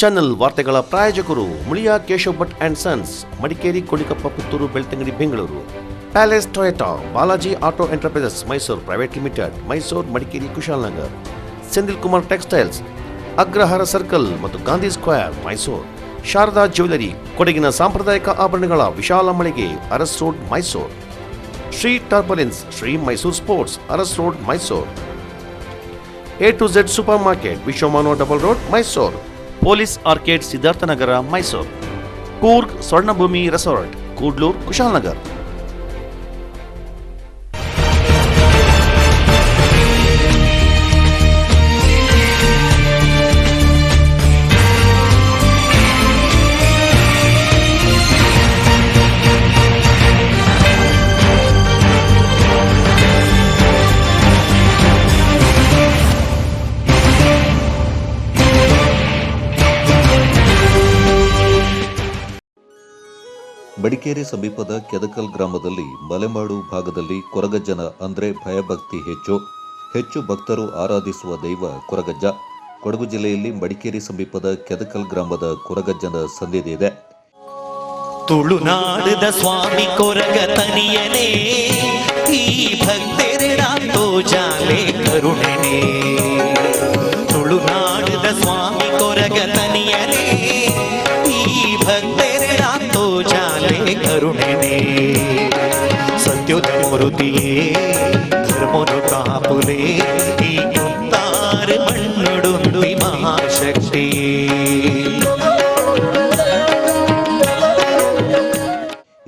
Channel ವಾರ್ತೆಗಳ ಪ್ರಾಯೋಜಕರು Muliya Keshav Bhat and sons, Madikeri, Kodikappa, Puttur, Belthangady, Bengaluru. Palace Toyota, Balaji auto enterprises Mysuru private limited, Mysuru, Madikeri, Kushalnagar. Senthil Kumar textiles, Agrahara circle ಮತ್ತು Gandhi square, Mysuru. Sharada jewellery, ಕೊಡಗಿನ ಸಾಂಪ್ರದಾಯಿಕ ಆಭರಣಗಳ ವಿಶಾಲ ಮಳಿಗೆ, Aras road, Mysuru. Shri turbulence, Shri Mysuru sports, Aras road, Mysuru. A to Z super market, Vishwamanava double road, Mysuru. Police arcade, Siddharthanagara, Mysuru. Coorg Swarnabhoomi resort, Kudlur, Kushalnagar. Madikeri ಸಮೀಪದ ಕೆದಕಲ್ ಗ್ರಾಮದಲ್ಲಿ ಮಲೆಮಾಡು ಭಾಗದಲ್ಲಿ ಕೊರಗಜ್ಜನ ಅಂದ್ರೆ ಭಯಭಕ್ತಿ ಹೆಚ್ಚು ಭಕ್ತರು ಆರಾಧಿಸುವ ದೈವ ಕೊರಗಜ್ಜ. ಕೊಡಗು ಜಿಲ್ಲೆಯಲ್ಲಿ ಮಡಿಕೇರಿ ಸಮೀಪದ ಕೆದಕಲ್ ಗ್ರಾಮದ ಕೊರಗಜ್ಜನ ಸನ್ನಿಧಿ ಇದೆ. ತುಳುನಾಡದ ಸ್ವಾಮಿ ಕೊರಗ ತನಿಯನೇ, ಈ ಭಕ್ತರೆಡಾತೋ ಜಾಲೆ ಕರುಣೆನೇ. ತುಳುನಾಡದ ಸ್ವಾಮಿ ಕೊರಗ ತನಿಯನೇ, ಈ ಭಕ್ತರೆಡಾತೋ ಜಾಲೆ ಕರುಣೆನೇ. ಸತ್ಯದ ಮೂರುತಿಯೇ ಧರ್ಮನು ಕಾಪುಲೇ, ಈ ಉತ್ತಾರ ಮಣ್ಣುಡುಂದು ಮಹಾಶಕ್ತಿ.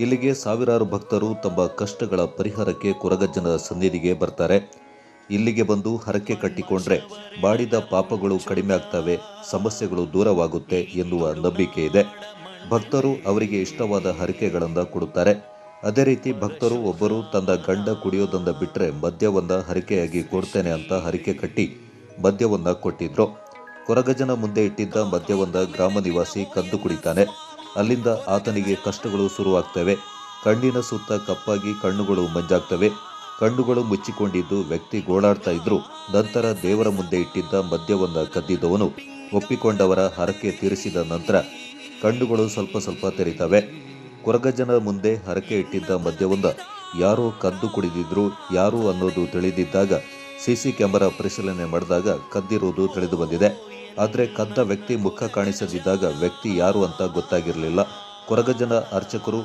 ಇಲ್ಲಿಗೆ ಸಾವಿರಾರು ಭಕ್ತರು ತಮ್ಮ ಕಷ್ಟಗಳ ಪರಿಹಾರಕ್ಕೆ ಕೊರಗಜ್ಜನ ಸನ್ನಿಧಿಗೆ ಬರ್ತಾರೆ. ಇಲ್ಲಿಗೆ ಬಂದು ಹರಕೆ ಕಟ್ಟಿಕೊಂಡ್ರೆ ಮಾಡಿದ ಪಾಪಗಳು ಕಡಿಮೆ ಆಗ್ತವೆ, ಸಮಸ್ಯೆಗಳು ದೂರವಾಗುತ್ತೆ ಎನ್ನುವ ನಂಬಿಕೆ ಇದೆ. ಭಕ್ತರು ಅವರಿಗೆ ಇಷ್ಟವಾದ ಹರಕೆಗಳನ್ನು ಕೊಡುತ್ತಾರೆ. ಅದೇ ರೀತಿ ಭಕ್ತರು ಒಬ್ಬರು ತನ್ನ ಗಂಡ ಕುಡಿಯೋದನ್ನ ಬಿಟ್ಟರೆ ಮದ್ಯವನ್ನ ಹರಕೆಯಾಗಿ ಕೊಡ್ತೇನೆ ಅಂತ ಹರಕೆ ಕಟ್ಟಿ ಮದ್ಯವನ್ನ ಕೊಟ್ಟಿದ್ರು. ಕೊರಗಜ್ಜನ ಮುಂದೆ ಇಟ್ಟಿದ್ದ ಮದ್ಯವನ್ನ ಗ್ರಾಮ ನಿವಾಸಿ ಕದ್ದು ಕುಡಿತಾನೆ. ಅಲ್ಲಿಂದ ಆತನಿಗೆ ಕಷ್ಟಗಳು ಶುರುವಾಗ್ತವೆ. ಕಣ್ಣಿನ ಸುತ್ತ ಕಪ್ಪಾಗಿ ಕಣ್ಣುಗಳು ಮಂಜಾಗ್ತವೆ. ಕಣ್ಣುಗಳು ಮುಚ್ಚಿಕೊಂಡಿದ್ದು ವ್ಯಕ್ತಿ ಗೋಳಾಡ್ತಾ ಇದ್ರು. ನಂತರ ದೇವರ ಮುಂದೆ ಇಟ್ಟಿದ್ದ ಮದ್ಯವನ್ನ ಕದ್ದಿದ್ದವನು ಒಪ್ಪಿಕೊಂಡವರ ಹರಕೆ ತೀರಿಸಿದ ನಂತರ ಕಣ್ಣುಗಳು ಸ್ವಲ್ಪ ಸ್ವಲ್ಪ ತೆರೀತವೆ. ಕೊರಗಜ್ಜನ ಮುಂದೆ ಹರಕೆ ಇಟ್ಟಿದ್ದ ಮದ್ಯವನ್ನ ಯಾರೋ ಕದ್ದು ಕುಡಿದಿದ್ರು ಯಾರು ಅನ್ನೋದು ತಿಳಿದಿದ್ದಾಗ ಸಿಸಿ ಕ್ಯಾಮೆರಾ ಪರಿಶೀಲನೆ ಮಾಡಿದಾಗ ಕದ್ದಿರುವುದು ತಿಳಿದು ಬಂದಿದೆ. ಆದರೆ ಕದ್ದ ವ್ಯಕ್ತಿ ಮುಖ ಕಾಣಿಸದಿದ್ದಾಗ ವ್ಯಕ್ತಿ ಯಾರು ಅಂತ ಗೊತ್ತಾಗಿರಲಿಲ್ಲ. ಕೊರಗಜ್ಜನ ಅರ್ಚಕರು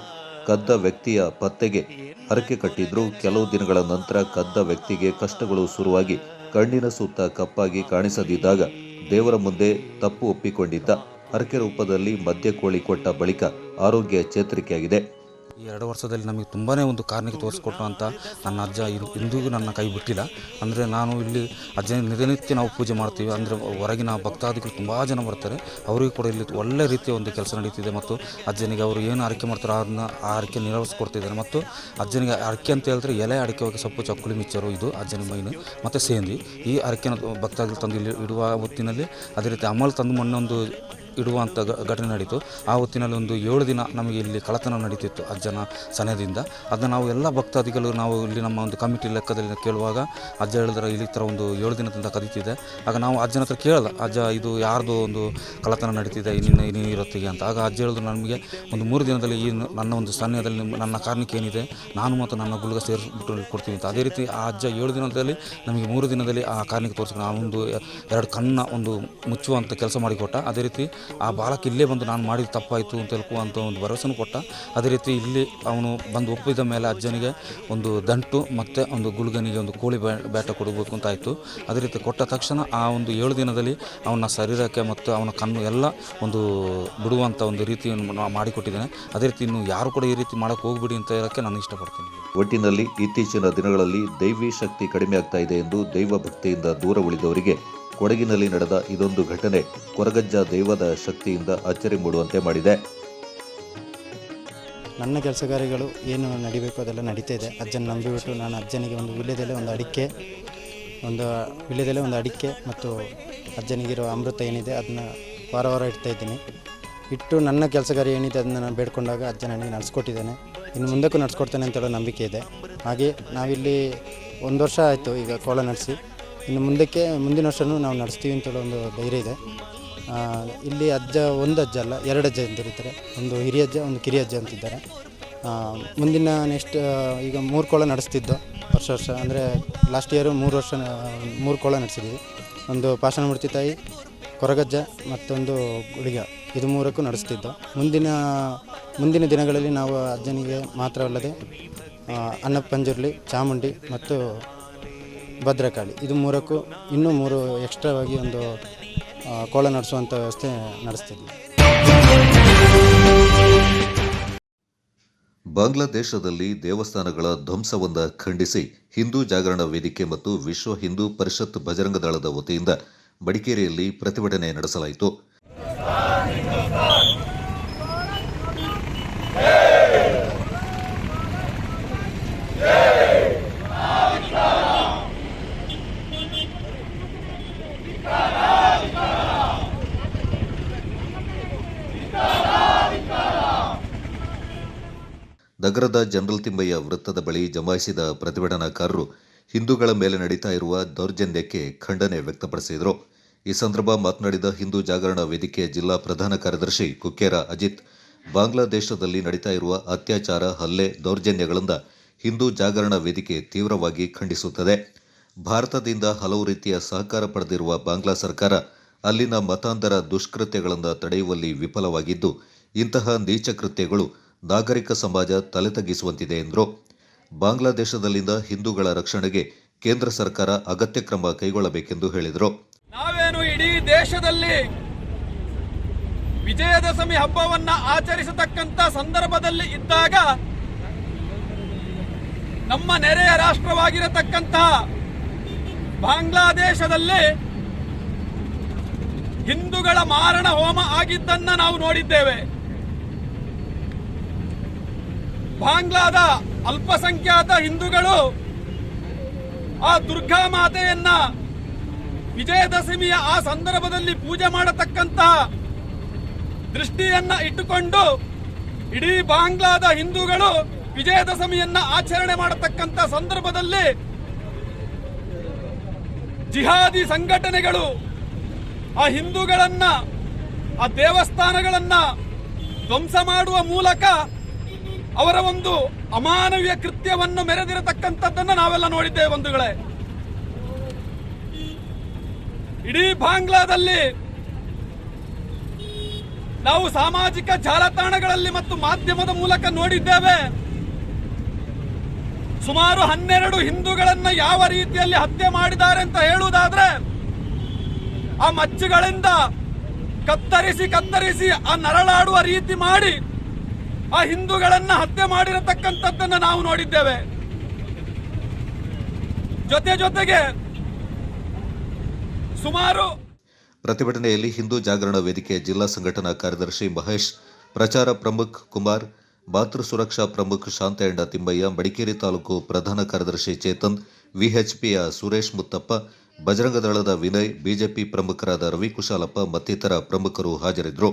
ಕದ್ದ ವ್ಯಕ್ತಿಯ ಪತ್ತೆಗೆ ಹರಕೆ ಕಟ್ಟಿದ್ರು. ಕೆಲವು ದಿನಗಳ ನಂತರ ಕದ್ದ ವ್ಯಕ್ತಿಗೆ ಕಷ್ಟಗಳು ಶುರುವಾಗಿ ಕಣ್ಣಿನ ಸುತ್ತ ಕಪ್ಪಾಗಿ ಕಾಣಿಸದಿದ್ದಾಗ ದೇವರ ಮುಂದೆ ತಪ್ಪು ಒಪ್ಪಿಕೊಂಡಿದ್ದ. ಹರಕೆ ರೂಪದಲ್ಲಿ ಮದ್ಯ ಕೋಳಿ ಕೊಟ್ಟ ಬಳಿಕ ಆರೋಗ್ಯ ಚೇತರಿಕೆಯಾಗಿದೆ. ಈ 2 ವರ್ಷದಲ್ಲಿ ನಮಗೆ ತುಂಬಾ ಒಂದು ಕಾರಣಕ್ಕೆ ತೋರಿಸ್ಕೊಟ್ಟು ಅಂತ ನನ್ನ ಅಜ್ಜ ಇಂದಿಗೂ ನನ್ನ ಕೈ ಬಿಟ್ಟಿಲ್ಲ. ಅಂದರೆ ನಾನು ಇಲ್ಲಿ ಅಜ್ಜನ ದಿನನಿತ್ಯ ನಾವು ಪೂಜೆ ಮಾಡ್ತೀವಿ. ಅಂದರೆ ಹೊರಗಿನ ಭಕ್ತಾದಿಗಳು ತುಂಬ ಜನ ಬರ್ತಾರೆ. ಅವರಿಗೂ ಕೂಡ ಇಲ್ಲಿ ಒಳ್ಳೆ ರೀತಿಯ ಒಂದು ಕೆಲಸ ನಡೀತಿದೆ. ಮತ್ತು ಅಜ್ಜನಿಗೆ ಅವರು ಏನು ಅರಿಕೆ ಮಾಡ್ತಾರೋ ಅದನ್ನ ಆ ಅರಿಕೆ ನೆರವೇರಿಸ್ಕೊಡ್ತಿದ್ದಾರೆ. ಮತ್ತು ಅಜ್ಜನಿಗೆ ಅರಿಕೆ ಅಂತ ಹೇಳಿದ್ರೆ ಎಲೆ ಅಡಿಕೆ ಹೋಗಿ ಸೊಪ್ಪು ಚಕ್ಕುಲಿ ಮಿಚ್ಚರು ಇದು ಅಜ್ಜನ ಮೈನು ಮತ್ತು ಸೇಂದಿ. ಈ ಅರಿಕೆನ ಭಕ್ತಾದಿಗಳು ತಂದು ಇಲ್ಲಿ ಇಡುವ ಹೊತ್ತಿನಲ್ಲಿ ಅದೇ ರೀತಿ ಅಮಲ್ ತಂದು ಮೊನ್ನೊಂದು ಇಡುವಂಥ ಘಟನೆ ನಡೀತು. ಆ ಹೊತ್ತಿನಲ್ಲಿ ಒಂದು 7 ದಿನ ನಮಗೆ ಇಲ್ಲಿ ಕಳ್ಳತನ ನಡೀತಿತ್ತು ಅಜ್ಜನ ಸನ್ನಿಧಿಯಿಂದ. ಅದನ್ನು ನಾವು ಎಲ್ಲ ಭಕ್ತಾದಿಗಳು ನಾವು ಇಲ್ಲಿ ನಮ್ಮ ಒಂದು ಕಮಿಟಿ ಲೆಕ್ಕದಲ್ಲಿ ಕೇಳುವಾಗ ಅಜ್ಜ ಹೇಳಿದ್ರೆ ಇಲ್ಲಿ ಥರ ಒಂದು 7 ದಿನದಿಂದ ಕದೀತಿದೆ. ಆಗ ನಾವು ಅಜ್ಜನ ಹತ್ರ ಕೇಳ್ದ, ಅಜ್ಜ ಇದು ಯಾರ್ದು ಒಂದು ಕಳ್ಳತನ ನಡೀತಿದೆ ಇನ್ನೂ ಇರತ್ತಿಗೆ ಅಂತ. ಆಗ ಅಜ್ಜ ಹೇಳಿದ್ರು ನಮಗೆ ಒಂದು 3 ದಿನದಲ್ಲಿ ಈ ನನ್ನ ಒಂದು ಸನ್ನಿಧದಲ್ಲಿ ನನ್ನ ಕಾರಣಕ್ಕೆ ಏನಿದೆ ನಾನು ಮತ್ತು ನನ್ನ ಗುಲ್ಗ ಸೇರಿಸ್ಬಿಟ್ಟು ಕೊಡ್ತೀವಿ ಅಂತ. ಅದೇ ರೀತಿ ಆ ಅಜ್ಜ 7 ದಿನದಲ್ಲಿ ನಮಗೆ 3 ದಿನದಲ್ಲಿ ಆ ಕಾರಣಕ್ಕೆ ತೋರಿಸ್ಕೊಂಡು ನಾನೊಂದು 2 ಕಣ್ಣ ಒಂದು ಮುಚ್ಚುವಂಥ ಕೆಲಸ ಮಾಡಿಕೊಟ್ಟ. ಅದೇ ರೀತಿ ಆ ಬಾಲಕ ಇಲ್ಲೇ ಬಂದು ನಾನು ಮಾಡಿದ ತಪ್ಪಾಯಿತು ಅಂತ ತಿಳ್ಕುವಂಥ ಒಂದು ಭರವಸೆನೂ ಕೊಟ್ಟ. ಅದೇ ರೀತಿ ಇಲ್ಲಿ ಅವನು ಬಂದು ಒಪ್ಪಿದ ಮೇಲೆ ಅಜ್ಜನಿಗೆ ಒಂದು ದಂಟು ಮತ್ತು ಒಂದು ಗುಲ್ಗನಿಗೆ ಒಂದು ಕೋಳಿ ಬ್ಯಾಟ ಕೊಡಬೇಕು ಅಂತ ಆಯಿತು. ಅದೇ ರೀತಿ ಕೊಟ್ಟ ತಕ್ಷಣ ಆ ಒಂದು 7 ದಿನದಲ್ಲಿ ಅವನ ಶರೀರಕ್ಕೆ ಮತ್ತು ಅವನ ಕಣ್ಣು ಎಲ್ಲ ಒಂದು ಬಿಡುವಂಥ ಒಂದು ರೀತಿಯನ್ನು ಮಾಡಿಕೊಟ್ಟಿದ್ದೇನೆ. ಅದೇ ರೀತಿ ಇನ್ನು ಯಾರು ಕೂಡ ಈ ರೀತಿ ಮಾಡೋಕ್ಕೆ ಹೋಗ್ಬಿಡಿ ಅಂತ ಹೇಳೋಕ್ಕೆ ನಾನು ಇಷ್ಟಪಡ್ತೀನಿ. ಒಟ್ಟಿನಲ್ಲಿ ಇತ್ತೀಚಿನ ದಿನಗಳಲ್ಲಿ ದೈವಿ ಶಕ್ತಿ ಕಡಿಮೆ ಆಗ್ತಾ ಇದೆ ಎಂದು ದೈವ ಭಕ್ತಿಯಿಂದ ದೂರ ಉಳಿದವರಿಗೆ ಕೊಡಗಿನಲ್ಲಿ ನಡೆದ ಇದೊಂದು ಘಟನೆ ಕೊರಗಜ್ಜ ದೈವದ ಶಕ್ತಿಯಿಂದ ಅಚ್ಚರಿ ಮೂಡುವಂತೆ ಮಾಡಿದೆ. ನನ್ನ ಕೆಲಸ ಕಾರ್ಯಗಳು ಏನು ನಡಿಬೇಕು ಅದೆಲ್ಲ ನಡೀತಾ ಇದೆ. ಅಜ್ಜನ ನಂಬಿಬಿಟ್ಟು ನಾನು ಅಜ್ಜನಿಗೆ ಒಂದು ವಿಳ್ಯದೆಲೆ ಒಂದು ಅಡಿಕೆ ಮತ್ತು ಅಜ್ಜನಿಗಿರೋ ಅಮೃತ ಏನಿದೆ ಅದನ್ನು ವಾರ ಇಡ್ತಾಯಿದ್ದೀನಿ. ಇಟ್ಟು ನನ್ನ ಕೆಲಸ ಕಾರ್ಯ ಏನಿದೆ ಅದನ್ನು ನಾನು ಬೇಡ್ಕೊಂಡಾಗ ಅಜ್ಜ ನನಗೆ ನಡೆಸ್ಕೊಟ್ಟಿದ್ದಾನೆ. ಇನ್ನು ಮುಂದಕ್ಕೂ ನಡೆಸ್ಕೊಡ್ತಾನೆ ಅಂತೇಳೋ ನಂಬಿಕೆ ಇದೆ. ಹಾಗೆ ನಾವಿಲ್ಲಿ 1 ವರ್ಷ ಆಯಿತು ಈಗ ಕೋಲ ನಡೆಸಿ. ಇನ್ನು ಮುಂದಿನ ವರ್ಷವೂ ನಾವು ನಡೆಸ್ತೀವಿ ಅಂತೇಳೋ ಒಂದು ಧೈರ್ಯ ಇದೆ. ಇಲ್ಲಿ ಒಂದು ಅಜ್ಜ ಅಲ್ಲ 2 ಅಜ್ಜ ಅಂತಿರ್ತಾರೆ. ಒಂದು ಹಿರಿಯಜ್ಜ ಒಂದು ಕಿರಿಯಜ್ಜ ಅಂತಿದ್ದಾರೆ. ಮುಂದಿನ ನೆಕ್ಸ್ಟ್ ಈಗ 3 ಕೋಳ ನಡೆಸ್ತಿದ್ದು ವರ್ಷ ಅಂದರೆ ಲಾಸ್ಟ್ ಇಯರು 3 ಕೋಳ ನಡೆಸಿದ್ದೀವಿ. ಒಂದು ಪಾಷಾಣಮೂರ್ತಿ ತಾಯಿ, ಕೊರಗಜ್ಜ ಮತ್ತೊಂದು ಗುಳಿಗ, ಇದು 3ಕ್ಕೂ ನಡೆಸ್ತಿದ್ದು. ಮುಂದಿನ ದಿನಗಳಲ್ಲಿ ನಾವು ಅಜ್ಜನಿಗೆ ಮಾತ್ರವಲ್ಲದೆ ಅನ್ನಪಂಜುರ್ಲಿ, ಚಾಮುಂಡಿ ಮತ್ತು ಭದ್ರಕಾಳಿ, ಇದು 3ಕ್ಕೂ ಇನ್ನೂ 3 ಎಕ್ಸ್ಟ್ರಾವಾಗಿ ಒಂದು ಕೋಳ ನಡೆಸುವಂಥ ವ್ಯವಸ್ಥೆ ನಡೆಸ್ತಿದ್ವಿ. ಬಾಂಗ್ಲಾದೇಶದಲ್ಲಿ ದೇವಸ್ಥಾನಗಳ ಧ್ವಂಸವೊಂದ ಖಂಡಿಸಿ ಹಿಂದೂ ಜಾಗರಣ ವೇದಿಕೆ ಮತ್ತು ವಿಶ್ವ ಹಿಂದೂ ಪರಿಷತ್ ಬಜರಂಗ ದಳದ ವತಿಯಿಂದ ಮಡಿಕೇರಿಯಲ್ಲಿ ಪ್ರತಿಭಟನೆ ನಡೆಸಲಾಯಿತು. ನಗರದ ಜನರಲ್ ತಿಮ್ಮಯ್ಯ ವೃತ್ತದ ಬಳಿ ಜಮಾಯಿಸಿದ ಪ್ರತಿಭಟನಾಕಾರರು ಹಿಂದೂಗಳ ಮೇಲೆ ನಡೀತಾ ಇರುವ ದೌರ್ಜನ್ಯಕ್ಕೆ ಖಂಡನೆ ವ್ಯಕ್ತಪಡಿಸಿದರು. ಈ ಸಂದರ್ಭ ಮಾತನಾಡಿದ ಹಿಂದೂ ಜಾಗರಣ ವೇದಿಕೆ ಜಿಲ್ಲಾ ಪ್ರಧಾನ ಕಾರ್ಯದರ್ಶಿ ಕುಕ್ಕೇರ ಅಜಿತ್, ಬಾಂಗ್ಲಾದೇಶದಲ್ಲಿ ನಡೀತಾ ಇರುವ ಅತ್ಯಾಚಾರ, ಹಲ್ಲೆ, ದೌರ್ಜನ್ಯಗಳಿಂದ ಹಿಂದೂ ಜಾಗರಣ ವೇದಿಕೆ ತೀವ್ರವಾಗಿ ಖಂಡಿಸುತ್ತದೆ. ಭಾರತದಿಂದ ಹಲವು ರೀತಿಯ ಸಹಕಾರ ಪಡೆದಿರುವ ಬಾಂಗ್ಲಾ ಸರ್ಕಾರ ಅಲ್ಲಿನ ಮತಾಂತರ ದುಷ್ಕೃತ್ಯಗಳನ್ನು ತಡೆಯುವಲ್ಲಿ ವಿಫಲವಾಗಿದ್ದು, ಇಂತಹ ನೀಚ ಕೃತ್ಯಗಳು ನಾಗರಿಕ ಸಮಾಜ ತಲೆತಗ್ಗಿಸುವಂತಿದೆ ಎಂದರು. ಬಾಂಗ್ಲಾದೇಶದಲ್ಲಿನ ಹಿಂದೂಗಳ ರಕ್ಷಣೆಗೆ ಕೇಂದ್ರ ಸರ್ಕಾರ ಅಗತ್ಯ ಕ್ರಮ ಕೈಗೊಳ್ಳಬೇಕೆಂದು ಹೇಳಿದರು. ನಾವೇನು ಇಡೀ ದೇಶದಲ್ಲಿ ವಿಜಯದಶಮಿ ಹಬ್ಬವನ್ನ ಆಚರಿಸತಕ್ಕಂತ ಸಂದರ್ಭದಲ್ಲಿ ಇದ್ದಾಗ ನಮ್ಮ ನೆರೆಯ ರಾಷ್ಟ್ರವಾಗಿರತಕ್ಕಂತಹ ಬಾಂಗ್ಲಾದೇಶದಲ್ಲಿ ಹಿಂದೂಗಳ ಮಾರಣ ಹೋಮ ಆಗಿದ್ದನ್ನ ನಾವು ನೋಡಿದ್ದೇವೆ. ಬಾಂಗ್ಲಾದ ಅಲ್ಪಸಂಖ್ಯಾತ ಹಿಂದೂಗಳು ಆ ದುರ್ಗಾ ಮಾತೆಯನ್ನ ವಿಜಯದಶಮಿಯ ಆ ಸಂದರ್ಭದಲ್ಲಿ ಪೂಜೆ ಮಾಡತಕ್ಕಂತಹ ದೃಷ್ಟಿಯನ್ನ ಇಟ್ಟುಕೊಂಡು ಇಡೀ ಬಾಂಗ್ಲಾದ ಹಿಂದೂಗಳು ವಿಜಯದಶಮಿಯನ್ನ ಆಚರಣೆ ಮಾಡತಕ್ಕಂತ ಸಂದರ್ಭದಲ್ಲಿ ಜಿಹಾದಿ ಸಂಘಟನೆಗಳು ಆ ಹಿಂದೂಗಳನ್ನ, ಆ ದೇವಸ್ಥಾನಗಳನ್ನ ಧ್ವಂಸ ಮಾಡುವ ಮೂಲಕ ಅವರ ಒಂದು ಅಮಾನವೀಯ ಕೃತ್ಯವನ್ನು ಮೆರೆದಿರತಕ್ಕಂಥದ್ದನ್ನು ನಾವೆಲ್ಲ ನೋಡಿದ್ದೇವೆ ಬಂಧುಗಳೇ. ಇಡೀ ಬಾಂಗ್ಲಾದಲ್ಲಿ ನಾವು ಸಾಮಾಜಿಕ ಜಾಲತಾಣಗಳಲ್ಲಿ ಮತ್ತು ಮಾಧ್ಯಮದ ಮೂಲಕ ನೋಡಿದ್ದೇವೆ. ಸುಮಾರು 12 ಹಿಂದೂಗಳನ್ನ ಯಾವ ರೀತಿಯಲ್ಲಿ ಹತ್ಯೆ ಮಾಡಿದ್ದಾರೆ ಅಂತ ಹೇಳುವುದಾದ್ರೆ, ಆ ಮಚ್ಚುಗಳಿಂದ ಕತ್ತರಿಸಿ ಆ ನರಳಾಡುವ ರೀತಿ ಮಾಡಿ ಆ ಹಿಂದೂಗಳನ್ನ ಹತ್ಯೆ ಮಾಡಿರತಕ್ಕಂಥದ್ದನ್ನು ನಾವು ನೋಡಿದ್ದೇವೆ. ಜೊತೆಗೆ ಸುಮಾರು ಪ್ರತಿಭಟನೆಯಲ್ಲಿ ಹಿಂದೂ ಜಾಗರಣ ವೇದಿಕೆ ಜಿಲ್ಲಾ ಸಂಘಟನಾ ಕಾರ್ಯದರ್ಶಿ ಮಹೇಶ್, ಪ್ರಚಾರ ಪ್ರಮುಖ್ ಕುಮಾರ್, ಮಾತೃ ಸುರಕ್ಷಾ ಪ್ರಮುಖ್ ಶಾಂತಯ್ಯ ತಿಮ್ಮಯ್ಯ, ಮಡಿಕೇರಿ ತಾಲೂಕು ಪ್ರಧಾನ ಕಾರ್ಯದರ್ಶಿ ಚೇತನ್, ವಿಎಚ್ಪಿಯ ಸುರೇಶ್ ಮುತ್ತಪ್ಪ, ಬಜರಂಗ ದಳದ ವಿನಯ್, ಬಿಜೆಪಿ ಪ್ರಮುಖರಾದ ರವಿ ಕುಶಾಲಪ್ಪ ಮತ್ತಿತರ ಪ್ರಮುಖರು ಹಾಜರಿದ್ದರು.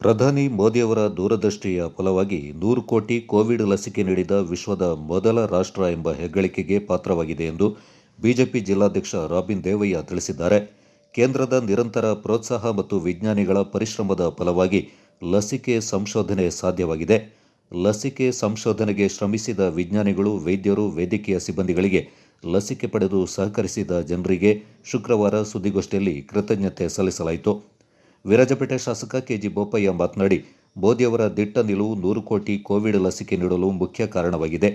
ಪ್ರಧಾನಿ ಮೋದಿಯವರ ದೂರದೃಷ್ಟಿಯ ಫಲವಾಗಿ 100 ಕೋಟಿ ಕೋವಿಡ್ ಲಸಿಕೆ ನೀಡಿದ ವಿಶ್ವದ ಮೊದಲ ರಾಷ್ಟ್ರ ಎಂಬ ಹೆಗ್ಗಳಿಕೆಗೆ ಪಾತ್ರವಾಗಿದೆ ಎಂದು ಬಿಜೆಪಿ ಜಿಲ್ಲಾಧ್ಯಕ್ಷ ರಾಬಿನ್ ದೇವಯ್ಯ ತಿಳಿಸಿದ್ದಾರೆ. ಕೇಂದ್ರದ ನಿರಂತರ ಪ್ರೋತ್ಸಾಹ ಮತ್ತು ವಿಜ್ಞಾನಿಗಳ ಪರಿಶ್ರಮದ ಫಲವಾಗಿ ಲಸಿಕೆ ಸಂಶೋಧನೆ ಸಾಧ್ಯವಾಗಿದೆ. ಲಸಿಕೆ ಸಂಶೋಧನೆಗೆ ಶ್ರಮಿಸಿದ ವಿಜ್ಞಾನಿಗಳು, ವೈದ್ಯರು, ವೈದ್ಯಕೀಯ ಸಿಬ್ಬಂದಿಗಳಿಗೆ ಲಸಿಕೆ ಪಡೆದು ಸಹಕರಿಸಿದ ಜನರಿಗೆ ಶುಕ್ರವಾರ ಸುದ್ದಿಗೋಷ್ಠಿಯಲ್ಲಿ ಕೃತಜ್ಞತೆ ಸಲ್ಲಿಸಲಾಯಿತು. ವಿರಾಜಪೇಟೆ ಶಾಸಕ ಕೆಜಿ ಬೋಪಯ್ಯ ಮಾತನಾಡಿ, ಮೋದಿಯವರ ದಿಟ್ಟ ನಿಲುವು 100 ಕೋಟಿ ಕೋವಿಡ್ ಲಸಿಕೆ ನೀಡಲು ಮುಖ್ಯ ಕಾರಣವಾಗಿದೆ.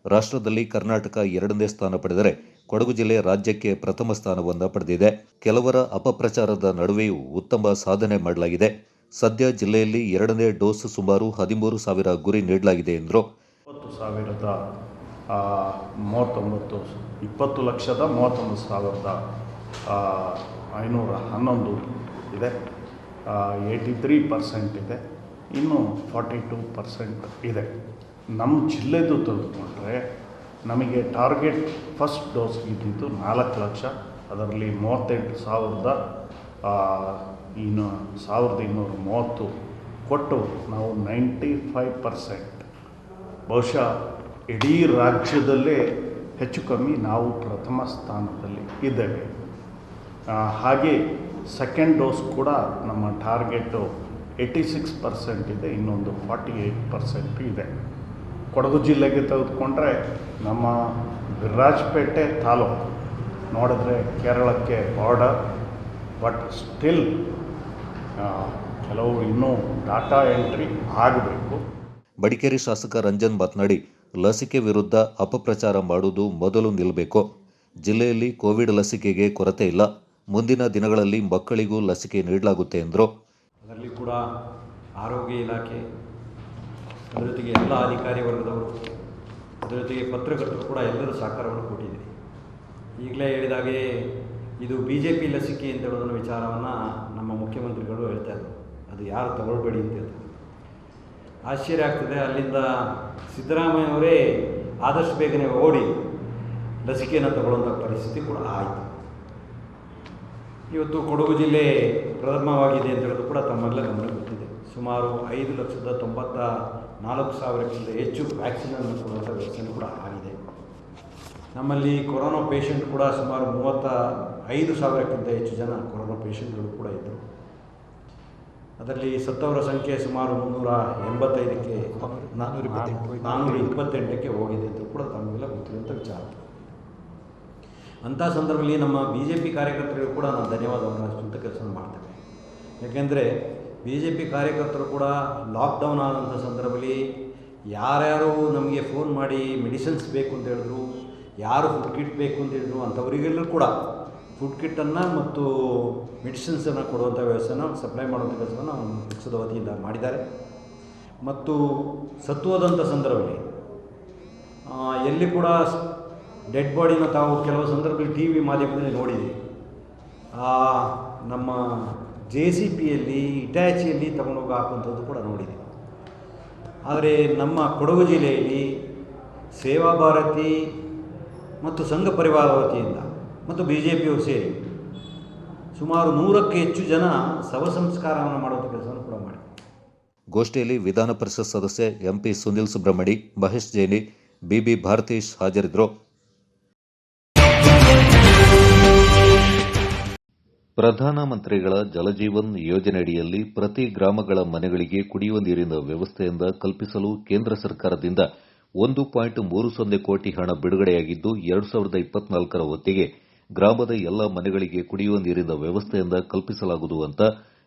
ರಾಷ್ಟ್ರದಲ್ಲಿ ಕರ್ನಾಟಕ 2ನೇ ಸ್ಥಾನ ಪಡೆದರೆ ಕೊಡಗು ಜಿಲ್ಲೆ ರಾಜ್ಯಕ್ಕೆ ಪ್ರಥಮ ಸ್ಥಾನವನ್ನು ಪಡೆದಿದೆ. ಕೆಲವರ ಅಪಪ್ರಚಾರದ ನಡುವೆಯೂ ಉತ್ತಮ ಸಾಧನೆ ಮಾಡಲಾಗಿದೆ. ಸದ್ಯ ಜಿಲ್ಲೆಯಲ್ಲಿ 2ನೇ ಡೋಸ್ ಸುಮಾರು 13,000 ಗುರಿ ನೀಡಲಾಗಿದೆ ಎಂದರು. 20,39,511 ಇದೆ. 83% ಇದೆ. ಇನ್ನು 42% ಇದೆ. ನಮ್ಮ ಜಿಲ್ಲೆದು ತೆಗೆದುಕೊಂಡ್ರೆ ನಮಗೆ ಟಾರ್ಗೆಟ್ ಫಸ್ಟ್ ಡೋಸ್ ಇದ್ದಿದ್ದು 4 ಲಕ್ಷ. ಅದರಲ್ಲಿ 38,130 ಕೊಟ್ಟು ನಾವು 95%, ಬಹುಶಃ ಇಡೀ ರಾಜ್ಯದಲ್ಲೇ ಹೆಚ್ಚು ಕಮ್ಮಿ ನಾವು ಪ್ರಥಮ ಸ್ಥಾನದಲ್ಲಿ ಇದ್ದೇವೆ. ಹಾಗೆ ಸೆಕೆಂಡ್ ಡೋಸ್ ಕೂಡ ನಮ್ಮ ಟಾರ್ಗೆಟು 86% ಇದೆ, ಇನ್ನೊಂದು 48% ಇದೆ. ಕೊಡಗು ಜಿಲ್ಲೆಗೆ ತೆಗೆದುಕೊಂಡ್ರೆ ನಮ್ಮ ವಿರಾಜಪೇಟೆ ತಾಲೂಕು ನೋಡಿದ್ರೆ ಕೇರಳಕ್ಕೆ ಬಾರ್ಡರ್, ಬಟ್ ಸ್ಟಿಲ್ ಕೆಲವು ಇನ್ನೂ ಡಾಟಾ ಎಂಟ್ರಿ ಆಗಬೇಕು. ಮಡಿಕೇರಿ ಶಾಸಕ ರಂಜನ್ ಮಾತನಾಡಿ, ಲಸಿಕೆ ವಿರುದ್ಧ ಅಪಪ್ರಚಾರ ಮಾಡುವುದು ಮೊದಲು ನಿಲ್ಲಬೇಕು. ಜಿಲ್ಲೆಯಲ್ಲಿ ಕೋವಿಡ್ ಲಸಿಕೆಗೆ ಕೊರತೆ ಇಲ್ಲ. ಮುಂದಿನ ದಿನಗಳಲ್ಲಿ ಮಕ್ಕಳಿಗೂ ಲಸಿಕೆ ನೀಡಲಾಗುತ್ತೆ ಎಂದರು. ಅದರಲ್ಲಿ ಕೂಡ ಆರೋಗ್ಯ ಇಲಾಖೆ, ಅದರ ಜೊತೆಗೆ ಎಲ್ಲ ಅಧಿಕಾರಿ ವರ್ಗದವರು, ಅದರ ಜೊತೆಗೆ ಪತ್ರಕರ್ತರು ಕೂಡ ಎಲ್ಲರೂ ಸಹಕಾರವನ್ನು ಕೊಟ್ಟಿದ್ದೀರಿ. ಈಗಲೇ ಹೇಳಿದಾಗೆ ಇದು BJP ಲಸಿಕೆ ಅಂತ ಹೇಳೋದನ್ನ ವಿಚಾರವನ್ನು ನಮ್ಮ ಮುಖ್ಯಮಂತ್ರಿಗಳು ಹೇಳ್ತಾ ಇದ್ದರು. ಅದು ಯಾರು ತಗೊಳ್ಬೇಡಿ ಅಂತ ಹೇಳ್ತಾರೆ. ಆಶ್ಚರ್ಯ ಆಗ್ತದೆ. ಅಲ್ಲಿಂದ ಸಿದ್ದರಾಮಯ್ಯವರೇ ಆದಷ್ಟು ಬೇಗನೆ ಓಡಿ ಲಸಿಕೆಯನ್ನು ತಗೊಳ್ಳುವಂಥ ಪರಿಸ್ಥಿತಿ ಕೂಡ ಆಯಿತು. ಇವತ್ತು ಕೊಡಗು ಜಿಲ್ಲೆ ಪ್ರಥಮವಾಗಿದೆ ಅಂತ ಹೇಳೋದು ಕೂಡ ತಮ್ಮೆಲ್ಲ ಗಮನ ಗೊತ್ತಿದೆ. ಸುಮಾರು 5,94,000ಕ್ಕಿಂತ ಹೆಚ್ಚು ವ್ಯಾಕ್ಸಿನನ್ನು ಕೊಡುವಂಥ ವ್ಯವಸ್ಥೆ ಕೂಡ ಆಗಿದೆ. ನಮ್ಮಲ್ಲಿ ಕೊರೋನಾ ಪೇಷಂಟ್ ಕೂಡ ಸುಮಾರು 35,000ಕ್ಕಿಂತ ಹೆಚ್ಚು ಜನ ಕೊರೋನಾ ಪೇಷಂಟ್ಗಳು ಕೂಡ ಇದ್ದರು. ಅದರಲ್ಲಿ ಸತ್ತವರ ಸಂಖ್ಯೆ ಸುಮಾರು 385ಕ್ಕೆ 428ಕ್ಕೆ ಹೋಗಿದೆ ಅಂತ ಕೂಡ ತಮಗೆಲ್ಲ ಗೊತ್ತಿರುವಂಥ ವಿಚಾರ. ಅಂಥ ಸಂದರ್ಭದಲ್ಲಿ ನಮ್ಮ BJP ಕಾರ್ಯಕರ್ತರಿಗೂ ಕೂಡ ನಾನು ಧನ್ಯವಾದವನ್ನು ಸ್ವಂತ ಕೆಲಸ ಮಾಡ್ತೇವೆ. ಯಾಕೆಂದರೆ BJP ಕಾರ್ಯಕರ್ತರು ಕೂಡ ಲಾಕ್ಡೌನ್ ಆದಂಥ ಸಂದರ್ಭದಲ್ಲಿ ಯಾರ್ಯಾರು ನಮಗೆ ಫೋನ್ ಮಾಡಿ ಮೆಡಿಸಿನ್ಸ್ ಬೇಕು ಅಂತ ಹೇಳಿದ್ರು, ಯಾರು ಫುಡ್ ಕಿಟ್ ಬೇಕು ಅಂತ ಹೇಳಿದ್ರು, ಅಂಥವರಿಗೆಲ್ಲರೂ ಕೂಡ ಫುಡ್ ಕಿಟ್ಟನ್ನು ಮತ್ತು ಮೆಡಿಸಿನ್ಸನ್ನು ಕೊಡುವಂಥ ವ್ಯವಸ್ಥೆನ ಸಪ್ಲೈ ಮಾಡುವಂಥ ಕೆಲಸವನ್ನು ಪಕ್ಷದ ವತಿಯಿಂದ ಮಾಡಿದ್ದಾರೆ. ಮತ್ತು ಸತ್ತು ಹೋದಂಥ ಸಂದರ್ಭದಲ್ಲಿ ಎಲ್ಲಿ ಕೂಡ ಡೆಡ್ ಬಾಡಿನ ತಾವು ಕೆಲವು ಸಂದರ್ಭದಲ್ಲಿ TV ಮಾಧ್ಯಮದಲ್ಲಿ ನೋಡಿದೆ. ನಮ್ಮ JCPಯಲ್ಲಿ ಇಟ್ಯಾಚಿಯಲ್ಲಿ ತಗೊಂಡೋಗಿ ಹಾಕುವಂಥದ್ದು ಕೂಡ ನೋಡಿದೆ. ಆದರೆ ನಮ್ಮ ಕೊಡಗು ಜಿಲ್ಲೆಯಲ್ಲಿ ಸೇವಾ ಭಾರತಿ ಮತ್ತು ಸಂಘ ಪರಿವಾರ ವತಿಯಿಂದ ಮತ್ತು BJPಯವರು ಸೇರಿ ಸುಮಾರು 100ಕ್ಕೆ ಹೆಚ್ಚು ಜನ ಶವ ಸಂಸ್ಕಾರವನ್ನು ಮಾಡುವಂಥ ಕೆಲಸವನ್ನು ಕೂಡ ಮಾಡಿ. ಗೋಷ್ಠಿಯಲ್ಲಿ ವಿಧಾನ ಪರಿಷತ್ ಸದಸ್ಯ MP ಸುನಿಲ್ ಸುಬ್ರಹ್ಮಣಿ, ಮಹೇಶ್ ಜೈನಿ, BB ಭಾರತೀಶ್ ಹಾಜರಿದ್ದರು. ಪ್ರಧಾನಮಂತ್ರಿಗಳ ಜಲಜೀವನ್ ಯೋಜನೆಯಡಿಯಲ್ಲಿ ಪ್ರತಿ ಗ್ರಾಮಗಳ ಮನೆಗಳಿಗೆ ಕುಡಿಯುವ ನೀರಿನ ವ್ಯವಸ್ಥೆಯಿಂದ ಕಲ್ಪಿಸಲು ಕೇಂದ್ರ ಸರ್ಕಾರದಿಂದ 1.30 ಕೋಟಿ ಹಣ ಬಿಡುಗಡೆಯಾಗಿದ್ದು 2024ರ ಹೊತ್ತಿಗೆ ಗ್ರಾಮದ ಎಲ್ಲ ಮನೆಗಳಿಗೆ ಕುಡಿಯುವ ನೀರಿನ ವ್ಯವಸ್ಥೆಯಿಂದ ಕಲ್ಪಿಸಲಾಗುವುದು ಅಂತ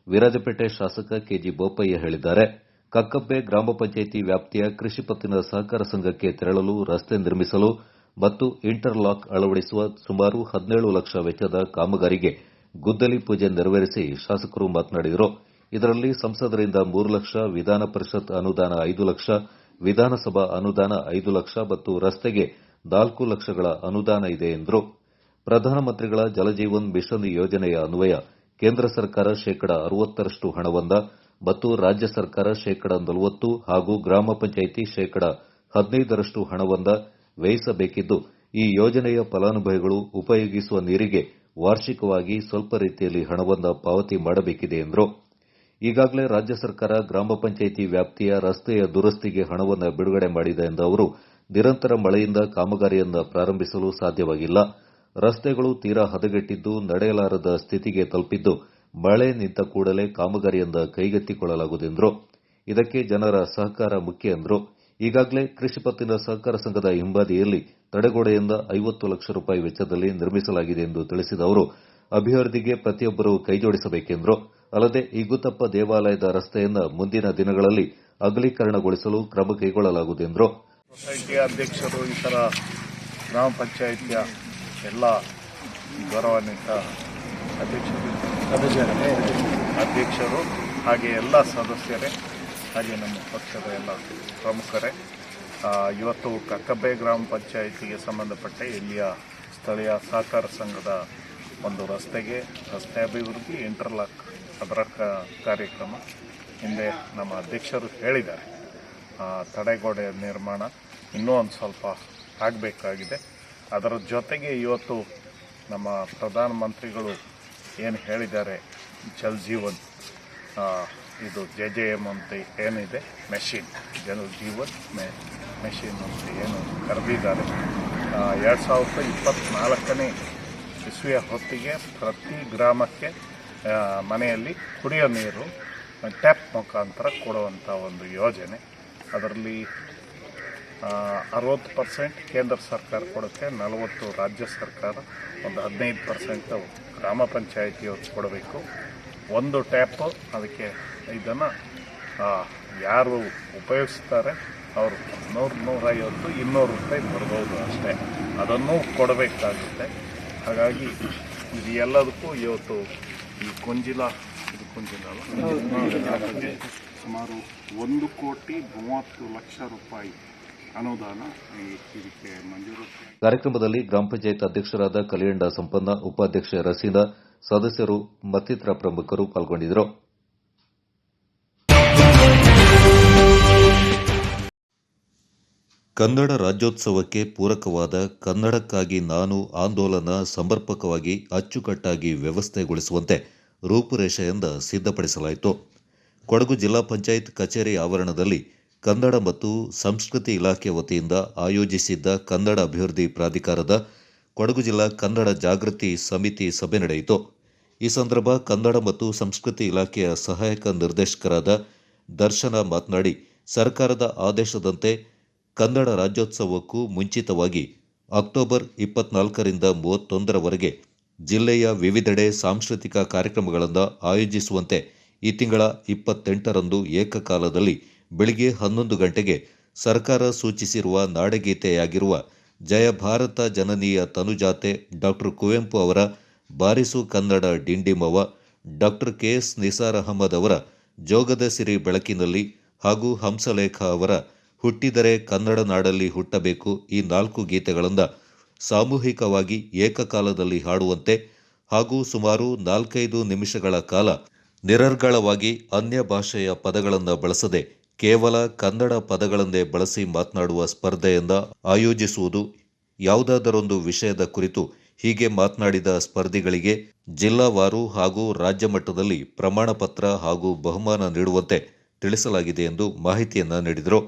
ವಿರಾಜಪೇಟೆ ಶಾಸಕ KG ಬೋಪಯ್ಯ ಹೇಳಿದ್ದಾರೆ. ಕಕ್ಕಬ್ಬೆ ಗ್ರಾಮ ಪಂಚಾಯಿತಿ ವ್ಯಾಪ್ತಿಯ ಕೃಷಿ ಪತ್ತಿನ ಸಹಕಾರ ಸಂಘಕ್ಕೆ ತೆರಳಲು ರಸ್ತೆ ನಿರ್ಮಿಸಲು ಮತ್ತು ಇಂಟರ್ಲಾಕ್ ಅಳವಡಿಸುವ ಸುಮಾರು 17 ಲಕ್ಷ ವೆಚ್ಚದ ಕಾಮಗಾರಿಗೆ ಗುದ್ದಲಿ ಪೂಜೆ ನೆರವೇರಿಸಿ ಶಾಸಕರು ಮಾತನಾಡಿದರು. ಇದರಲ್ಲಿ ಸಂಸದರಿಂದ 3 ಲಕ್ಷ, ವಿಧಾನ ಪರಿಷತ್ ಅನುದಾನ 5 ಲಕ್ಷ, ವಿಧಾನಸಭಾ ಅನುದಾನ 5 ಲಕ್ಷ ಮತ್ತು ರಸ್ತೆಗೆ 4 ಲಕ್ಷಗಳ ಅನುದಾನ ಇದೆ ಎಂದರು. ಪ್ರಧಾನಮಂತ್ರಿಗಳ ಜಲಜೀವನ್ ಮಿಷನ್ ಯೋಜನೆಯ ಅನ್ವಯ ಕೇಂದ್ರ ಸರ್ಕಾರ ಶೇಕಡಾ 60ರಷ್ಟು ಹಣವನ್ನ ಮತ್ತು ರಾಜ್ಯ ಸರ್ಕಾರ ಶೇಕಡಾ 40 ಹಾಗೂ ಗ್ರಾಮ ಪಂಚಾಯಿತಿ ಶೇಕಡಾ 15ರಷ್ಟು ಹಣವನ್ನ ವ್ಯಯಿಸಬೇಕಿದ್ದು, ಈ ಯೋಜನೆಯ ಫಲಾನುಭವಿಗಳು ಉಪಯೋಗಿಸುವ ನೀರಿಗೆ ವಾರ್ಷಿಕವಾಗಿ ಸ್ವಲ್ಪ ರೀತಿಯಲ್ಲಿ ಹಣವನ್ನು ಪಾವತಿ ಮಾಡಬೇಕಿದೆ ಎಂದರು. ಈಗಾಗಲೇ ರಾಜ್ಯ ಸರ್ಕಾರ ಗ್ರಾಮ ಪಂಚಾಯಿತಿ ವ್ಯಾಪ್ತಿಯ ರಸ್ತೆಯ ದುರಸ್ತಿಗೆ ಹಣವನ್ನು ಬಿಡುಗಡೆ ಮಾಡಿದೆ ಎಂದ ಅವರು, ನಿರಂತರ ಮಳೆಯಿಂದ ಕಾಮಗಾರಿಯನ್ನು ಪ್ರಾರಂಭಿಸಲು ಸಾಧ್ಯವಾಗಿಲ್ಲ. ರಸ್ತೆಗಳು ತೀರಾ ಹದಗೆಟ್ಟಿದ್ದು ನಡೆಯಲಾರದ ಸ್ಥಿತಿಗೆ ತಲುಪಿದ್ದು, ಮಳೆ ನಿಂತ ಕೂಡಲೇ ಕಾಮಗಾರಿಯನ್ನು ಕೈಗೆತ್ತಿಕೊಳ್ಳಲಾಗುವುದೆಂದರು. ಇದಕ್ಕೆ ಜನರ ಸಹಕಾರ ಮುಖ್ಯ ಎಂದರು. ಈಗಾಗಲೇ ಕೃಷಿ ಪತ್ತಿನ ಸಹಕಾರ ಸಂಘದ ಹಿಂಬದಿಯಲ್ಲಿ ತಡೆಗೋಡೆಯಿಂದ 50 ಲಕ್ಷ ರೂಪಾಯಿ ವೆಚ್ಚದಲ್ಲಿ ನಿರ್ಮಿಸಲಾಗಿದೆ ಎಂದು ತಿಳಿಸಿದ ಅವರು, ಅಭಿವೃದ್ಧಿಗೆ ಪ್ರತಿಯೊಬ್ಬರೂ ಕೈಜೋಡಿಸಬೇಕೆಂದರು. ಅಲ್ಲದೆ ಇಗುತ್ತಪ್ಪ ದೇವಾಲಯದ ರಸ್ತೆಯನ್ನು ಮುಂದಿನ ದಿನಗಳಲ್ಲಿ ಅಗಲೀಕರಣಗೊಳಿಸಲು ಕ್ರಮ ಕೈಗೊಳ್ಳಲಾಗುವುದೆಂದರು. ಸೊಸೈಟಿಯ ಅಧ್ಯಕ್ಷರು, ಇತರ ಗ್ರಾಮ ಪಂಚಾಯಿತಿಯ ಎಲ್ಲ ಗೌರವಾನ್ವಿತ ಅಧ್ಯಕ್ಷರು ಹಾಗೆ ಎಲ್ಲ ಸದಸ್ಯರೇ ಹಾಗೆ ನಮ್ಮ ಪಕ್ಷದ ಎಲ್ಲ ಪ್ರಮುಖರೇ, ಇವತ್ತು ಕಕ್ಕಬ್ಬೆ ಗ್ರಾಮ ಪಂಚಾಯಿತಿಗೆ ಸಂಬಂಧಪಟ್ಟ ಇಲ್ಲಿಯ ಸ್ಥಳೀಯ ಸಹಕಾರ ಸಂಘದ ಒಂದು ರಸ್ತೆ ಅಭಿವೃದ್ಧಿ, ಇಂಟರ್ಲಾಕ್ ಅದರ ಕಾರ್ಯಕ್ರಮ ಹಿಂದೆ ನಮ್ಮ ಅಧ್ಯಕ್ಷರು ಹೇಳಿದ್ದಾರೆ. ತಡೆಗೋಡೆ ನಿರ್ಮಾಣ ಇನ್ನೂ ಒಂದು ಸ್ವಲ್ಪ ಆಗಬೇಕಾಗಿದೆ. ಅದರ ಜೊತೆಗೆ ಇವತ್ತು ನಮ್ಮ ಪ್ರಧಾನಮಂತ್ರಿಗಳು ಏನು ಹೇಳಿದ್ದಾರೆ, ಜಲ್ ಜೀವನ್ ಇದು JJM ಅಂತ ಏನಿದೆ ಮೆಷಿನ್, ಜಲ್ ಜೀವನ್ ಮೆಷಿನ್ ಅಂತ ಏನು ಕರೆದಿದ್ದಾರೆ 2024ನೇ ಇಸ್ವಿಯ ಹೊತ್ತಿಗೆ ಪ್ರತಿ ಗ್ರಾಮಕ್ಕೆ ಮನೆಯಲ್ಲಿ ಕುಡಿಯೋ ನೀರು ಟ್ಯಾಪ್ ಮುಖಾಂತರ ಕೊಡುವಂಥ ಒಂದು ಯೋಜನೆ. ಅದರಲ್ಲಿ 60% ಕೇಂದ್ರ ಸರ್ಕಾರ ಕೊಡುತ್ತೆ, 40% ರಾಜ್ಯ ಸರ್ಕಾರ, ಒಂದು 15% ಗ್ರಾಮ ಪಂಚಾಯಿತಿಯವ್ರು ಕೊಡಬೇಕು. ಒಂದು ಟ್ಯಾಪು ಅದಕ್ಕೆ ಇದನ್ನು ಯಾರು ಉಪಯೋಗಿಸ್ತಾರೆ ಅವರು 100-150 200 ರೂಪಾಯಿ ಬರ್ಬೋದು ಅಷ್ಟೇ, ಅದನ್ನು ಕೊಡಬೇಕಾಗುತ್ತೆ. ಹಾಗಾಗಿ ಇದು ಎಲ್ಲದಕ್ಕೂ ಇವತ್ತು ಈ ಕುಂಜಿಲ ಸುಮಾರು 1,30,30,00,000 ರೂಪಾಯಿ ಅನುದಾನ ಇದಕ್ಕೆ ಮಂಜೂರು. ಕಾರ್ಯಕ್ರಮದಲ್ಲಿ ಗ್ರಾಮ ಪಂಚಾಯತ್ ಅಧ್ಯಕ್ಷರಾದ ಕಲಿಯಂಡ ಸಂಪನ್ನ, ಉಪಾಧ್ಯಕ್ಷೆ ರಸೀನಾ, ಸದಸ್ಯರು ಮತ್ತಿತರ ಪ್ರಮುಖರು ಪಾಲ್ಗೊಂಡಿದ್ದರು. ಕನ್ನಡ ರಾಜ್ಯೋತ್ಸವಕ್ಕೆ ಪೂರಕವಾದ ಕನ್ನಡಕ್ಕಾಗಿ ನಾನು ಆಂದೋಲನ ಸಮರ್ಪಕವಾಗಿ ಅಚ್ಚುಕಟ್ಟಾಗಿ ವ್ಯವಸ್ಥೆಗೊಳಿಸುವಂತೆ ರೂಪುರೇಷೆಯಿಂದ ಸಿದ್ಧಪಡಿಸಲಾಯಿತು. ಕೊಡಗು ಜಿಲ್ಲಾ ಪಂಚಾಯತ್ ಕಚೇರಿ ಆವರಣದಲ್ಲಿ ಕನ್ನಡ ಮತ್ತು ಸಂಸ್ಕೃತಿ ಇಲಾಖೆ ವತಿಯಿಂದ ಆಯೋಜಿಸಿದ್ದ ಕನ್ನಡ ಅಭಿವೃದ್ಧಿ ಪ್ರಾಧಿಕಾರದ ಕೊಡಗು ಜಿಲ್ಲಾ ಕನ್ನಡ ಜಾಗೃತಿ ಸಮಿತಿ ಸಭೆ ನಡೆಯಿತು. ಈ ಸಂದರ್ಭ ಕನ್ನಡ ಮತ್ತು ಸಂಸ್ಕೃತಿ ಇಲಾಖೆಯ ಸಹಾಯಕ ನಿರ್ದೇಶಕರಾದ ದರ್ಶನ ಮಾತನಾಡಿ, ಸರ್ಕಾರದ ಆದೇಶದಂತೆ ಕನ್ನಡ ರಾಜ್ಯೋತ್ಸವಕ್ಕೂ ಮುಂಚಿತವಾಗಿ ಅಕ್ಟೋಬರ್ 24ರಿಂದ 31ರವರೆಗೆ ಜಿಲ್ಲೆಯ ವಿವಿಧೆಡೆ ಸಾಂಸ್ಕೃತಿಕ ಕಾರ್ಯಕ್ರಮಗಳನ್ನು ಆಯೋಜಿಸುವಂತೆ ಈ ತಿಂಗಳ 28ರಂದು ಏಕಕಾಲದಲ್ಲಿ ಬೆಳಿಗ್ಗೆ 11 ಗಂಟೆಗೆ ಸರ್ಕಾರ ಸೂಚಿಸಿರುವ ನಾಡಗೀತೆಯಾಗಿರುವ ಜಯ ಭಾರತ ಜನನೀಯ ತನುಜಾತೆ ಡಾ ಕುವೆಂಪು ಅವರ ಬಾರಿಸು ಕನ್ನಡ ಡಿಂಡಿಮವ, ಡಾ ಕೆ.ಎಸ್. ನಿಸಾರ್ ಅಹಮದ್ ಅವರ ಜೋಗದ ಸಿರಿ ಬೆಳಕಿನಲ್ಲಿ ಹಾಗೂ ಹಂಸಲೇಖ ಅವರ ಹುಟ್ಟಿದರೆ ಕನ್ನಡ ನಾಡಲ್ಲಿ ಹುಟ್ಟಬೇಕು ಈ 4 ಗೀತೆಗಳನ್ನು ಸಾಮೂಹಿಕವಾಗಿ ಏಕಕಾಲದಲ್ಲಿ ಹಾಡುವಂತೆ ಹಾಗೂ ಸುಮಾರು 4-5 ನಿಮಿಷಗಳ ಕಾಲ ನಿರರ್ಗಳವಾಗಿ ಅನ್ಯ ಭಾಷೆಯ ಪದಗಳನ್ನು ಬಳಸದೆ ಕೇವಲ ಕನ್ನಡ ಪದಗಳನ್ನೇ ಬಳಸಿ ಮಾತನಾಡುವ ಸ್ಪರ್ಧೆಯನ್ನು ಆಯೋಜಿಸುವುದು. ಯಾವುದಾದರೊಂದು ವಿಷಯದ ಕುರಿತು ಹೀಗೆ ಮಾತನಾಡಿದ ಸ್ಪರ್ಧಿಗಳಿಗೆ ಜಿಲ್ಲಾವಾರು ಹಾಗೂ ರಾಜ್ಯ ಮಟ್ಟದಲ್ಲಿ ಪ್ರಮಾಣ ಪತ್ರ ಹಾಗೂ ಬಹುಮಾನ ನೀಡುವಂತೆ ತಿಳಿಸಲಾಗಿದೆ ಎಂದು ಮಾಹಿತಿಯನ್ನು ನೀಡಿದರು.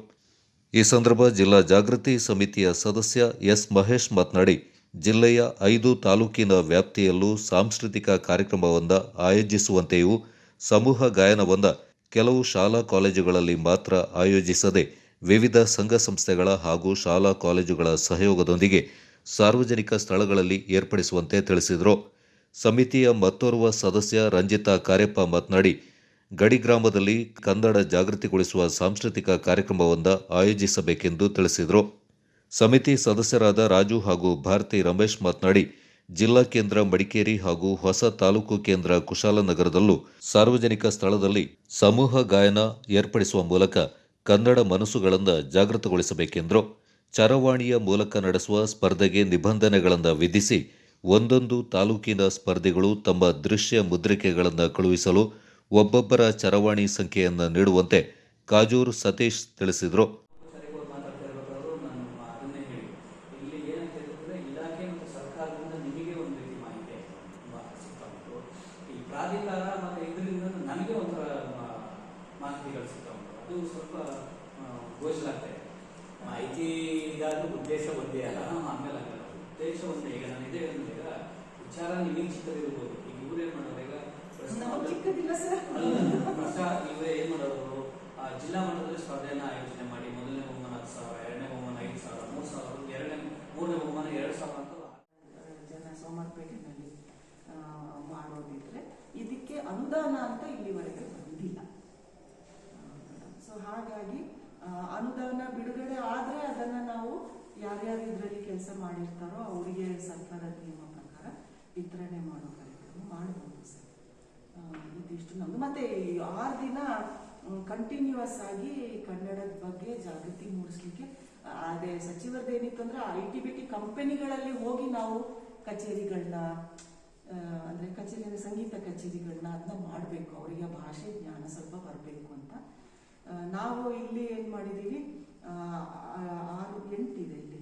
ಈ ಸಂದರ್ಭ ಜಿಲ್ಲಾ ಜಾಗೃತಿ ಸಮಿತಿಯ ಸದಸ್ಯ ಎಸ್. ಮಹೇಶ್ ಮಾತನಾಡಿ, ಜಿಲ್ಲೆಯ 5 ತಾಲೂಕಿನ ವ್ಯಾಪ್ತಿಯಲ್ಲೂ ಸಾಂಸ್ಕೃತಿಕ ಕಾರ್ಯಕ್ರಮವನ್ನು ಆಯೋಜಿಸುವಂತೆಯೂ ಸಮೂಹ ಗಾಯನವನ್ನು ಕೆಲವು ಶಾಲಾ ಕಾಲೇಜುಗಳಲ್ಲಿ ಮಾತ್ರ ಆಯೋಜಿಸದೆ ವಿವಿಧ ಸಂಘ ಸಂಸ್ಥೆಗಳ ಹಾಗೂ ಶಾಲಾ ಕಾಲೇಜುಗಳ ಸಹಯೋಗದೊಂದಿಗೆ ಸಾರ್ವಜನಿಕ ಸ್ಥಳಗಳಲ್ಲಿ ಏರ್ಪಡಿಸುವಂತೆ ತಿಳಿಸಿದರು. ಸಮಿತಿಯ ಮತ್ತೋರ್ವ ಸದಸ್ಯ ರಂಜಿತಾ ಕಾರ್ಯಪ್ಪ ಮಾತನಾಡಿ, ಗಡಿ ಗ್ರಾಮದಲ್ಲಿ ಕನ್ನಡ ಜಾಗೃತಿಗೊಳಿಸುವ ಸಾಂಸ್ಕೃತಿಕ ಕಾರ್ಯಕ್ರಮವನ್ನು ಆಯೋಜಿಸಬೇಕೆಂದು ತಿಳಿಸಿದರು. ಸಮಿತಿ ಸದಸ್ಯರಾದ ರಾಜು ಹಾಗೂ ಭಾರತಿ ರಮೇಶ್ ಮಾತನಾಡಿ, ಜಿಲ್ಲಾ ಕೇಂದ್ರ ಮಡಿಕೇರಿ ಹಾಗೂ ಹೊಸ ತಾಲೂಕು ಕೇಂದ್ರ ಕುಶಾಲನಗರದಲ್ಲೂ ಸಾರ್ವಜನಿಕ ಸ್ಥಳದಲ್ಲಿ ಸಮೂಹ ಗಾಯನ ಏರ್ಪಡಿಸುವ ಮೂಲಕ ಕನ್ನಡ ಮನಸ್ಸುಗಳನ್ನು ಜಾಗೃತಗೊಳಿಸಬೇಕೆಂದರು. ಚರವಾಣಿಯ ಮೂಲಕ ನಡೆಸುವ ಸ್ಪರ್ಧೆಗೆ ನಿಬಂಧನೆಗಳನ್ನು ವಿಧಿಸಿ ಒಂದೊಂದು ತಾಲೂಕಿನ ಸ್ಪರ್ಧಿಗಳು ತಮ್ಮ ದೃಶ್ಯ ಮುದ್ರಿಕೆಗಳನ್ನು ಕಳುಹಿಸಲು ಒಬ್ಬೊಬ್ಬರ ಚರವಾಣಿ ಸಂಖ್ಯೆಯನ್ನು ನೀಡುವಂತೆ ಕಾಜೂರು ಸತೀಶ್ ತಿಳಿಸಿದರು. ಪ್ರಾಧಿಕಾರ ಮತ್ತು ಇದರಿಂದ ನನಗೆ ಒಂಥರ ಮಾಹಿತಿಗಳು ಸಿಗ್ತಾ ಉಂಟು. ಅದು ಸ್ವಲ್ಪ ಗೋಚಲಾಗ್ತಾ ಇದೆ. ಮಾಹಿತಿ ಇದಾದ್ರೂ ಉದ್ದೇಶ ಒಂದೇ ಅಲ್ಲ, ಆಮೇಲೆ ಆಗಲ್ಲ. ಉದ್ದೇಶ ಒಂದೇ. ಈಗ ನಾನು ಇದೇ ಈಗ ವಿಚಾರ ನಿಮಗೆ ಚಿಕ್ಕದಿರ್ಬೋದು. ಈಗ ಇವ್ರೇನು ಮಾಡೋರು, ಈಗ ಇವರೇ ಏನು ಮಾಡೋರು, ಜಿಲ್ಲಾ ಮಟ್ಟದಲ್ಲಿ ಸ್ಪರ್ಧೆಯನ್ನು ಆಯೋಜನೆ ಮಾಡಿ ಮೊದಲನೇ ಬಹುಮಾನ 10,000, ಎರಡನೇ ಬಹುಮಾನ 5,000, 3,000, ಮೂರನೇ ಬಹುಮಾನ 2,000 ಅಂತ ಜನ ಸೋಮವಾರಪೇಟೆನಲ್ಲಿ ಮಾಡೋದಿದ್ರೆ ಇದಕ್ಕೆ ಅನುದಾನ ಅಂತ ಇಲ್ಲಿವರೆಗೆ ಬಂದಿಲ್ಲ. ಸೊ ಹಾಗಾಗಿ ಅನುದಾನ ಬಿಡುಗಡೆ ಆದರೆ ಅದನ್ನು ನಾವು ಯಾರ್ಯಾರು ಇದರಲ್ಲಿ ಕೆಲಸ ಮಾಡಿರ್ತಾರೋ ಅವರಿಗೆ ಸರ್ಕಾರದ ನಿಯಮ ಪ್ರಕಾರ ವಿತರಣೆ ಮಾಡೋ ಕಾರ್ಯಕ್ರಮ ಮಾಡಬಹುದು ಸರ್. ಇದಿಷ್ಟು ನಮ್ಮದು. ಮತ್ತು 6 ದಿನ ಕಂಟಿನ್ಯೂಸ್ ಆಗಿ ಕನ್ನಡದ ಬಗ್ಗೆ ಜಾಗೃತಿ ಮೂಡಿಸ್ಲಿಕ್ಕೆ ಅದೇ ಸಚಿವರದ್ದೇನಿತ್ತು ಅಂದರೆ ITBT ಕಂಪನಿಗಳಲ್ಲಿ ಹೋಗಿ ನಾವು ಕಚೇರಿಗಳನ್ನ ಅಂದರೆ ಕಚೇರಿ ಸಂಗೀತ ಕಚೇರಿಗಳನ್ನ ಅದನ್ನ ಮಾಡಬೇಕು. ಅವರಿಗೆ ಭಾಷೆ ಜ್ಞಾನ ಸ್ವಲ್ಪ ಬರಬೇಕು ಅಂತ ನಾವು ಇಲ್ಲಿ ಏನು ಮಾಡಿದ್ದೀವಿ, 6-8 ಇದೆ ಇಲ್ಲಿ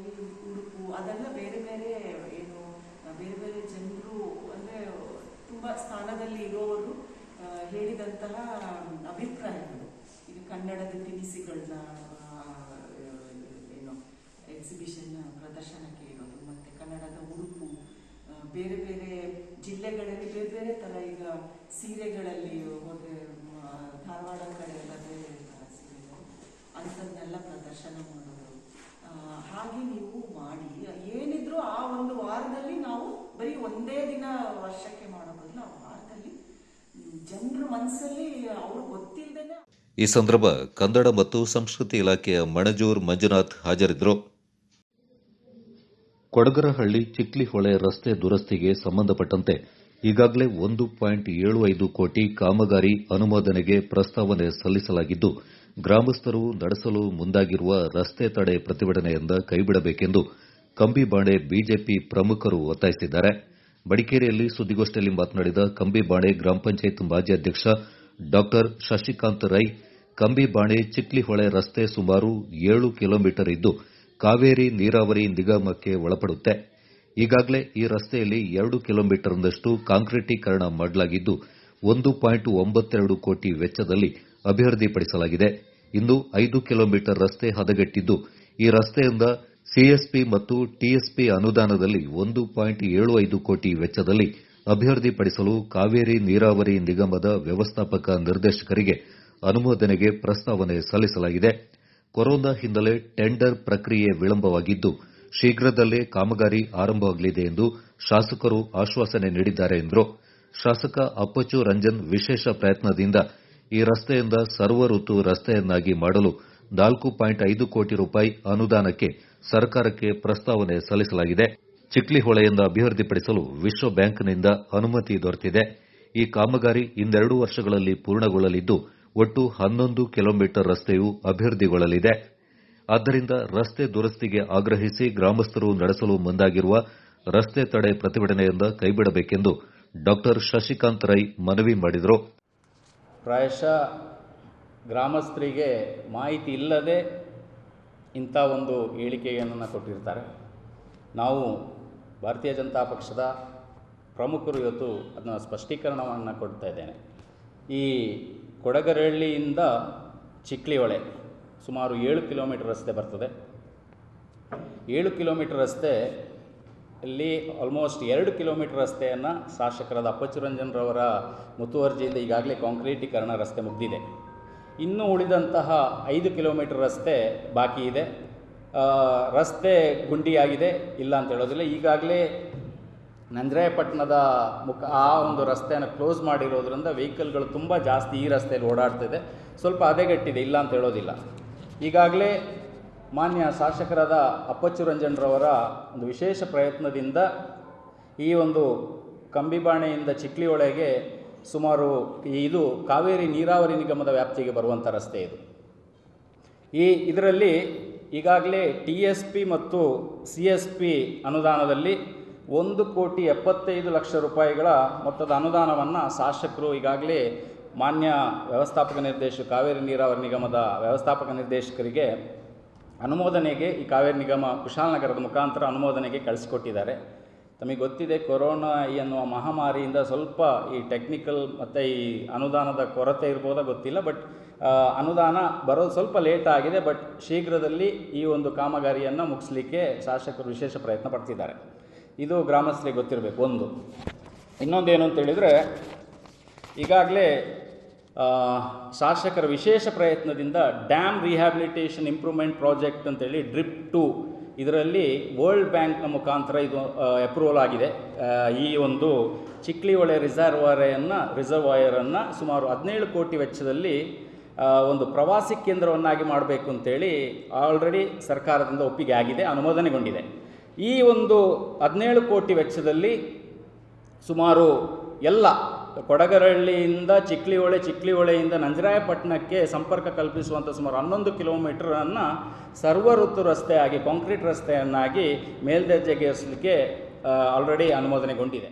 8 ಉಡುಪು ಅದೆಲ್ಲ ಬೇರೆ ಬೇರೆ ಏನು ಬೇರೆ ಬೇರೆ ಜನರು ಅಂದರೆ ತುಂಬ ಸ್ಥಾನದಲ್ಲಿ ಇರೋರು ಹೇಳಿದಂತಹ ಅಭಿಪ್ರಾಯಗಳು. ಈಗ ಕನ್ನಡದ ಎಕ್ಸಿಬಿಷನ್ ಪ್ರದರ್ಶನಕ್ಕೆ ಇಡೋದು, ಮತ್ತು ಕನ್ನಡದ ಉಡುಪು, ಬೇರೆ ಬೇರೆ ಜಿಲ್ಲೆಗಳಲ್ಲಿ ಬೇರೆ ಬೇರೆ ಥರ, ಈಗ ಸೀರೆಗಳಲ್ಲಿ ಹೋದರೆ ಧಾರವಾಡ ಕಡೆ ಎಲ್ಲ ಬೇರೆ ಥರ ಸೀರೆಗಳು ಅಂಥದ್ದನ್ನೆಲ್ಲ ಪ್ರದರ್ಶನ ಮಾಡೋದು. ಹಾಗೆ ನೀವು ಮಾಡಿ ಏನಿದ್ರು ಆ ಒಂದು ವಾರದಲ್ಲಿ ನಾವು ಬರೀ ಒಂದೇ ದಿನ ವರ್ಷಕ್ಕೆ ಮಾಡೋ ಬದಲು ಆ ವಾರದಲ್ಲಿ ಜನರ ಮನಸ್ಸಲ್ಲಿ ಅವ್ರು ಗೊತ್ತಿಲ್ಲದೇನೆ. ಈ ಸಂದರ್ಭ ಕನ್ನಡ ಮತ್ತು ಸಂಸ್ಕೃತಿ ಇಲಾಖೆಯ ಮಣಜೂರ್ ಮಂಜುನಾಥ್ ಹಾಜರಿದ್ದರು. ಕೊಡಗರಹಳ್ಳಿ ಚಿಕ್ಲಿಹೊಳೆ ರಸ್ತೆ ದುರಸ್ತಿಗೆ ಸಂಬಂಧಪಟ್ಟಂತೆ ಈಗಾಗಲೇ 1.75 ಕೋಟಿ ಕಾಮಗಾರಿ ಅನುಮೋದನೆಗೆ ಪ್ರಸ್ತಾವನೆ ಸಲ್ಲಿಸಲಾಗಿದ್ದು, ಗ್ರಾಮಸ್ಥರು ನಡೆಸಲು ಮುಂದಾಗಿರುವ ರಸ್ತೆ ತಡೆ ಪ್ರತಿಭಟನೆಯಿಂದ ಕೈಬಿಡಬೇಕೆಂದು ಕಂಬಿಬಾಣೆ ಬಿಜೆಪಿ ಪ್ರಮುಖರು ಒತ್ತಾಯಿಸಿದ್ದಾರೆ. ಮಡಿಕೇರಿಯಲ್ಲಿ ಸುದ್ದಿಗೋಷ್ಠಿಯಲ್ಲಿ ಮಾತನಾಡಿದ ಕಂಬಿಬಾಣೆ ಗ್ರಾಮ ಪಂಚಾಯತ್ ಮಾಜಿ ಅಧ್ಯಕ್ಷ ಡಾ ಶಶಿಕಾಂತ್ ರೈ, ಕಂಬಿಬಾಣೆ ಚಿಕ್ಲಿಹೊಳೆ ರಸ್ತೆ ಸುಮಾರು 7 ಕಿಲೋಮೀಟರ್ ಇದ್ದು ಕಾವೇರಿ ನೀರಾವರಿ ನಿಗಮಕ್ಕೆ ಒಳಪಡುತ್ತೆ. ಈಗಾಗಲೇ ಈ ರಸ್ತೆಯಲ್ಲಿ 2 ಕಿಲೋಮೀಟರ್ನಷ್ಟು ಕಾಂಕ್ರೀಟೀಕರಣ ಮಾಡಲಾಗಿದ್ದು 1.92 ಕೋಟಿ ವೆಚ್ಚದಲ್ಲಿ ಅಭಿವೃದ್ಧಿಪಡಿಸಲಾಗಿದೆ. ಇನ್ನು 5 ಕಿಲೋಮೀಟರ್ ರಸ್ತೆ ಹದಗೆಟ್ಟಿದ್ದು, ಈ ರಸ್ತೆಯಿಂದ ಸಿಎಸ್ಪಿ ಮತ್ತು ಟಿಎಸ್ಪಿ ಅನುದಾನದಲ್ಲಿ 1.75 ಕೋಟಿ ವೆಚ್ಚದಲ್ಲಿ ಅಭಿವೃದ್ಧಿಪಡಿಸಲು ಕಾವೇರಿ ನೀರಾವರಿ ನಿಗಮದ ವ್ಯವಸ್ಥಾಪಕ ನಿರ್ದೇಶಕರಿಗೆ ಅನುಮೋದನೆಗೆ ಪ್ರಸ್ತಾವನೆ ಸಲ್ಲಿಸಲಾಗಿದೆ. ಕೊರೋನಾ ಹಿನ್ನೆಲೆ ಟೆಂಡರ್ ಪ್ರಕ್ರಿಯೆ ವಿಳಂಬವಾಗಿದ್ದು, ಶೀಘ್ರದಲ್ಲೇ ಕಾಮಗಾರಿ ಆರಂಭವಾಗಲಿದೆ ಎಂದು ಶಾಸಕರು ಆಶ್ವಾಸನೆ ನೀಡಿದ್ದಾರೆ ಎಂದರು. ಶಾಸಕ ಅಪ್ಪಚ್ಚು ರಂಜನ್ ವಿಶೇಷ ಪ್ರಯತ್ನದಿಂದ ಈ ರಸ್ತೆಯಿಂದ ಸರ್ವ ಋತು ರಸ್ತೆಯನ್ನಾಗಿ ಮಾಡಲು 4.5 ಕೋಟಿ ರೂಪಾಯಿ ಅನುದಾನಕ್ಕೆ ಸರ್ಕಾರಕ್ಕೆ ಪ್ರಸ್ತಾವನೆ ಸಲ್ಲಿಸಲಾಗಿದೆ. ಚಿಕ್ಲಿಹೊಳೆಯಿಂದ ಅಭಿವೃದ್ಧಿಪಡಿಸಲು ವಿಶ್ವ ಬ್ಯಾಂಕ್ನಿಂದ ಅನುಮತಿ ದೊರೆತಿದೆ. ಈ ಕಾಮಗಾರಿ ಇನ್ನೆರಡು ವರ್ಷಗಳಲ್ಲಿ ಪೂರ್ಣಗೊಳ್ಳಲಿದ್ದು ಒಟ್ಟು 11 ಕಿಲೋಮೀಟರ್ ರಸ್ತೆಯು ಅಭಿವೃದ್ಧಿಗೊಳ್ಳಲಿದೆ. ಆದ್ದರಿಂದ ರಸ್ತೆ ದುರಸ್ತಿಗೆ ಆಗ್ರಹಿಸಿ ಗ್ರಾಮಸ್ಥರು ನಡೆಸಲು ಮುಂದಾಗಿರುವ ರಸ್ತೆ ತಡೆ ಪ್ರತಿಭಟನೆಯಿಂದ ಕೈಬಿಡಬೇಕೆಂದು ಡಾ ಶಶಿಕಾಂತ್ ರೈ ಮನವಿ ಮಾಡಿದರು. ಪ್ರಾಯಶಃ ಗ್ರಾಮಸ್ಥರಿಗೆ ಮಾಹಿತಿ ಇಲ್ಲದೆ ಇಂಥ ಒಂದು ಹೇಳಿಕೆಯನ್ನು ಕೊಟ್ಟಿರ್ತಾರೆ. ನಾವು ಭಾರತೀಯ ಜನತಾ ಪಕ್ಷದ ಪ್ರಮುಖರು ಇವತ್ತು ಅದನ್ನು ಸ್ಪಷ್ಟೀಕರಣವನ್ನು ಕೊಡ್ತಾ ಇದ್ದೇನೆ. ಈ ಕೊಡಗರಹಳ್ಳಿಯಿಂದ ಚಿಕ್ಲಿಹೊಳೆ ಸುಮಾರು 7 ಕಿಲೋಮೀಟರ್ ರಸ್ತೆ ಬರ್ತದೆ. 7 ಕಿಲೋಮೀಟರ್ ರಸ್ತೆಯಲ್ಲಿ ಆಲ್ಮೋಸ್ಟ್ 2 ಕಿಲೋಮೀಟರ್ ರಸ್ತೆಯನ್ನು ಶಾಸಕರಾದ ಅಪ್ಪಚ್ಚು ರಂಜನ್ರವರ ಮುತುವರ್ಜಿಯಿಂದ ಈಗಾಗಲೇ ಕಾಂಕ್ರೀಟೀಕರಣ ರಸ್ತೆ ಮುಗಿದಿದೆ. ಇನ್ನೂ ಉಳಿದಂತಹ 5 ಕಿಲೋಮೀಟರ್ ರಸ್ತೆ ಬಾಕಿ ಇದೆ. ರಸ್ತೆ ಗುಂಡಿಯಾಗಿದೆ, ಇಲ್ಲ ಅಂತ ಹೇಳೋದಿಲ್ಲ. ಈಗಾಗಲೇ ನಂಜರಾಯಪಟ್ಟಣದ ಆ ಒಂದು ರಸ್ತೆಯನ್ನು ಕ್ಲೋಸ್ ಮಾಡಿರೋದ್ರಿಂದ ವೆಹಿಕಲ್ಗಳು ತುಂಬ ಜಾಸ್ತಿ ಈ ರಸ್ತೆಯಲ್ಲಿ ಓಡಾಡ್ತಿದೆ. ಸ್ವಲ್ಪ ಹದಗೆಟ್ಟಿದೆ, ಇಲ್ಲ ಅಂತ ಹೇಳೋದಿಲ್ಲ. ಈಗಾಗಲೇ ಮಾನ್ಯ ಶಾಸಕರಾದ ಅಪ್ಪಚ್ಚು ರಂಜನ್ರವರ ಒಂದು ವಿಶೇಷ ಪ್ರಯತ್ನದಿಂದ ಈ ಒಂದು ಕಂಬಿಬಾಣೆಯಿಂದ ಚಿಕ್ಲಿಹೊಳೆಗೆ ಸುಮಾರು ಇದು ಕಾವೇರಿ ನೀರಾವರಿ ನಿಗಮದ ವ್ಯಾಪ್ತಿಗೆ ಬರುವಂಥ ರಸ್ತೆ ಇದು. ಇದರಲ್ಲಿ ಈಗಾಗಲೇ TSP ಮತ್ತು CSP ಅನುದಾನದಲ್ಲಿ 1,75 ಲಕ್ಷ ರೂಪಾಯಿಗಳ ಮೊತ್ತದ ಅನುದಾನವನ್ನು ಶಾಸಕರು ಈಗಾಗಲೇ ಮಾನ್ಯ ವ್ಯವಸ್ಥಾಪಕ ನಿರ್ದೇಶಕ ಕಾವೇರಿ ನೀರಾವರಿ ನಿಗಮದ ವ್ಯವಸ್ಥಾಪಕ ನಿರ್ದೇಶಕರಿಗೆ ಅನುಮೋದನೆಗೆ ಈ ಕಾವೇರಿ ನಿಗಮ ಕುಶಾಲನಗರದ ಮುಖಾಂತರ ಅನುಮೋದನೆಗೆ ಕಳಿಸಿಕೊಟ್ಟಿದ್ದಾರೆ. ತಮಗೆ ಗೊತ್ತಿದೆ, ಕೊರೋನಾ ಎನ್ನುವ ಮಹಾಮಾರಿಯಿಂದ ಸ್ವಲ್ಪ ಈ ಟೆಕ್ನಿಕಲ್ ಮತ್ತು ಈ ಅನುದಾನದ ಕೊರತೆ ಇರ್ಬೋದಾ ಗೊತ್ತಿಲ್ಲ. ಬಟ್ ಅನುದಾನ ಬರೋದು ಸ್ವಲ್ಪ ಲೇಟ್ ಆಗಿದೆ. ಬಟ್ ಶೀಘ್ರದಲ್ಲಿ ಈ ಒಂದು ಕಾಮಗಾರಿಯನ್ನು ಮುಗಿಸ್ಲಿಕ್ಕೆ ಶಾಸಕರು ವಿಶೇಷ ಪ್ರಯತ್ನ ಪಡ್ತಿದ್ದಾರೆ. ಇದು ಗ್ರಾಮಸ್ಥರಿಗೆ ಗೊತ್ತಿರಬೇಕು. ಇನ್ನೊಂದೇನು ಅಂತೇಳಿದರೆ, ಈಗಾಗಲೇ ಶಾಸಕರ ವಿಶೇಷ ಪ್ರಯತ್ನದಿಂದ ಡ್ಯಾಮ್ ರಿಹ್ಯಾಬಿಲಿಟೇಷನ್ ಇಂಪ್ರೂವ್ಮೆಂಟ್ ಪ್ರಾಜೆಕ್ಟ್ ಅಂತೇಳಿ ಡ್ರಿಪ್ 2 ಇದರಲ್ಲಿ ವರ್ಲ್ಡ್ ಬ್ಯಾಂಕ್ನ ಮುಖಾಂತರ ಇದು ಅಪ್ರೂವಲ್ ಆಗಿದೆ. ಈ ಒಂದು ಚಿಕ್ಲಿಹೊಳೆ ರಿಸರ್ವಾಯರನ್ನು ಸುಮಾರು 17 ಕೋಟಿ ವೆಚ್ಚದಲ್ಲಿ ಒಂದು ಪ್ರವಾಸಿ ಕೇಂದ್ರವನ್ನಾಗಿ ಮಾಡಬೇಕು ಅಂತೇಳಿ ಆಲ್ರೆಡಿ ಸರ್ಕಾರದಿಂದ ಒಪ್ಪಿಗೆ ಆಗಿದೆ, ಅನುಮೋದನೆಗೊಂಡಿದೆ. ಈ ಒಂದು 17 ಕೋಟಿ ವೆಚ್ಚದಲ್ಲಿ ಸುಮಾರು ಎಲ್ಲ ಕೊಡಗರಹಳ್ಳಿಯಿಂದ ಚಿಕ್ಲಿಹೊಳೆಯಿಂದ ನಂಜರಾಯಪಟ್ಟಣಕ್ಕೆ ಸಂಪರ್ಕ ಕಲ್ಪಿಸುವಂಥ ಸುಮಾರು 11 ಕಿಲೋಮೀಟರನ್ನು ಸರ್ವ ಋತು ರಸ್ತೆಯಾಗಿ ಕಾಂಕ್ರೀಟ್ ರಸ್ತೆಯನ್ನಾಗಿ ಮೇಲ್ದರ್ಜೆಗೇರಿಸಲಿಕ್ಕೆ ಆಲ್ರೆಡಿ ಅನುಮೋದನೆಗೊಂಡಿದೆ.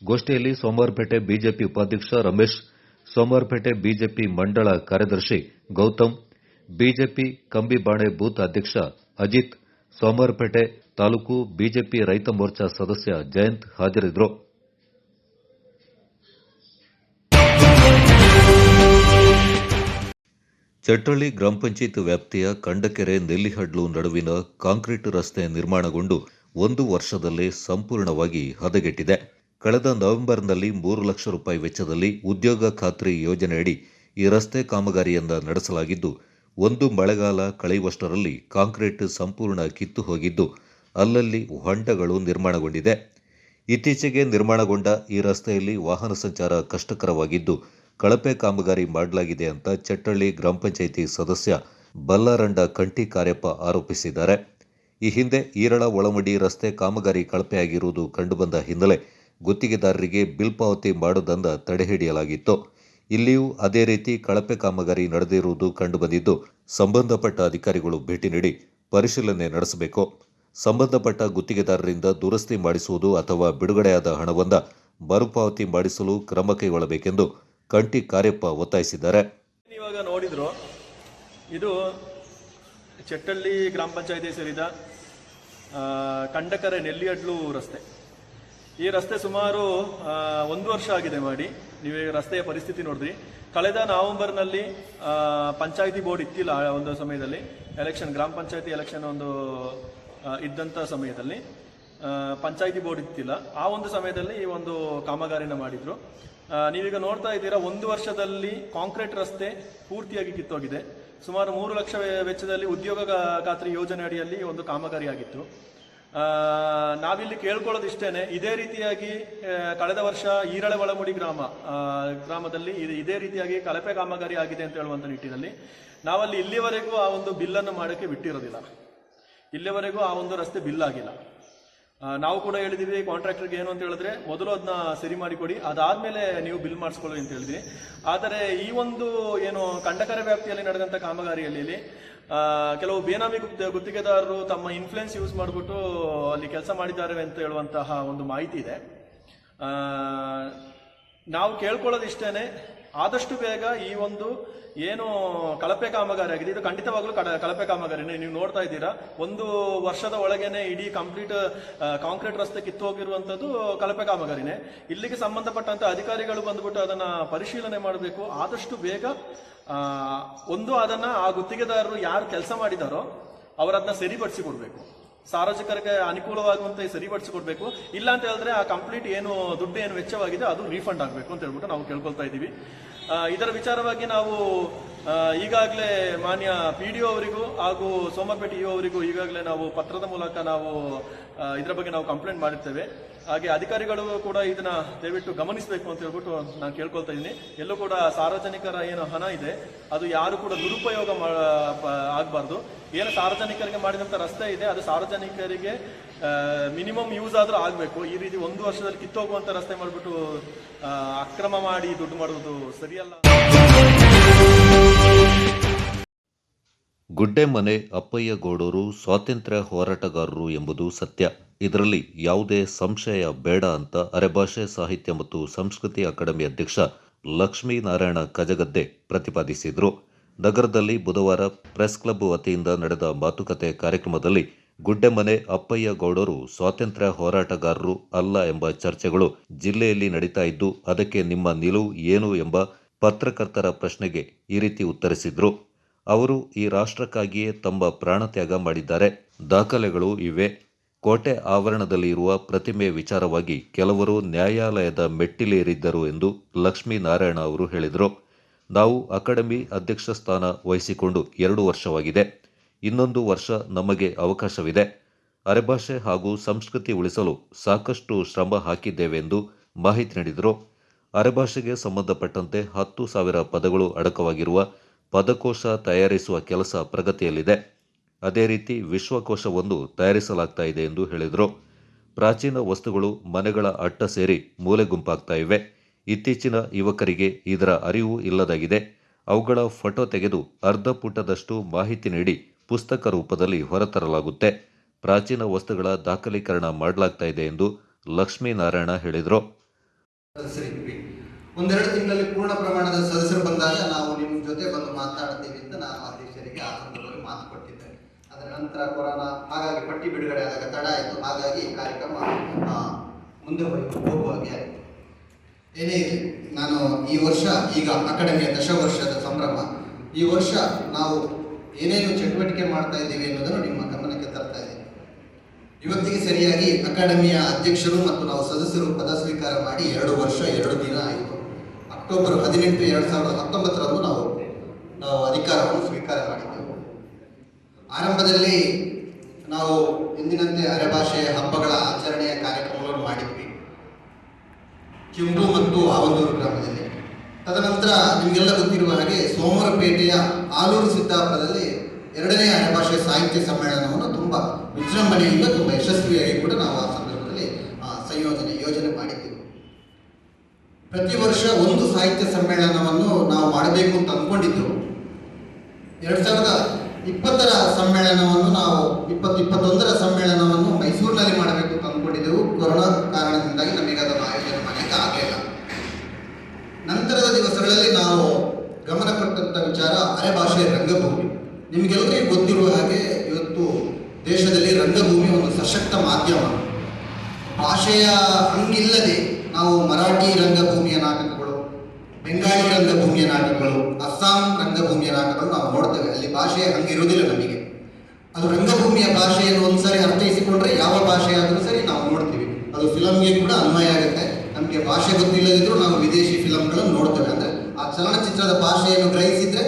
ಗೋಷ್ಠಿಯಲ್ಲಿ ಸೋಮವಾರಪೇಟೆ ಬಿಜೆಪಿ ಉಪಾಧ್ಯಕ್ಷ ರಮೇಶ್, ಸೋಮವಾರಪೇಟೆ ಬಿಜೆಪಿ ಮಂಡಳ ಕಾರ್ಯದರ್ಶಿ ಗೌತಮ್, ಬಿಜೆಪಿ ಕಂಬಿಬಾಣೆ ಬೂತ್ ಅಧ್ಯಕ್ಷ ಅಜಿತ್, ಸೋಮವಾರಪೇಟೆ ತಾಲೂಕು ಬಿಜೆಪಿ ರೈತ ಮೋರ್ಚಾ ಸದಸ್ಯ ಜಯಂತ್ ಹಾಜರಿದ್ದರು. ಚಟ್ಟಳ್ಳಿ ಗ್ರಾಮ ಪಂಚಾಯತ್ ವ್ಯಾಪ್ತಿಯ ಕಂಡಕೆರೆ ನೆಲ್ಲಿಹಡ್ಲು ನಡುವಿನ ಕಾಂಕ್ರೀಟ್ ರಸ್ತೆ ನಿರ್ಮಾಣಗೊಂಡು 1 ವರ್ಷದಲ್ಲೇ ಸಂಪೂರ್ಣವಾಗಿ ಹದಗೆಟ್ಟಿದೆ. ಕಳೆದ ನವೆಂಬರ್ನಲ್ಲಿ 3 ಲಕ್ಷ ರೂಪಾಯಿ ವೆಚ್ಚದಲ್ಲಿ ಉದ್ಯೋಗ ಖಾತ್ರಿ ಯೋಜನೆಯಡಿ ಈ ರಸ್ತೆ ಕಾಮಗಾರಿಯನ್ನು ನಡೆಸಲಾಗಿದ್ದು, ಒಂದು ಮಳೆಗಾಲ ಕಳೆಯುವಷ್ಟರಲ್ಲಿ ಕಾಂಕ್ರೀಟ್ ಸಂಪೂರ್ಣ ಕಿತ್ತು ಹೋಗಿದ್ದು, ಅಲ್ಲಲ್ಲಿ ಹೊಂಡಗಳು ನಿರ್ಮಾಣಗೊಂಡಿದೆ. ಇತ್ತೀಚೆಗೆ ನಿರ್ಮಾಣಗೊಂಡ ಈ ರಸ್ತೆಯಲ್ಲಿ ವಾಹನ ಸಂಚಾರ ಕಷ್ಟಕರವಾಗಿದ್ದು, ಕಳಪೆ ಕಾಮಗಾರಿ ಮಾಡಲಾಗಿದೆ ಅಂತ ಚಟ್ಟಳ್ಳಿ ಗ್ರಾಮ ಪಂಚಾಯಿತಿ ಸದಸ್ಯ ಬಲ್ಲಾರಂಡ ಕಂಟಿ ಕಾರ್ಯಪ್ಪ ಆರೋಪಿಸಿದ್ದಾರೆ. ಈ ಹಿಂದೆ ಈರಳ ಒಳಮಡಿ ರಸ್ತೆ ಕಾಮಗಾರಿ ಕಳಪೆಯಾಗಿರುವುದು ಕಂಡುಬಂದ ಹಿನ್ನೆಲೆ ಗುತ್ತಿಗೆದಾರರಿಗೆ ಬಿಲ್ ಪಾವತಿ ಮಾಡೋದನ್ನ ತಡೆಹಿಡಿಯಲಾಗಿತ್ತು. ಇಲ್ಲಿಯೂ ಅದೇ ರೀತಿ ಕಳಪೆ ಕಾಮಗಾರಿ ನಡೆದಿರುವುದು ಕಂಡುಬಂದಿದ್ದು, ಸಂಬಂಧಪಟ್ಟ ಅಧಿಕಾರಿಗಳು ಭೇಟಿ ನೀಡಿ ಪರಿಶೀಲನೆ ನಡೆಸಬೇಕು. ಸಂಬಂಧಪಟ್ಟ ಗುತ್ತಿಗೆದಾರರಿಂದ ದುರಸ್ತಿ ಮಾಡಿಸುವುದು ಅಥವಾ ಬಿಡುಗಡೆಯಾದ ಹಣವನ್ನು ಮರುಪಾವತಿ ಮಾಡಿಸಲು ಕ್ರಮ ಕೈಗೊಳ್ಳಬೇಕೆಂದು ಕಂಟಿ ಕಾರ್ಯಪ್ಪ ಒತ್ತಾಯಿಸಿದ್ದಾರೆ. ಇವಾಗ ನೋಡಿದ್ರು, ಇದು ಚಟ್ಟಳ್ಳಿ ಗ್ರಾಮ ಪಂಚಾಯತಿ ಸೇರಿದ ಕಂಡಕೆರೆ ನೆಲ್ಲಿಹಡ್ಲು ರಸ್ತೆ. ಈ ರಸ್ತೆ ಸುಮಾರು 1 ವರ್ಷ ಆಗಿದೆ ಮಾಡಿ. ನೀವು ರಸ್ತೆಯ ಪರಿಸ್ಥಿತಿ ನೋಡಿದ್ರಿ. ಕಳೆದ ನವೆಂಬರ್ನಲ್ಲಿ ಪಂಚಾಯಿತಿ ಬೋರ್ಡ್ ಇತ್ತಿಲ್ಲ. ಒಂದು ಸಮಯದಲ್ಲಿ ಎಲೆಕ್ಷನ್, ಗ್ರಾಮ ಪಂಚಾಯತಿ ಎಲೆಕ್ಷನ್ ಒಂದು ಇದ್ದಂಥ ಸಮಯದಲ್ಲಿ ಪಂಚಾಯಿತಿ ಬೋರ್ಡ್ ಇತ್ತಿಲ್ಲ. ಆ ಒಂದು ಸಮಯದಲ್ಲಿ ಈ ಒಂದು ಕಾಮಗಾರಿನ ಮಾಡಿದ್ರು. ನೀವೀಗ ನೋಡ್ತಾ ಇದ್ದೀರಾ, 1 ವರ್ಷದಲ್ಲಿ ಕಾಂಕ್ರೀಟ್ ರಸ್ತೆ ಪೂರ್ತಿಯಾಗಿ ಕಿತ್ತೋಗಿದೆ. ಸುಮಾರು 3 ಲಕ್ಷ ವೆಚ್ಚದಲ್ಲಿ ಉದ್ಯೋಗ ಖಾತ್ರಿ ಯೋಜನೆ ಅಡಿಯಲ್ಲಿ ಒಂದು ಕಾಮಗಾರಿ ಆಗಿತ್ತು. ನಾವಿಲ್ಲಿ ಕೇಳ್ಕೊಳ್ಳೋದಿಷ್ಟೇನೆ, ಇದೇ ರೀತಿಯಾಗಿ ಕಳೆದ ವರ್ಷ ಈರಳೆ ಒಳಮುಡಿ ಗ್ರಾಮದಲ್ಲಿ ಇದೇ ರೀತಿಯಾಗಿ ಕಳಪೆ ಕಾಮಗಾರಿ ಆಗಿದೆ ಅಂತ ಹೇಳುವಂಥ ನಿಟ್ಟಿನಲ್ಲಿ ನಾವಲ್ಲಿ ಇಲ್ಲಿವರೆಗೂ ಆ ಒಂದು ಬಿಲ್ಲನ್ನು ಮಾಡೋಕ್ಕೆ ಬಿಟ್ಟಿರೋದಿಲ್ಲ. ಇಲ್ಲಿವರೆಗೂ ಆ ಒಂದು ರಸ್ತೆ ಬಿಲ್ ಆಗಿಲ್ಲ. ನಾವು ಕೂಡ ಹೇಳಿದ್ದೀವಿ ಕಾಂಟ್ರಾಕ್ಟರ್ಗೆ ಏನು ಅಂತ ಹೇಳಿದ್ರೆ, ಮೊದಲು ಅದನ್ನ ಸರಿ ಮಾಡಿಕೊಡಿ, ಅದಾದಮೇಲೆ ನೀವು ಬಿಲ್ ಮಾಡಿಸ್ಕೊಳ್ಳಿ ಅಂತ ಹೇಳಿದ್ವಿ. ಆದರೆ ಈ ಒಂದು ಏನು ಕಂಡಕೆರೆ ವ್ಯಾಪ್ತಿಯಲ್ಲಿ ನಡೆದಂಥ ಕಾಮಗಾರಿಯಲ್ಲಿ ಕೆಲವು ಬೇನಾಮಿ ಗುತ್ತಿಗೆದಾರರು ತಮ್ಮ ಇನ್ಫ್ಲುಯೆನ್ಸ್ ಯೂಸ್ ಮಾಡಿಬಿಟ್ಟು ಅಲ್ಲಿ ಕೆಲಸ ಮಾಡಿದ್ದಾರೆ ಅಂತ ಹೇಳುವಂತಹ ಒಂದು ಮಾಹಿತಿ ಇದೆ. ನಾವು ಕೇಳ್ಕೊಳ್ಳೋದಿಷ್ಟೇನೆ, ಆದಷ್ಟು ಬೇಗ ಈ ಒಂದು ಏನು ಕಳಪೆ ಕಾಮಗಾರಿ ಆಗಿದೆ, ಇದು ಖಂಡಿತವಾಗ್ಲೂ ಕಳಪೆ ಕಾಮಗಾರಿನೇ. ನೀವು ನೋಡ್ತಾ ಇದ್ದೀರಾ, 1 ವರ್ಷದ ಒಳಗೇನೆ ಇಡೀ ಕಾಂಕ್ರೀಟ್ ರಸ್ತೆ ಕಿತ್ತು ಹೋಗಿರುವಂಥದ್ದು ಕಳಪೆ ಕಾಮಗಾರಿನೇ. ಇಲ್ಲಿಗೆ ಸಂಬಂಧಪಟ್ಟಂತ ಅಧಿಕಾರಿಗಳು ಬಂದ್ಬಿಟ್ಟು ಅದನ್ನ ಪರಿಶೀಲನೆ ಮಾಡಬೇಕು ಆದಷ್ಟು ಬೇಗ. ಅದನ್ನ ಆ ಗುತ್ತಿಗೆದಾರರು ಯಾರು ಕೆಲಸ ಮಾಡಿದಾರೋ ಅವರದನ್ನ ಸರಿಪಡಿಸಿ ಕೊಡ್ಬೇಕು, ಸಾರ್ವಜನಿಕರಿಗೆ ಅನುಕೂಲವಾಗುವಂತೆ ಸರಿಪಡಿಸಿಕೊಡ್ಬೇಕು. ಇಲ್ಲ ಅಂತ ಹೇಳಿದ್ರೆ ಆ ಕಂಪ್ಲೀಟ್ ಏನು ದುಡ್ಡು ಏನು ವೆಚ್ಚವಾಗಿದೆ ಅದು ರೀಫಂಡ್ ಆಗಬೇಕು ಅಂತ ಹೇಳ್ಬಿಟ್ಟು ನಾವು ಕೇಳ್ಕೊಳ್ತಾ ಇದ್ದೀವಿ. ಇದರ ವಿಚಾರವಾಗಿ ನಾವು ಈಗಾಗಲೇ ಮಾನ್ಯ PDO ಅವರಿಗೂ ಹಾಗೂ ಸೋಮಪೇಟೆ EO ಅವರಿಗೂ ಈಗಾಗಲೇ ನಾವು ಪತ್ರದ ಮೂಲಕ ನಾವು ಇದರ ಬಗ್ಗೆ ನಾವು ಕಂಪ್ಲೇಂಟ್ ಮಾಡಿರ್ತೇವೆ. ಹಾಗೆ ಅಧಿಕಾರಿಗಳು ಕೂಡ ಇದನ್ನ ದಯವಿಟ್ಟು ಗಮನಿಸಬೇಕು ಅಂತ ಹೇಳ್ಬಿಟ್ಟು ನಾನು ಕೇಳ್ಕೊಳ್ತಾ ಇದ್ದೀನಿ. ಎಲ್ಲೂ ಕೂಡ ಸಾರ್ವಜನಿಕರ ಏನು ಹಣ ಇದೆ ಅದು ಯಾರು ಕೂಡ ದುರುಪಯೋಗ ಆಗಬಾರ್ದು. ಏನು ಸಾರ್ವಜನಿಕರಿಗೆ ಮಾಡಿದಂಥ ರಸ್ತೆ ಇದೆ ಅದು ಸಾರ್ವಜನಿಕರಿಗೆ ಮಿನಿಮಮ್ ಯೂಸ್ ಆದರೂ ಆಗಬೇಕು. ಈ ರೀತಿ 1 ವರ್ಷದಲ್ಲಿ ಕಿತ್ತೋಗುವಂಥ ರಸ್ತೆ ಮಾಡಿಬಿಟ್ಟು ಅಕ್ರಮ ಮಾಡಿ ದುಡ್ಡು ಮಾಡುವುದು ಸರಿಯಲ್ಲ. ಗುಡ್ಡೆಮನೆ ಅಪ್ಪಯ್ಯ ಗೌಡರು ಸ್ವಾತಂತ್ರ್ಯ ಹೋರಾಟಗಾರರು ಎಂಬುದು ಸತ್ಯ. ಇದರಲ್ಲಿ ಯಾವುದೇ ಸಂಶಯ ಬೇಡ ಅಂತ ಅರೆಭಾಷೆ ಸಾಹಿತ್ಯ ಮತ್ತು ಸಂಸ್ಕೃತಿ ಅಕಾಡೆಮಿ ಅಧ್ಯಕ್ಷ ಲಕ್ಷ್ಮೀನಾರಾಯಣ ಕಜಗದ್ದೆ ಪ್ರತಿಪಾದಿಸಿದರು. ನಗರದಲ್ಲಿ ಬುಧವಾರ ಪ್ರೆಸ್ ಕ್ಲಬ್ ವತಿಯಿಂದ ನಡೆದ ಮಾತುಕತೆ ಕಾರ್ಯಕ್ರಮದಲ್ಲಿ ಗುಡ್ಡೆಮನೆ ಅಪ್ಪಯ್ಯ ಗೌಡರು ಸ್ವಾತಂತ್ರ್ಯ ಹೋರಾಟಗಾರರು ಅಲ್ಲ ಎಂಬ ಚರ್ಚೆಗಳು ಜಿಲ್ಲೆಯಲ್ಲಿ ನಡೀತಾ ಇದ್ದು, ಅದಕ್ಕೆ ನಿಮ್ಮ ನಿಲುವು ಏನು ಎಂಬ ಪತ್ರಕರ್ತರ ಪ್ರಶ್ನೆಗೆ ಈ ರೀತಿ ಉತ್ತರಿಸಿದ್ರು. ಅವರು ಈ ರಾಷ್ಟ್ರಕ್ಕಾಗಿಯೇ ತಮ್ಮ ಪ್ರಾಣತ್ಯಾಗ ಮಾಡಿದ್ದಾರೆ. ದಾಖಲೆಗಳು ಇವೆ. ಕೋಟೆ ಆವರಣದಲ್ಲಿ ಇರುವ ಪ್ರತಿಮೆ ವಿಚಾರವಾಗಿ ಕೆಲವರು ನ್ಯಾಯಾಲಯದ ಮೆಟ್ಟಿಲೇರಿದ್ದರು ಎಂದು ಲಕ್ಷ್ಮೀನಾರಾಯಣ ಅವರು ಹೇಳಿದರು. ನಾವು ಅಕಾಡೆಮಿ ಅಧ್ಯಕ್ಷ ಸ್ಥಾನ ವಹಿಸಿಕೊಂಡು 2 ವರ್ಷವಾಗಿದೆ. ಇನ್ನೊಂದು ವರ್ಷ ನಮಗೆ ಅವಕಾಶವಿದೆ. ಅರೆಭಾಷೆ ಹಾಗೂ ಸಂಸ್ಕೃತಿ ಉಳಿಸಲು ಸಾಕಷ್ಟು ಶ್ರಮ ಹಾಕಿದ್ದೇವೆ ಎಂದು ಮಾಹಿತಿ ನೀಡಿದರು. ಅರೆಭಾಷೆಗೆ ಸಂಬಂಧಪಟ್ಟಂತೆ 10,000 ಪದಗಳು ಅಡಕವಾಗಿರುವ ಪದಕೋಶ ತಯಾರಿಸುವ ಕೆಲಸ ಪ್ರಗತಿಯಲ್ಲಿದೆ. ಅದೇ ರೀತಿ ವಿಶ್ವಕೋಶವೊಂದು ತಯಾರಿಸಲಾಗ್ತಾ ಇದೆ ಎಂದು ಹೇಳಿದರು. ಪ್ರಾಚೀನ ವಸ್ತುಗಳು ಮನೆಗಳ ಅಟ್ಟ ಸೇರಿ ಮೂಲೆ ಗುಂಪಾಗ್ತಾ ಇವೆ. ಇತ್ತೀಚಿನ ಯುವಕರಿಗೆ ಇದರ ಅರಿವು ಇಲ್ಲದಾಗಿದೆ. ಅವುಗಳ ಫೋಟೋ ತೆಗೆದು ಅರ್ಧ ಪುಟದಷ್ಟು ಮಾಹಿತಿ ನೀಡಿ ಪುಸ್ತಕ ರೂಪದಲ್ಲಿ ಹೊರತರಲಾಗುತ್ತೆ. ಪ್ರಾಚೀನ ವಸ್ತುಗಳ ದಾಖಲೀಕರಣ ಮಾಡಲಾಗ್ತಾ ಇದೆ ಎಂದು ಲಕ್ಷ್ಮೀನಾರಾಯಣ ಹೇಳಿದರು. 1-2 ತಿಂಗಳಲ್ಲಿ ಪೂರ್ಣ ಪ್ರಮಾಣದ ಸದಸ್ಯರು ಬಂದಾಗ ನಾವು ನಿಮ್ಮ ಜೊತೆ ಬಂದು ಮಾತಾಡ್ತೀವಿ ಅಂತ ನಾನು ಅಧ್ಯಕ್ಷರಿಗೆ ಆ ಸಂದರ್ಭದಲ್ಲಿ ಮಾತು ಕೊಟ್ಟಿದ್ದೆ. ಅದರ ನಂತರ ಕೊರೋನಾ, ಹಾಗಾಗಿ ಪಟ್ಟಿ ಬಿಡುಗಡೆ ಆದಾಗ ತಡ ಆಯಿತು. ಹಾಗಾಗಿ ಕಾರ್ಯಕ್ರಮ ಮುಂದೆ ಹೋಗುವಾಗೆ ಆಯಿತು. ಏನೇ ಇರಲಿ, ನಾನು ಈ ವರ್ಷ ಈಗ ಅಕಾಡೆಮಿಯ ದಶವರ್ಷದ ಸಂಭ್ರಮ ಈ ವರ್ಷ ನಾವು ಏನೇನು ಚಟುವಟಿಕೆ ಮಾಡ್ತಾ ಇದ್ದೀವಿ ಅನ್ನೋದನ್ನು ನಿಮ್ಮ ಗಮನಕ್ಕೆ ತರ್ತಾ ಇದ್ದೀವಿ. ಇವತ್ತಿಗೆ ಸರಿಯಾಗಿ ಅಕಾಡೆಮಿಯ ಅಧ್ಯಕ್ಷರು ಮತ್ತು ನಾವು ಸದಸ್ಯರು ಪದ ಸ್ವೀಕಾರ ಮಾಡಿ 2 ವರ್ಷ 2 ದಿನ ಆಯಿತು. ಅಕ್ಟೋಬರ್ 18, 2019 ನಾವು ಅಧಿಕಾರವನ್ನು ಸ್ವೀಕಾರ ಮಾಡಿದ್ದೆವು. ಆರಂಭದಲ್ಲಿ ನಾವು ಎಂದಿನಂತೆ ಅರೆಭಾಷೆಯ ಹಬ್ಬಗಳ ಆಚರಣೆಯ ಕಾರ್ಯಕ್ರಮಗಳನ್ನು ಮಾಡಿದ್ವಿ ಕಿಂಬು ಮತ್ತು ಆವಂದೂರು ಗ್ರಾಮದಲ್ಲಿ. ತದನಂತರ ನಿಮಗೆಲ್ಲ ಗೊತ್ತಿರುವ ಹಾಗೆ ಸೋಮವಾರಪೇಟೆಯ ಆಲೂರು ಸಿದ್ದಾಪುರದಲ್ಲಿ 2ನೇ ಅರೆಭಾಷೆ ಸಾಹಿತ್ಯ ಸಮ್ಮೇಳನವನ್ನು ತುಂಬ ವಿಜೃಂಭಣೆಯಿಂದ ತುಂಬ ಯಶಸ್ವಿಯಾಗಿ ಕೂಡ ನಾವು ಆ ಸಂದರ್ಭದಲ್ಲಿ ಯೋಜನೆ ಮಾಡಿದ್ದೆವು. ಪ್ರತಿ ವರ್ಷ ಒಂದು ಸಾಹಿತ್ಯ ಸಮ್ಮೇಳನವನ್ನು ನಾವು ಮಾಡಬೇಕು ಅಂತ ಅಂದ್ಕೊಂಡಿದ್ದೆವು. 2020ರ ಸಮ್ಮೇಳನವನ್ನು ನಾವು 2021ರ ಸಮ್ಮೇಳನವನ್ನು ಮೈಸೂರಿನಲ್ಲಿ ಮಾಡಬೇಕು ಅಂತ ಅಂದ್ಕೊಂಡಿದ್ದೆವು. ಕೊರೋನಾ ಕಾರಣದಿಂದಾಗಿ ನಮಗೆ ಅದನ್ನು ಆಯೋಜನೆ ಮಾಡಲಿಕ್ಕೆ ಆಗಲಿಲ್ಲ. ನಂತರದ ದಿವಸಗಳಲ್ಲಿ ನಾವು ಗಮನ ಕೊಟ್ಟಂಥ ವಿಚಾರ ಅರೆಭಾಷೆ ರಂಗಭೂಮಿ. ನಿಮಗೆಲ್ಲರಿಗೂ ಗೊತ್ತಿರುವ ಹಾಗೆ ಇವತ್ತು ದೇಶದಲ್ಲಿ ರಂಗಭೂಮಿ ಒಂದು ಸಶಕ್ತ ಮಾಧ್ಯಮ. ಭಾಷೆಯ ಹಂಗಿಲ್ಲದೆ ನಾವು ಮರಾಠಿ ರಂಗಭೂಮಿಯ ನಾಟಕಗಳು, ಬೆಂಗಾಳಿ ರಂಗಭೂಮಿಯ ನಾಟಕಗಳು, ಅಸ್ಸಾಂ ರಂಗಭೂಮಿಯ ನಾಟಕಗಳು ನಾವು ನೋಡ್ತೇವೆ. ಅಲ್ಲಿ ಭಾಷೆಯ ಹಂಗಿರುವುದಿಲ್ಲ ನಮಗೆ. ಅದು ರಂಗಭೂಮಿಯ ಭಾಷೆಯನ್ನು ಒಂದ್ಸರಿ ಅರ್ಥೈಸಿಕೊಂಡ್ರೆ ಯಾವ ಭಾಷೆಯಾದರೂ ಸರಿ ನಾವು ನೋಡ್ತೀವಿ. ಅದು ಫಿಲಮ್ಗೆ ಕೂಡ ಅನ್ವಯ ಆಗುತ್ತೆ. ನಮಗೆ ಭಾಷೆ ಗೊತ್ತಿಲ್ಲದಿದ್ರೂ ನಾವು ವಿದೇಶಿ ಫಿಲಮ್ಗಳನ್ನು ನೋಡ್ತೇವೆ. ಅಂದರೆ ಆ ಚಲನಚಿತ್ರದ ಭಾಷೆಯನ್ನು ಗ್ರಹಿಸಿದ್ರೆ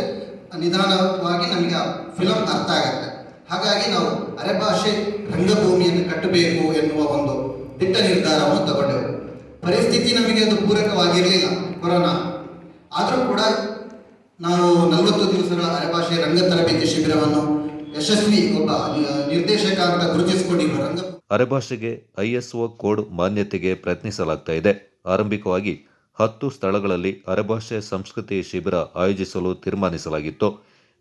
ನಿಧಾನವಾಗಿ ನಮಗೆ ಆ ಫಿಲಮ್ ಅರ್ಥ ಆಗುತ್ತೆ. ಹಾಗಾಗಿ ನಾವು ಅರೆಭಾಷೆ ರಂಗಭೂಮಿಯನ್ನು ಕಟ್ಟಬೇಕು ಎನ್ನುವ ಒಂದು ದಿಟ್ಟ ನಿರ್ಧಾರವನ್ನು ತಗೊಂಡೆವು. ಪರಿಸ್ಥಿತಿ ನಮಗೆ ಅದು ಪೂರಕವಾಗಿರಲಿಲ್ಲ, ಕೊರೋನಾ. ಆದರೂ ಕೂಡ ನಾವು 40 ದಿವಸಗಳ ಅರೆಭಾಷೆ ರಂಗ ತರಬೇತಿ ಶಿಬಿರವನ್ನು ಯಶಸ್ವಿ ಒಬ್ಬ ನಿರ್ದೇಶಕ ಅಂತ ಗುರುತಿಸಿಕೊಂಡಿರುವ ರಂಗ ಅರೆಭಾಷೆಗೆ ಐಎಸ್ಒ ಕೋಡ್ ಮಾನ್ಯತೆಗೆ ಪ್ರಯತ್ನಿಸಲಾಗ್ತಾ ಇದೆ. ಆರಂಭಿಕವಾಗಿ 10 ಸ್ಥಳಗಳಲ್ಲಿ ಅರೆಭಾಷೆ ಸಂಸ್ಕೃತಿ ಶಿಬಿರ ಆಯೋಜಿಸಲು ತೀರ್ಮಾನಿಸಲಾಗಿತ್ತು.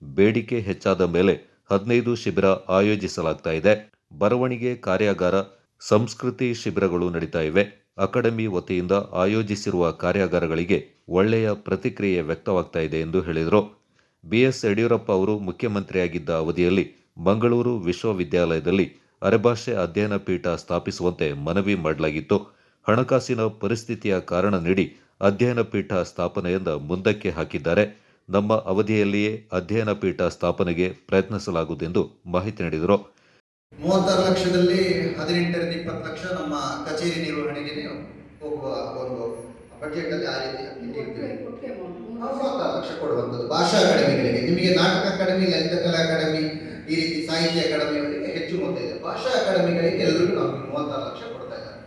ಬೇಡಿಕೆ ಹೆಚ್ಚಾದ ಮೇಲೆ 15 ಶಿಬಿರ ಆಯೋಜಿಸಲಾಗ್ತಾ ಇದೆ. ಬರವಣಿಗೆ ಕಾರ್ಯಾಗಾರ, ಸಂಸ್ಕೃತಿ ಶಿಬಿರಗಳು ನಡೀತಾ ಇವೆ. ಅಕಾಡೆಮಿ ವತಿಯಿಂದ ಆಯೋಜಿಸಿರುವ ಕಾರ್ಯಾಗಾರಗಳಿಗೆ ಒಳ್ಳೆಯ ಪ್ರತಿಕ್ರಿಯೆ ವ್ಯಕ್ತವಾಗ್ತಾ ಇದೆ ಎಂದು ಹೇಳಿದರು. BS ಯಡಿಯೂರಪ್ಪ ಅವರು ಮುಖ್ಯಮಂತ್ರಿಯಾಗಿದ್ದ ಅವಧಿಯಲ್ಲಿ ಮಂಗಳೂರು ವಿಶ್ವವಿದ್ಯಾಲಯದಲ್ಲಿ ಅರೆಭಾಷೆ ಅಧ್ಯಯನ ಪೀಠ ಸ್ಥಾಪಿಸುವಂತೆ ಮನವಿ ಮಾಡಲಾಗಿತ್ತು. ಹಣಕಾಸಿನ ಪರಿಸ್ಥಿತಿಯ ಕಾರಣ ನೀಡಿ ಅಧ್ಯಯನ ಪೀಠ ಸ್ಥಾಪನೆಯಿಂದ ಮುಂದಕ್ಕೆ ಹಾಕಿದ್ದಾರೆ. ನಮ್ಮ ಅವಧಿಯಲ್ಲಿಯೇ ಅಧ್ಯಯನ ಪೀಠ ಸ್ಥಾಪನೆಗೆ ಪ್ರಯತ್ನಿಸಲಾಗುವುದೆಂದು ಮಾಹಿತಿ ನೀಡಿದರು. 36 ಲಕ್ಷದಲ್ಲಿ 18ರಿಂದ 20 ಲಕ್ಷ ನಮ್ಮ ಕಚೇರಿ ನಿರ್ವಹಣೆಗೆ ಹೋಗುವ ಒಂದು ಬಜೆಟ್ ಅಲ್ಲಿ ಆ ರೀತಿ 36 ಲಕ್ಷ ಕೊಡುವಂಥದ್ದು ಭಾಷಾ ಅಕಾಡೆಮಿಗಳಿಗೆ. ನಿಮಗೆ ನಾಟಕ ಅಕಾಡೆಮಿ, ಲಲಿತ ಕಲಾ ಅಕಾಡೆಮಿ, ಈ ರೀತಿ ಸಾಹಿತ್ಯ ಅಕಾಡೆಮಿಯವರಿಗೆ ಹೆಚ್ಚು ಮೊತ್ತ ಇದೆ. ಭಾಷಾ ಅಕಾಡೆಮಿಗಳಿಗೆ ಎಲ್ಲರಿಗೂ ನಾವು 36 ಲಕ್ಷ ಕೊಡ್ತಾ ಇದ್ದಾರೆ.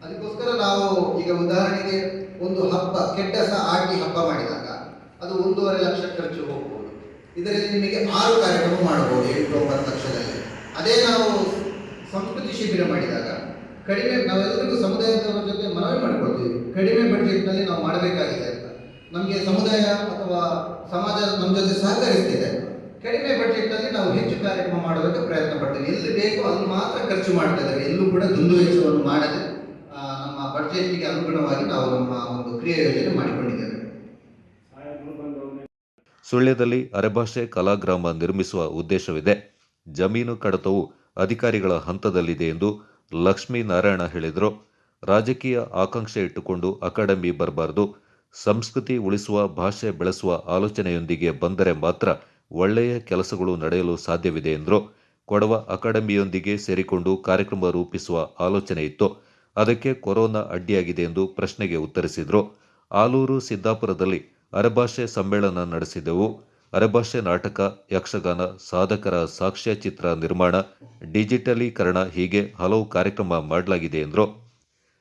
ಅದಕ್ಕೋಸ್ಕರ ನಾವು ಈಗ ಉದಾಹರಣೆಗೆ ಒಂದು ಹಬ್ಬ, ಕೆಡ್ಡಸ ಆಟಿ ಹಬ್ಬ ಮಾಡಿದಾಗ ಅದು 1.5 ಲಕ್ಷ ಖರ್ಚು ಹೋಗ್ಬೋದು. ಇದರಲ್ಲಿ ನಿಮಗೆ 6 ಕಾರ್ಯಕ್ರಮ ಮಾಡಬಹುದು 8-9 ಲಕ್ಷದಲ್ಲಿ. ಅದೇ ನಾವು ಸಂಸ್ಕೃತಿ ಶಿಬಿರ ಮಾಡಿದಾಗ ಕಡಿಮೆ, ನಾವೆಲ್ಲರಿಗೂ ಸಮುದಾಯದವರ ಜೊತೆ ಮನವಿ ಮಾಡಿಕೊಳ್ತೀವಿ, ಕಡಿಮೆ ಬಡ್ಜೆಟ್ನಲ್ಲಿ ನಾವು ಮಾಡಬೇಕಾಗಿದೆ ಅಂತ. ನಮಗೆ ಸಮುದಾಯ ಅಥವಾ ಸಮಾಜ ನಮ್ಮ ಜೊತೆ ಸಹಕರಿಸ್ತಿದೆ. ಕಡಿಮೆ ಬಡ್ಜೆಟ್ನಲ್ಲಿ ನಾವು ಹೆಚ್ಚು ಕಾರ್ಯಕ್ರಮ ಮಾಡೋದಕ್ಕೆ ಪ್ರಯತ್ನ ಪಡ್ತೀವಿ. ಎಲ್ಲಿ ಬೇಕೋ ಅಲ್ಲಿ ಮಾತ್ರ ಖರ್ಚು ಮಾಡ್ತಾ ಇದ್ದೇವೆ. ಎಲ್ಲೂ ಕೂಡ ದುಂದು ವೆಚ್ಚವನ್ನು ಮಾಡದೆ ನಮ್ಮ ಬಡ್ಜೆಟ್ಗೆ ಅನುಗುಣವಾಗಿ ನಾವು ನಮ್ಮ ಒಂದು ಕ್ರಿಯಾ ಯೋಜನೆ ಮಾಡಿಕೊಂಡಿದ್ದೇವೆ. ಸುಳ್ಯದಲ್ಲಿ ಅರೆಭಾಷೆ ಕಲಾಗ್ರಾಮ ನಿರ್ಮಿಸುವ ಉದ್ದೇಶವಿದೆ. ಜಮೀನು ಕಡತವು ಅಧಿಕಾರಿಗಳ ಹಂತದಲ್ಲಿದೆ ಎಂದು ಲಕ್ಷ್ಮೀನಾರಾಯಣ ಹೇಳಿದರು. ರಾಜಕೀಯ ಆಕಾಂಕ್ಷೆ ಇಟ್ಟುಕೊಂಡು ಅಕಾಡೆಮಿ ಬರಬಾರದು. ಸಂಸ್ಕೃತಿ ಉಳಿಸುವ, ಭಾಷೆ ಬೆಳೆಸುವ ಆಲೋಚನೆಯೊಂದಿಗೆ ಬಂದರೆ ಮಾತ್ರ ಒಳ್ಳೆಯ ಕೆಲಸಗಳು ನಡೆಯಲು ಸಾಧ್ಯವಿದೆ ಎಂದರು. ಕೊಡವ ಅಕಾಡೆಮಿಯೊಂದಿಗೆ ಸೇರಿಕೊಂಡು ಕಾರ್ಯಕ್ರಮ ರೂಪಿಸುವ ಆಲೋಚನೆ ಇತ್ತು. ಅದಕ್ಕೆ ಕೊರೋನಾ ಅಡ್ಡಿಯಾಗಿದೆ ಎಂದು ಪ್ರಶ್ನೆಗೆ ಉತ್ತರಿಸಿದರು. ಆಲೂರು ಸಿದ್ದಾಪುರದಲ್ಲಿ ಅರೆಭಾಷೆ ಸಮ್ಮೇಳನ ನಡೆಸಿದೆವು. ಅರೆಭಾಷೆ ನಾಟಕ, ಯಕ್ಷಗಾನ, ಸಾಧಕರ ಸಾಕ್ಷ್ಯಚಿತ್ರ ನಿರ್ಮಾಣ, ಡಿಜಿಟಲೀಕರಣ ಹೀಗೆ ಹಲವು ಕಾರ್ಯಕ್ರಮ ಮಾಡಲಾಗಿದೆ ಎಂದರು.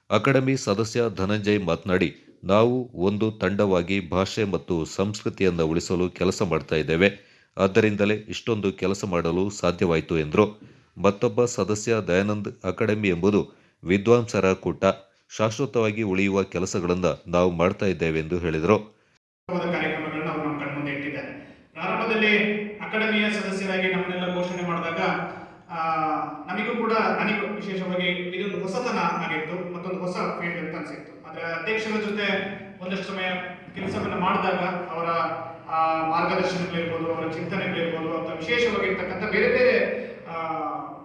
ಅಕಾಡೆಮಿ ಸದಸ್ಯ ಧನಂಜಯ್ ಮಾತನಾಡಿ, ನಾವು ಒಂದು ತಂಡವಾಗಿ ಭಾಷೆ ಮತ್ತು ಸಂಸ್ಕೃತಿಯನ್ನು ಉಳಿಸಲು ಕೆಲಸ ಮಾಡ್ತಾ ಇದ್ದೇವೆ. ಆದ್ದರಿಂದಲೇ ಇಷ್ಟೊಂದು ಕೆಲಸ ಮಾಡಲು ಸಾಧ್ಯವಾಯಿತು ಎಂದರು. ಮತ್ತೊಬ್ಬ ಸದಸ್ಯ ದಯಾನಂದ್, ಅಕಾಡೆಮಿ ಎಂಬುದು ವಿದ್ವಾಂಸರ ಕೂಟ. ಶಾಶ್ವತವಾಗಿ ಉಳಿಯುವ ಕೆಲಸಗಳನ್ನು ನಾವು ಮಾಡ್ತಾ ಇದ್ದೇವೆ ಎಂದು ಹೇಳಿದರು. ಕಾರ್ಯಕ್ರಮಗಳನ್ನ ಅವರು ನಮ್ಮ ಕಣ್ಮುಂದೆ ಇಟ್ಟಿದ್ದಾರೆ. ಪ್ರಾರಂಭದಲ್ಲಿ ಅಕಾಡೆಮಿಯ ಸದಸ್ಯರಾಗಿ ನಮ್ಮನ್ನೆಲ್ಲ ಘೋಷಣೆ ಮಾಡಿದಾಗ ನಮಗೂ ಕೂಡ, ನನಗೂ ವಿಶೇಷವಾಗಿ ಇದೊಂದು ಹೊಸತನ ಆಗಿತ್ತು, ಮತ್ತೊಂದು ಹೊಸ ಫೀಲ್ಡ್ ಅಂತ ಅನಿಸಿತ್ತು. ಆದರೆ ಅಧ್ಯಕ್ಷರ ಜೊತೆ ಒಂದಷ್ಟು ಸಮಯ ಕೆಲಸವನ್ನು ಮಾಡಿದಾಗ ಅವರ ಮಾರ್ಗದರ್ಶನಗಳಿರ್ಬೋದು, ಅವರ ಚಿಂತನೆಗಳಿರ್ಬೋದು, ಅಥವಾ ವಿಶೇಷವಾಗಿರ್ತಕ್ಕಂಥ ಬೇರೆ ಬೇರೆ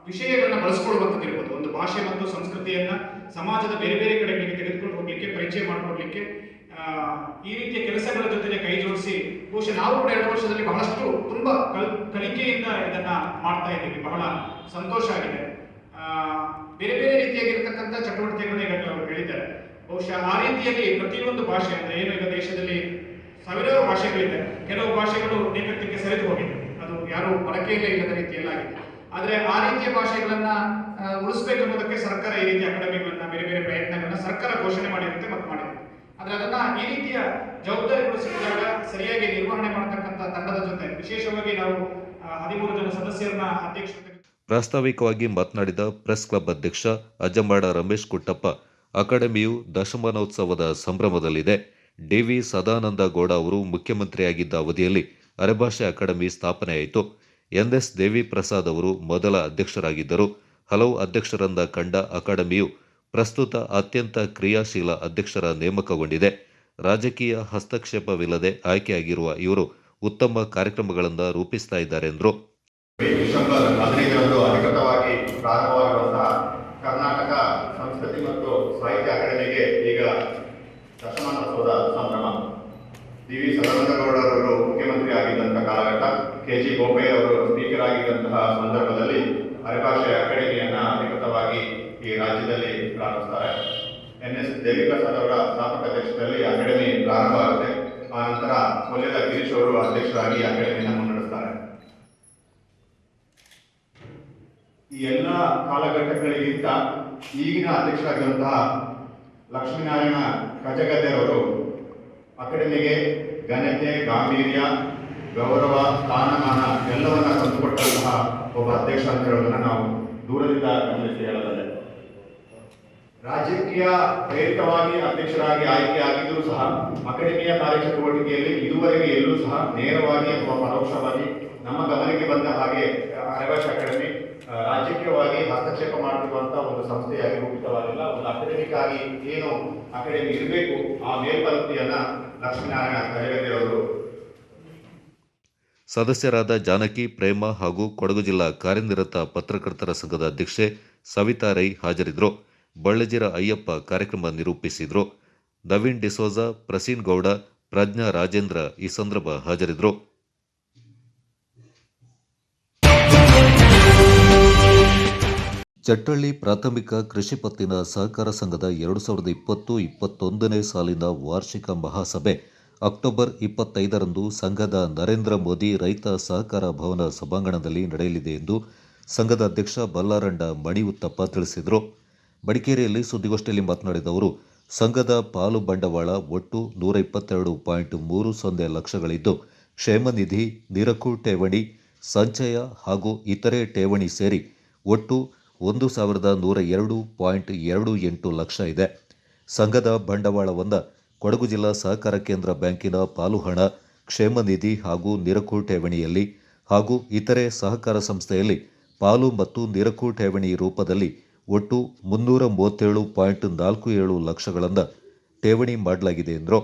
ವಿಷಯಗಳನ್ನ ಬಳಸ್ಕೊಳ್ಳುವಂಥದ್ದು ಇರ್ಬೋದು. ಒಂದು ಭಾಷೆ ಮತ್ತು ಸಂಸ್ಕೃತಿಯನ್ನ ಸಮಾಜದ ಬೇರೆ ಬೇರೆ ಕಡೆಗಳಿಗೆ ತೆಗೆದುಕೊಂಡು ಹೋಗ್ಲಿಕ್ಕೆ, ಪರಿಚಯ ಮಾಡಿಕೊಡ್ಲಿಕ್ಕೆ ಈ ರೀತಿಯ ಕೆಲಸಗಳ ಜೊತೆ ಕೈ ಜೋಡಿಸಿ ಬಹುಶಃ ನಾವು ಕೂಡ 2 ವರ್ಷದಲ್ಲಿ ಬಹಳಷ್ಟು ತುಂಬಾ ಕಲಿಕೆಯಿಂದ ಇದನ್ನ ಮಾಡ್ತಾ ಇದ್ದೀವಿ. ಬಹಳ ಸಂತೋಷ ಆಗಿದೆ. ಬೇರೆ ಬೇರೆ ರೀತಿಯಾಗಿರ್ತಕ್ಕಂಥ ಚಟುವಟಿಕೆಗಳನ್ನ ಈಗಾಗಲೇ ಅವರು ಹೇಳಿದ್ದಾರೆ. ಬಹುಶಃ ಆ ರೀತಿಯಲ್ಲಿ ಪ್ರತಿಯೊಂದು ಭಾಷೆ ಅಂದ್ರೆ ಏನು, ಈಗ ದೇಶದಲ್ಲಿ ಸಾವಿರಾರು ಭಾಷೆಗಳಿದೆ. ಕೆಲವು ಭಾಷೆಗಳು ನೇಪಥ್ಯಕ್ಕೆ ಸರಿದು ಹೋಗಿದೆ, ಅದು ಯಾರು ಬಳಕೆಯಲ್ಲೇ ಇಲ್ಲದ ರೀತಿಯಲ್ಲಾಗಿದೆ. ಆದರೆ ಆ ರೀತಿಯ ಭಾಷೆಗಳನ್ನ ಉಳಿಸಬೇಕು ಅನ್ನೋದಕ್ಕೆ ಸರ್ಕಾರ ಈ ರೀತಿಯ ಅಕಾಡೆಮಿಗಳನ್ನ, ಬೇರೆ ಬೇರೆ ಪ್ರಯತ್ನಗಳನ್ನ ಸರ್ಕಾರ ಘೋಷಣೆ ಮಾಡಿರುತ್ತೆ ಮತ್ತು ಮಾಡಿದೆ. ಆದ್ರೆ ಅದನ್ನ ಈ ರೀತಿಯ ಜವಾಬ್ದಾರಿಗಳು ಸಿಕ್ಕಿದಾಗ ಸರಿಯಾಗಿ ನಿರ್ವಹಣೆ ಮಾಡತಕ್ಕಂಥ ತಂಡದ ಜೊತೆ ವಿಶೇಷವಾಗಿ ನಾವು 13 ಜನ ಸದಸ್ಯರನ್ನ ಅಧ್ಯಕ್ಷತೆ. ಪ್ರಾಸ್ತಾವಿಕವಾಗಿ ಮಾತನಾಡಿದ ಪ್ರೆಸ್ ಕ್ಲಬ್ ಅಧ್ಯಕ್ಷ ಅಜ್ಜಂಬಾಡ ರಮೇಶ್ ಕುಟ್ಟಪ್ಪ, ಅಕಾಡೆಮಿಯು ದಶಮಾನೋತ್ಸವದ ಸಂಭ್ರಮದಲ್ಲಿದೆ. ಡಿ.ವಿ. ಸದಾನಂದ ಗೌಡ ಅವರು ಮುಖ್ಯಮಂತ್ರಿಯಾಗಿದ್ದ ಅವಧಿಯಲ್ಲಿ ಅರೆಭಾಷೆ ಅಕಾಡೆಮಿ ಸ್ಥಾಪನೆಯಾಯಿತು. ಎನ್.ಎಸ್. ದೇವಿ ಪ್ರಸಾದ್ ಅವರು ಮೊದಲ ಅಧ್ಯಕ್ಷರಾಗಿದ್ದರು. ಹಲವು ಅಧ್ಯಕ್ಷರನ್ನ ಕಂಡ ಅಕಾಡೆಮಿಯು ಪ್ರಸ್ತುತ ಅತ್ಯಂತ ಕ್ರಿಯಾಶೀಲ ಅಧ್ಯಕ್ಷರ ನೇಮಕಗೊಂಡಿದೆ. ರಾಜಕೀಯ ಹಸ್ತಕ್ಷೇಪವಿಲ್ಲದೆ ಆಯ್ಕೆಯಾಗಿರುವ ಇವರು ಉತ್ತಮ ಕಾರ್ಯಕ್ರಮಗಳನ್ನು ರೂಪಿಸ್ತಾ ಇದ್ದಾರೆ ಎಂದರು. ಡಿಸೆಂಬರ್ 15ರಂದು ಅಧಿಕೃತವಾಗಿ ಪ್ರಾರಂಭವಾಗಿರುವಂತಹ ಕರ್ನಾಟಕ ಸಂಸ್ಕೃತಿ ಮತ್ತು ಸಾಹಿತ್ಯ ಅಕಾಡೆಮಿಗೆ ಈಗ ದಶಮಾನೋತ್ಸವದ ಸಂಭ್ರಮ. ಡಿ.ವಿ. ಸದಾನಂದಗೌಡರವರು ಮುಖ್ಯಮಂತ್ರಿ ಆಗಿದ್ದಂತಹ ಕಾಲಘಟ್ಟ, ಕೆ.ಜಿ. ಗೋಪಯ್ಯ ಅವರು ಸ್ಪೀಕರ್ ಆಗಿದ್ದಂತಹ ಸಂದರ್ಭದಲ್ಲಿ ಅರೆಭಾಷೆ ಅಕಾಡೆಮಿಯನ್ನ ಅಧಿಕೃತವಾಗಿ ಈ ರಾಜ್ಯದಲ್ಲಿ ಪ್ರಾರಂಭಿಸ್ತಾರೆ. ಎನ್.ಎಸ್. ದೇವಿಪ್ರಸಾದ್ ಅವರ ಸ್ಥಾಪಕ ಅಧ್ಯಕ್ಷತೆಯಲ್ಲಿ ಅಕಾಡೆಮಿ ಪ್ರಾರಂಭ ಆಗುತ್ತೆ. ಆ ನಂತರ ಕೊಲ್ಯದ ಗಿರೀಶ್ ಅವರು ಅಧ್ಯಕ್ಷರಾಗಿ ಅಕಾಡೆಮಿಯನ್ನು ಮುನ್ನಡೆಸ್ತಾರೆ. ಈ ಎಲ್ಲ ಕಾಲಘಟ್ಟಗಳಿಗಿಂತ ಈಗಿನ ಅಧ್ಯಕ್ಷರಾಗಿರುವಂತಹ ಲಕ್ಷ್ಮೀನಾರಾಯಣ ಕಜಗದ್ದೆರವರು ಅಕಾಡೆಮಿಗೆ ಘನತೆ, ಗಾಂಭೀರ್ಯ, ಗೌರವ, ಸ್ಥಾನಮಾನ ಎಲ್ಲವನ್ನ ತಂದುಕೊಟ್ಟಂತಹ ಒಬ್ಬ ಅಧ್ಯಕ್ಷ ಅಂತ ಹೇಳೋದನ್ನ ನಾವು ದೂರದಿಂದ ಗಮನಿಸಿ ಹೇಳಬಲ್ಲೆ. ರಾಜಕೀಯ ಪ್ರೇರಿತವಾಗಿ ಅಧ್ಯಕ್ಷರಾಗಿ ಆಯ್ಕೆಯಾಗಿದ್ದರೂ ಸಹ ಅಕಾಡೆಮಿಯ ಕಾರ್ಯಚಟುವಟಿಕೆಯಲ್ಲಿ ಇದುವರೆಗೆ ಎಲ್ಲೂ ಸಹ ನೇರವಾಗಿ ಅಥವಾ ಪರೋಕ್ಷವಾಗಿ ನಮ್ಮ ಗಮನಕ್ಕೆ ಬಂದ ಹಾಗೆ ಅರೆಭಾಷೆ ಅಕಾಡೆಮಿ ರಾಜಕೀಯವಾಗಿ ಹಸ್ತಕ್ಷೇಪ ಮಾಡುತ್ತಿರುವಂತಹ ಒಂದು ಸಂಸ್ಥೆಯಾಗಿ ರೂಪಿತವಾಗಿಲ್ಲ. ಒಂದು ಅಕಾಡೆಮಿಕ್ ಆಗಿ ಏನು ಅಕಾಡೆಮಿ ಇರಬೇಕು ಆ ಮೇಲ್ಪಂಕ್ತಿಯನ್ನ ಲಕ್ಷ್ಮೀನಾರಾಯಣ ಕಜಗದ್ದೆರವರು. ಸದಸ್ಯರಾದ ಜಾನಕಿ, ಪ್ರೇಮ ಹಾಗೂ ಕೊಡಗು ಜಿಲ್ಲಾ ಕಾರ್ಯನಿರತ ಪತ್ರಕರ್ತರ ಸಂಘದ ಅಧ್ಯಕ್ಷೆ ಸವಿತಾ ರೈ ಹಾಜರಿದ್ದರು. ಬಳ್ಳಜಿರ ಅಯ್ಯಪ್ಪ ಕಾರ್ಯಕ್ರಮ ನಿರೂಪಿಸಿದರು. ನವೀನ್ ಡಿಸೋಜ, ಪ್ರಸೀನ್ ಗೌಡ, ಪ್ರಜ್ಞಾ ರಾಜೇಂದ್ರ ಈ ಸಂದರ್ಭ ಹಾಜರಿದ್ದರು. ಚಟ್ಟಳ್ಳಿ ಪ್ರಾಥಮಿಕ ಕೃಷಿ ಪತ್ತಿನ ಸಹಕಾರ ಸಂಘದ 2020-21ನೇ ಸಾಲಿನ ವಾರ್ಷಿಕ ಮಹಾಸಭೆ ಅಕ್ಟೋಬರ್ 25ರಂದು ಸಂಘದ ನರೇಂದ್ರ ಮೋದಿ ರೈತ ಸಹಕಾರ ಭವನ ಸಭಾಂಗಣದಲ್ಲಿ ನಡೆಯಲಿದೆ ಎಂದು ಸಂಘದ ಅಧ್ಯಕ್ಷ ಬಲ್ಲಾರಂಡ ಮಣಿಯುತ್ತಪ್ಪ ತಿಳಿಸಿದರು. ಮಡಿಕೇರಿಯಲ್ಲಿ ಸುದ್ದಿಗೋಷ್ಠಿಯಲ್ಲಿ ಮಾತನಾಡಿದ ಅವರು, ಸಂಘದ ಪಾಲು ಬಂಡವಾಳ ಒಟ್ಟು 122.30 ಲಕ್ಷಗಳಿದ್ದು, ಕ್ಷೇಮ ನಿಧಿ, ನಿರಕು ಠೇವಣಿ, ಸಂಚಯ ಹಾಗೂ ಇತರೆ ಠೇವಣಿ ಸೇರಿ ಒಟ್ಟು 1,102.28 ಲಕ್ಷ ಇದೆ. ಸಂಘದ ಬಂಡವಾಳವನ್ನು ಕೊಡಗು ಜಿಲ್ಲಾ ಸಹಕಾರ ಕೇಂದ್ರ ಬ್ಯಾಂಕಿನ ಪಾಲು ಹಣ, ಕ್ಷೇಮ ನಿಧಿ ಹಾಗೂ ನಿರಕು ಠೇವಣಿಯಲ್ಲಿ ಹಾಗೂ ಇತರೆ ಸಹಕಾರ ಸಂಸ್ಥೆಯಲ್ಲಿ ಪಾಲು ಮತ್ತು ನಿರಕು ಠೇವಣಿ ರೂಪದಲ್ಲಿ ಒಟ್ಟು 337.47 ಲಕ್ಷಗಳನ್ನು ಠೇವಣಿ ಮಾಡಲಾಗಿದೆ ಎಂದರು.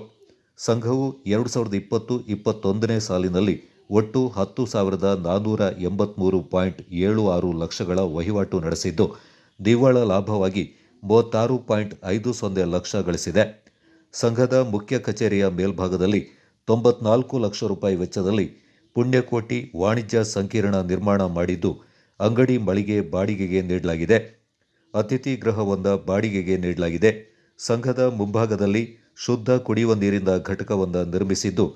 ಸಂಘವು 2020-21ನೇ ಸಾಲಿನಲ್ಲಿ ಒಟ್ಟು 10,483.76 ಲಕ್ಷಗಳ ವಹಿವಾಟು ನಡೆಸಿದ್ದು, ದಿವಾಳ ಲಾಭವಾಗಿ 36.50 ಲಕ್ಷ ಗಳಿಸಿದೆ. ಸಂಘದ ಮುಖ್ಯ ಕಚೇರಿಯ ಮೇಲ್ಭಾಗದಲ್ಲಿ 94 ಲಕ್ಷ ರೂಪಾಯಿ ವೆಚ್ಚದಲ್ಲಿ ಪುಣ್ಯಕೋಟಿ ವಾಣಿಜ್ಯ ಸಂಕೀರ್ಣ ನಿರ್ಮಾಣ ಮಾಡಿದ್ದು, ಅಂಗಡಿ ಮಳಿಗೆ ಬಾಡಿಗೆಗೆ ನೀಡಲಾಗಿದೆ. ಅತಿಥಿ ಗೃಹವೊಂದ ಬಾಡಿಗೆಗೆ ನೀಡಲಾಗಿದೆ. ಸಂಘದ ಮುಂಭಾಗದಲ್ಲಿ ಶುದ್ಧ ಕುಡಿಯುವ ನೀರಿನ ಘಟಕವೊಂದ ನಿರ್ಮಿಸಿದ್ದು,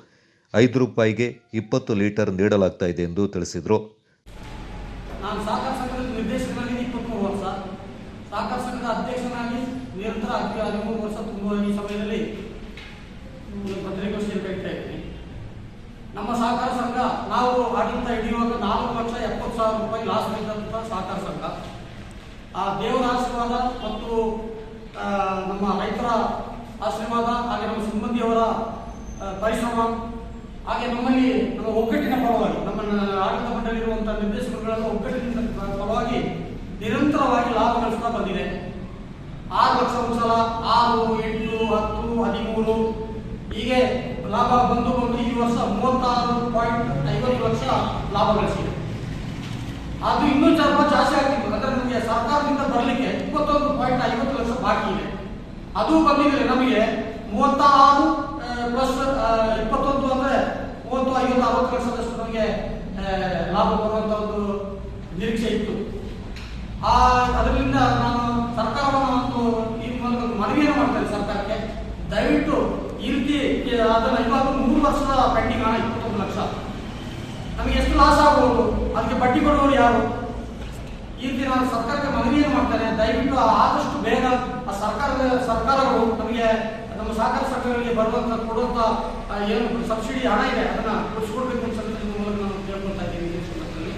5 ರೂಪಾಯಿಗೆ 20 ಲೀಟರ್ ನೀಡಲಾಗ್ತಾ ಇದೆ ಎಂದು ತಿಳಿಸಿದರು. ನಾನು ಸಹಕಾರ ಸಂಘದ ನಿರ್ದೇಶಕನಾಗಿ 23 ವರ್ಷ, ಸಹಕಾರ ಸಂಘದ ಅಧ್ಯಕ್ಷನಾಗಿ ನಿರಂತರ 13 ವರ್ಷ ತುಂಬುವ ಈ ಸಮಯದಲ್ಲಿ ಪತ್ರಿಕಾಗೋಷ್ಠಿಯಲ್ಲಿ ಕರೀತಾ ಇದ್ದೀನಿ. ನಮ್ಮ ಸಹಕಾರ ಸಂಘ ನಾವು ಆಡಳಿತ ಹಿಡಿಯುವಾಗ 4,70,000 ರೂಪಾಯಿ ಲಾಸ್ ಆಗಿದ್ದಂಥ ಸಹಕಾರ ಸಂಘ. ಆ ದೇವರ ಆಶೀರ್ವಾದ ಮತ್ತು ನಮ್ಮ ರೈತರ ಆಶೀರ್ವಾದ, ಹಾಗೆ ನಮ್ಮ ಸಿಬ್ಬಂದಿಯವರ ಪರಿಶ್ರಮ, ಹಾಗೆ ನಮ್ಮಲ್ಲಿ ನಮ್ಮ ಒಗ್ಗಟ್ಟಿನ ಫಲವಾಗಿ, ನಮ್ಮ ಆಡಳಿತ ಮಂಡಳಿರುವಂಥ ನಿರ್ದೇಶಕರುಗಳ ಒಗ್ಗಟ್ಟಿನ ಫಲವಾಗಿ ನಿರಂತರವಾಗಿ ಲಾಭ ಗಳಿಸ್ತಾ ಬಂದಿದೆ. 6 ಲಕ್ಷ ಒಂದ್ಸಲ, 6, 8, 10, 13 ಹೀಗೆ ಲಾಭ ಬಂದು ಈ ವರ್ಷ 36.50 ಲಕ್ಷ ಲಾಭ ಗಳಿಸಿದೆ. ಅದು ಇನ್ನೂ ಸ್ವಲ್ಪ ಜಾಸ್ತಿ ಆಗ್ತಿತ್ತು. ಅದು ಬಂದಿದ್ರೆ ನಮಗೆ 36 ಪ್ಲಸ್ 21 ಅಂದರೆ 30, 50, 60 ಲಕ್ಷದಷ್ಟು ನಮಗೆ ಲಾಭ ಬರುವಂಥ ಒಂದು ನಿರೀಕ್ಷೆ ಇತ್ತು. ಅದರಿಂದ ನಾನು ಸರ್ಕಾರವನ್ನು ಒಂದು ಈ ಒಂದು ಮನವಿಯನ್ನು ಮಾಡ್ತೇನೆ ಸರ್ಕಾರಕ್ಕೆ, ದಯವಿಟ್ಟು ಈ ರೀತಿ ಅದನ್ನು ಇವಾಗ 3 ವರ್ಷದ ಪೆಂಡಿಂಗ್ ಹಣ 21 ಲಕ್ಷ ನಮಗೆ ಎಷ್ಟು ಲಾಸ್ ಆಗ್ಬೋದು, ಅದಕ್ಕೆ ಬಡ್ಡಿ ಕೊಡುವವರು ಯಾರು? ಈ ರೀತಿ ನಾನು ಸರ್ಕಾರಕ್ಕೆ ಮನವಿಯನ್ನು ಮಾಡ್ತೇನೆ, ದಯವಿಟ್ಟು ಆದಷ್ಟು ಬೇಗ ಆ ಸರ್ಕಾರಗಳು ನಮಗೆ ನಮ್ಮ ಸಹಕಾರ ಸಂಘಗಳಿಗೆ ಕೊಡುವಂಥ ಏನು ಸಬ್ಸಿಡಿ ಹಣ ಇದೆ ಅದನ್ನು ಕೊಡಿಸ್ಕೊಡ್ಬೇಕು ಅಂತ ಮೂಲಕ ನಾನು ಕೇಳ್ಕೊಳ್ತಾ ಇದ್ದೀನಿ. ಈ ಸಂದರ್ಭದಲ್ಲಿ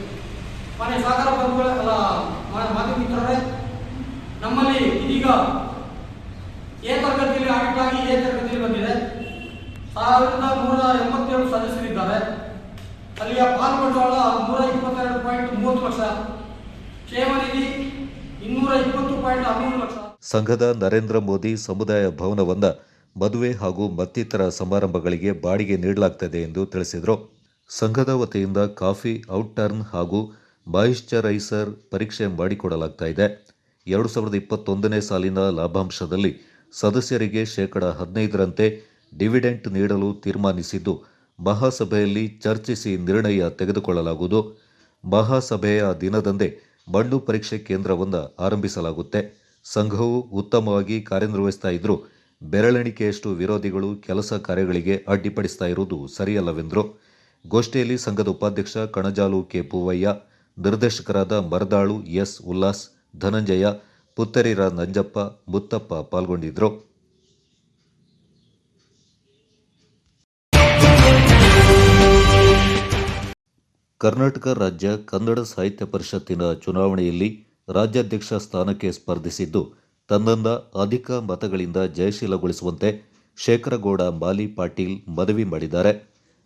ಮನೆ ಸಹಕಾರ ಬಂಧುಗಳೆಲ್ಲ ಮಾಧ್ಯಮ ಮಿತ್ರರೇ, ನಮ್ಮಲ್ಲಿ ಇದೀಗ ಎ ತರಗತಿಯಲ್ಲಿ ಆಡಿಟ್ ಆಗಿ ಎ ತರಗತಿಯಲ್ಲಿ ಬಂದಿದೆ. 1187 ಸದಸ್ಯರಿದ್ದಾರೆ. ಅಲ್ಲಿಯ ಪಾಲ್ಗೊಂಡಾಳ 122.30 ಲಕ್ಷ, ಕ್ಷೇಮನಿಧಿ 220.13 ಲಕ್ಷ. ಸಂಘದ ನರೇಂದ್ರ ಮೋದಿ ಸಮುದಾಯ ಭವನವನ್ನು ಮದುವೆ ಹಾಗೂ ಮತ್ತಿತರ ಸಮಾರಂಭಗಳಿಗೆ ಬಾಡಿಗೆ ನೀಡಲಾಗ್ತದೆ ಎಂದು ತಿಳಿಸಿದರು. ಸಂಘದ ವತಿಯಿಂದ ಕಾಫಿ ಔಟ್ಟರ್ನ್ ಹಾಗೂ ಮಾಯಿಶ್ಚರೈಸರ್ ಪರೀಕ್ಷೆ ಮಾಡಿಕೊಡಲಾಗ್ತಾ ಇದೆ. 2021ನೇ ಸಾಲಿನ ಲಾಭಾಂಶದಲ್ಲಿ ಸದಸ್ಯರಿಗೆ 15%ರಂತೆ ಡಿವಿಡೆಂಟ್ ನೀಡಲು ತೀರ್ಮಾನಿಸಿದ್ದು, ಮಹಾಸಭೆಯಲ್ಲಿ ಚರ್ಚಿಸಿ ನಿರ್ಣಯ ತೆಗೆದುಕೊಳ್ಳಲಾಗುವುದು. ಮಹಾಸಭೆಯ ದಿನದಂದೇ ಮಣ್ಣು ಪರೀಕ್ಷೆ ಕೇಂದ್ರವನ್ನು ಆರಂಭಿಸಲಾಗುತ್ತೆ. ಸಂಘವು ಉತ್ತಮವಾಗಿ ಕಾರ್ಯನಿರ್ವಹಿಸ್ತಾ ಇದ್ದರೂ ಬೆರಳೆಣಿಕೆಯಷ್ಟು ವಿರೋಧಿಗಳು ಕೆಲಸ ಕಾರ್ಯಗಳಿಗೆ ಅಡ್ಡಿಪಡಿಸ್ತಾ ಇರುವುದು ಸರಿಯಲ್ಲವೆಂದರು. ಗೋಷ್ಠಿಯಲ್ಲಿ ಸಂಘದ ಉಪಾಧ್ಯಕ್ಷ ಕಣಜಾಲು ಕೆ ಪೂವಯ್ಯ, ನಿರ್ದೇಶಕರಾದ ಮರದಾಳು ಎಸ್ ಉಲ್ಲಾಸ್, ಧನಂಜಯ, ಪುತ್ತರಿರ ನಂಜಪ್ಪ, ಮುತ್ತಪ್ಪ ಪಾಲ್ಗೊಂಡಿದ್ದರು. ಕರ್ನಾಟಕ ರಾಜ್ಯ ಕನ್ನಡ ಸಾಹಿತ್ಯ ಪರಿಷತ್ತಿನ ಚುನಾವಣೆಯಲ್ಲಿ ರಾಜ್ಯಾಧ್ಯಕ್ಷ ಸ್ಥಾನಕ್ಕೆ ಸ್ಪರ್ಧಿಸಿದ್ದು, ತನ್ನನ್ನು ಅಧಿಕ ಮತಗಳಿಂದ ಜಯಶೀಲಗೊಳಿಸುವಂತೆ ಶೇಖರಗೌಡ ಮಾಲಿ ಪಾಟೀಲ್ ಮನವಿ ಮಾಡಿದ್ದಾರೆ.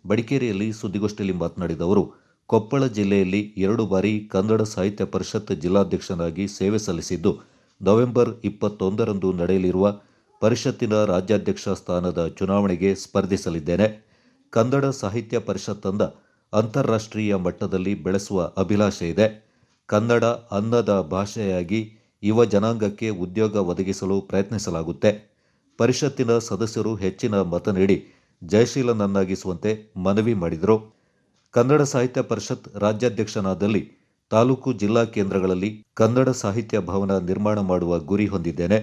ಮಡಿಕೇರಿಯಲ್ಲಿ ಸುದ್ದಿಗೋಷ್ಠಿಯಲ್ಲಿ ಮಾತನಾಡಿದ ಅವರು, ಕೊಪ್ಪಳ ಜಿಲ್ಲೆಯಲ್ಲಿ 2 ಬಾರಿ ಕನ್ನಡ ಸಾಹಿತ್ಯ ಪರಿಷತ್ ಜಿಲ್ಲಾಧ್ಯಕ್ಷನಾಗಿ ಸೇವೆ ಸಲ್ಲಿಸಿದ್ದು, ನವೆಂಬರ್ 21ರಂದು ನಡೆಯಲಿರುವ ಪರಿಷತ್ತಿನ ರಾಜ್ಯಾಧ್ಯಕ್ಷ ಸ್ಥಾನದ ಚುನಾವಣೆಗೆ ಸ್ಪರ್ಧಿಸಲಿದ್ದೇನೆ. ಕನ್ನಡ ಸಾಹಿತ್ಯ ಪರಿಷತ್ತನ್ನು ಅಂತಾರಾಷ್ಟ್ರೀಯ ಮಟ್ಟದಲ್ಲಿ ಬೆಳೆಸುವ ಅಭಿಲಾಷೆ ಇದೆ. ಕನ್ನಡ ಅನ್ನದ ಭಾಷೆಯಾಗಿ ಯುವ ಜನಾಂಗಕ್ಕೆ ಉದ್ಯೋಗ ಒದಗಿಸಲು ಪ್ರಯತ್ನಿಸಲಾಗುತ್ತೆ. ಪರಿಷತ್ತಿನ ಸದಸ್ಯರು ಹೆಚ್ಚಿನ ಮತ ನೀಡಿ ಜಯಶೀಲನನ್ನಾಗಿಸುವಂತೆ ಮನವಿ ಮಾಡಿದರು. ಕನ್ನಡ ಸಾಹಿತ್ಯ ಪರಿಷತ್ ರಾಜ್ಯಾಧ್ಯಕ್ಷನಾದಲ್ಲಿ ತಾಲೂಕು ಜಿಲ್ಲಾ ಕೇಂದ್ರಗಳಲ್ಲಿ ಕನ್ನಡ ಸಾಹಿತ್ಯ ಭವನ ನಿರ್ಮಾಣ ಮಾಡುವ ಗುರಿ ಹೊಂದಿದ್ದೇನೆ.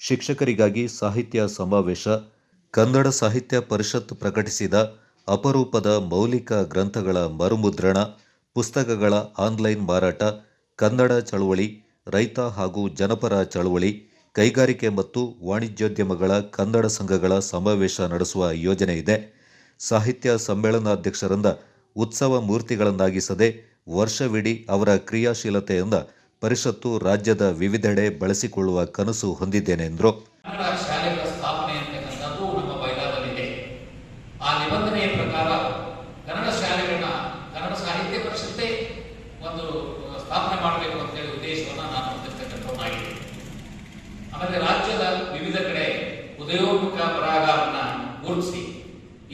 ಶಿಕ್ಷಕರಿಗಾಗಿ ಸಾಹಿತ್ಯ ಸಮಾವೇಶ, ಕನ್ನಡ ಸಾಹಿತ್ಯ ಪರಿಷತ್ ಪ್ರಕಟಿಸಿದ ಅಪರೂಪದ ಮೌಲಿಕ ಗ್ರಂಥಗಳ ಮರುಮುದ್ರಣ, ಪುಸ್ತಕಗಳ ಆನ್ಲೈನ್ ಮಾರಾಟ, ಕನ್ನಡ ಚಳವಳಿ, ರೈತ ಹಾಗೂ ಜನಪರ ಚಳವಳಿ, ಕೈಗಾರಿಕೆ ಮತ್ತು ವಾಣಿಜ್ಯೋದ್ಯಮಗಳ ಕನ್ನಡ ಸಂಘಗಳ ಸಮಾವೇಶ ನಡೆಸುವ ಯೋಜನೆ ಇದೆ. ಸಾಹಿತ್ಯ ಸಮ್ಮೇಳನಾಧ್ಯಕ್ಷರಿಂದ ಉತ್ಸವ ಮೂರ್ತಿಗಳನ್ನಾಗಿಸದೆ ವರ್ಷವಿಡೀ ಅವರ ಕ್ರಿಯಾಶೀಲತೆಯಿಂದ ಪರಿಷತ್ತು ರಾಜ್ಯದ ವಿವಿಧೆಡೆ ಬಳಸಿಕೊಳ್ಳುವ ಕನಸು ಹೊಂದಿದ್ದೇನೆ ಎಂದರು. ಕನ್ನಡ ಶಾಲೆಗಳ ಸ್ಥಾಪನೆ ಅಂತಕ್ಕಂಥದ್ದು ನಮ್ಮ ಬೈಲಾದಲ್ಲಿದೆ. ಆ ನಿಬಂಧನೆಯ ಪ್ರಕಾರ ಕನ್ನಡ ಶಾಲೆಗಳನ್ನ ಕನ್ನಡ ಸಾಹಿತ್ಯ ಪರಿಷತ್ತೇ ಒಂದು ಸ್ಥಾಪನೆ ಮಾಡಬೇಕು ಅಂತೇಳಿ ಉದ್ದೇಶವನ್ನು ನಾನು ಹೊಂದಿರ್ತಕ್ಕಂಥದ್ದಾಗಿದೆ. ಆಮೇಲೆ ರಾಜ್ಯದ ವಿವಿಧ ಕಡೆ ಉದಯೋನ್ಮುಖ ಬರಹಗಾರರನ್ನ ಗುರುತಿಸಿ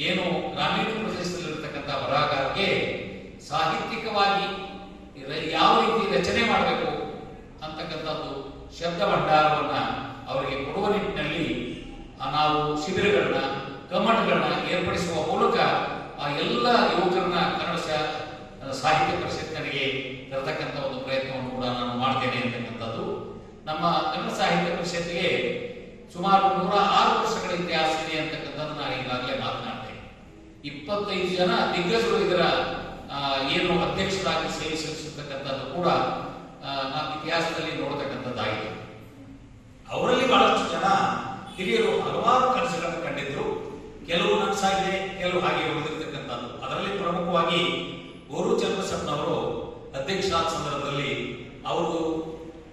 ಏನು ಗ್ರಾಮೀಣ ಪ್ರದೇಶದಲ್ಲಿರ್ತಕ್ಕಂಥ ಬರಹಗಾರರಿಗೆ ಸಾಹಿತ್ಯಿಕವಾಗಿ ಯಾವ ರೀತಿ ರಚನೆ ಮಾಡಬೇಕು ಅಂತಕ್ಕಂಥದ್ದು ಶಬ್ದ ಭಂಡಾರವನ್ನು ಅವರಿಗೆ ಕೊಡುವ ನಿಟ್ಟಿನಲ್ಲಿ ನಾವು ಶಿಬಿರಗಳನ್ನ ಕಮ್ಮಟಗಳನ್ನ ಏರ್ಪಡಿಸುವ ಮೂಲಕ ಆ ಎಲ್ಲ ಯುವಕರನ್ನ ಕನ್ನಡ ಸಾಹಿತ್ಯ ಪರಿಷತ್ತಿನರಿಗೆ ತರತಕ್ಕಂಥ ಒಂದು ಪ್ರಯತ್ನವನ್ನು ಕೂಡ ನಾನು ಮಾಡ್ತೇನೆ ಅಂತಕ್ಕಂಥದ್ದು. ನಮ್ಮ ಕನ್ನಡ ಸಾಹಿತ್ಯ ಪರಿಷತ್ತಿಗೆ ಸುಮಾರು 106 ವರ್ಷಗಳ ಇತಿಹಾಸ ಇದೆ ಅಂತಕ್ಕಂಥದ್ದು ನಾನು ಈಗಾಗಲೇ ಮಾತನಾಡಿದೆ. 25 ಜನ ದಿಗ್ಗಜರು ಇದರ ಏನು ಅಧ್ಯಕ್ಷರಾಗಿ ಸೇವೆ ಸಲ್ಲಿಸತಕ್ಕಂಥದ್ದು ಕೂಡ ಇತಿಹಾಸದಲ್ಲಿ ನೋಡತಕ್ಕಂಥದ್ದಾಗಿದೆ. ಅವರಲ್ಲಿ ಬಹಳಷ್ಟು ಜನ ಹಿರಿಯರು ಹಲವಾರು ಕನಸುಗಳನ್ನು ಕಂಡಿದ್ರು. ಕೆಲವು ನನಸಾಗಿದೆ, ಕೆಲವು ಹಾಗೆ ಉಳಿದಿರ್ತಕ್ಕಂಥದ್ದು. ಅದರಲ್ಲಿ ಪ್ರಮುಖವಾಗಿ ಗೋರು ಚಂದ್ರಸಪ್ಪನವರು ಅಧ್ಯಕ್ಷರಾದ ಸಂದರ್ಭದಲ್ಲಿ ಅವರು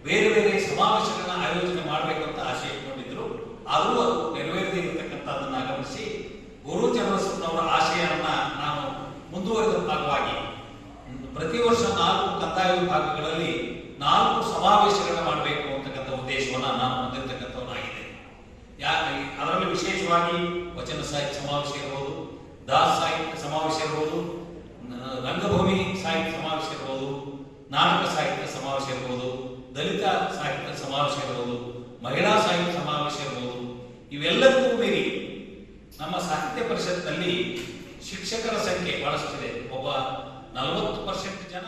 ಬೇರೆ ಬೇರೆ ಸಮಾವೇಶಗಳನ್ನ ಆಯೋಜನೆ ಮಾಡಬೇಕು ಅಂತ ಆಶೆ ಇಟ್ಕೊಂಡಿದ್ರು. ಆದರೂ ಅದು ನೆರವೇರದೇ ಇರತಕ್ಕಂಥದ್ದನ್ನ ಗಮನಿಸಿ ಗೋರು ಚಂದ್ರಸಪ್ಪನವರ ಆಶಯವನ್ನ ನಾನು ಮುಂದುವರೆದ ಭಾಗವಾಗಿ ಪ್ರತಿ ವರ್ಷ 4 ಕಂದಾಯ ವಿಭಾಗಗಳಲ್ಲಿ 4 ಸಮಾವೇಶಗಳನ್ನ ಮಾಡಬೇಕು ಅಂತಕ್ಕಂಥ ಉದ್ದೇಶವನ್ನ ನಾನು ಹೊಂದಿರತಕ್ಕಂಥವನಾಗಿದೆ. ಅದರಲ್ಲಿ ವಿಶೇಷವಾಗಿ ವಚನ ಸಾಹಿತ್ಯ ಸಮಾವೇಶ ಇರಬಹುದು, ದಾಸ್ ಸಾಹಿತ್ಯ ಸಮಾವೇಶ ಇರಬಹುದು, ರಂಗಭೂಮಿ ಸಾಹಿತ್ಯ ಸಮಾವೇಶ ಇರಬಹುದು, ನಾಟಕ ಸಾಹಿತ್ಯ ಸಮಾವೇಶ ಇರಬಹುದು, ದಲಿತ ಸಾಹಿತ್ಯ ಸಮಾವೇಶ ಇರಬಹುದು, ಮಹಿಳಾ ಸಾಹಿತ್ಯ ಸಮಾವೇಶ ಇರಬಹುದು, ಇವೆಲ್ಲಕ್ಕೂ ಮೀರಿ ನಮ್ಮ ಸಾಹಿತ್ಯ ಪರಿಷತ್ನಲ್ಲಿ ಶಿಕ್ಷಕರ ಸಂಖ್ಯೆ ಬಹಳಷ್ಟಿದೆ. ಒಬ್ಬ 40% ಜನ.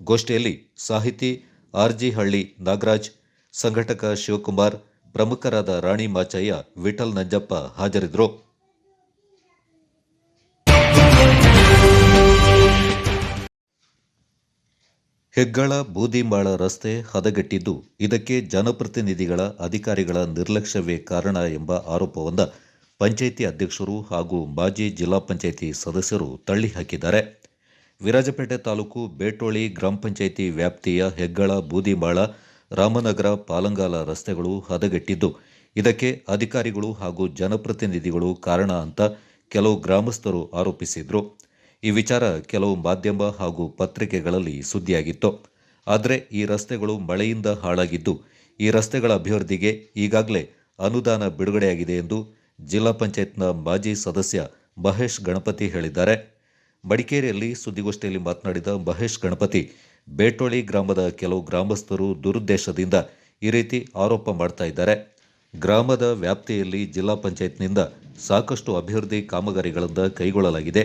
ಗೋಷ್ಠಿಯಲ್ಲಿ ಸಾಹಿತಿ ಆರ್ಜಿ ಹಳ್ಳಿ ನಾಗರಾಜ್, ಸಂಘಟಕ ಶಿವಕುಮಾರ್, ಪ್ರಮುಖರಾದ ರಾಣಿ ಮಾಚಯ್ಯ, ವಿಠಲ್ ನಂಜಪ್ಪ ಹಾಜರಿದ್ದರು. ಹೆಗ್ಗಳ ಬೂದಿಮಾಳ ರಸ್ತೆ ಹದಗೆಟ್ಟಿದ್ದು ಇದಕ್ಕೆ ಜನಪ್ರತಿನಿಧಿಗಳ ಅಧಿಕಾರಿಗಳ ನಿರ್ಲಕ್ಷ್ಯವೇ ಕಾರಣ ಎಂಬ ಆರೋಪವನ್ನು ಪಂಚಾಯಿತಿ ಅಧ್ಯಕ್ಷರು ಹಾಗೂ ಮಾಜಿ ಜಿಲ್ಲಾ ಪಂಚಾಯಿತಿ ಸದಸ್ಯರು ತಳ್ಳಿಹಾಕಿದ್ದಾರೆ. ವಿರಾಜಪೇಟೆ ತಾಲೂಕು ಬೇಟೋಳಿ ಗ್ರಾಮ ಪಂಚಾಯಿತಿ ವ್ಯಾಪ್ತಿಯ ಹೆಗ್ಗಳ ಬೂದಿಮಾಳ ರಾಮನಗರ ಪಾಲಂಗಾಲ ರಸ್ತೆಗಳು ಹದಗೆಟ್ಟಿದ್ದು ಇದಕ್ಕೆ ಅಧಿಕಾರಿಗಳು ಹಾಗೂ ಜನಪ್ರತಿನಿಧಿಗಳು ಕಾರಣ ಅಂತ ಕೆಲವು ಗ್ರಾಮಸ್ಥರು ಆರೋಪಿಸಿದ್ರು. ಈ ವಿಚಾರ ಕೆಲವು ಮಾಧ್ಯಮ ಹಾಗೂ ಪತ್ರಿಕೆಗಳಲ್ಲಿ ಸುದ್ದಿಯಾಗಿತ್ತು. ಆದರೆ ಈ ರಸ್ತೆಗಳು ಮಳೆಯಿಂದ ಹಾಳಾಗಿದ್ದು ಈ ರಸ್ತೆಗಳ ಅಭಿವೃದ್ಧಿಗೆ ಈಗಾಗಲೇ ಅನುದಾನ ಬಿಡುಗಡೆಯಾಗಿದೆ ಎಂದು ಜಿಲ್ಲಾ ಪಂಚಾಯತ್ನ ಮಾಜಿ ಸದಸ್ಯ ಮಹೇಶ್ ಗಣಪತಿ ಹೇಳಿದ್ದಾರೆ. ಮಡಿಕೇರಿಯಲ್ಲಿ ಸುದ್ದಿಗೋಷ್ಠಿಯಲ್ಲಿ ಮಾತನಾಡಿದ ಮಹೇಶ್ ಗಣಪತಿ, ಬೇಟೋಳಿ ಗ್ರಾಮದ ಕೆಲವು ಗ್ರಾಮಸ್ಥರು ದುರುದ್ದೇಶದಿಂದ ಈ ರೀತಿ ಆರೋಪ ಮಾಡ್ತಾ ಇದ್ದಾರೆ. ಗ್ರಾಮದ ವ್ಯಾಪ್ತಿಯಲ್ಲಿ ಜಿಲ್ಲಾ ಪಂಚಾಯತ್ನಿಂದ ಸಾಕಷ್ಟು ಅಭಿವೃದ್ಧಿ ಕಾಮಗಾರಿಗಳನ್ನು ಕೈಗೊಳ್ಳಲಾಗಿದೆ.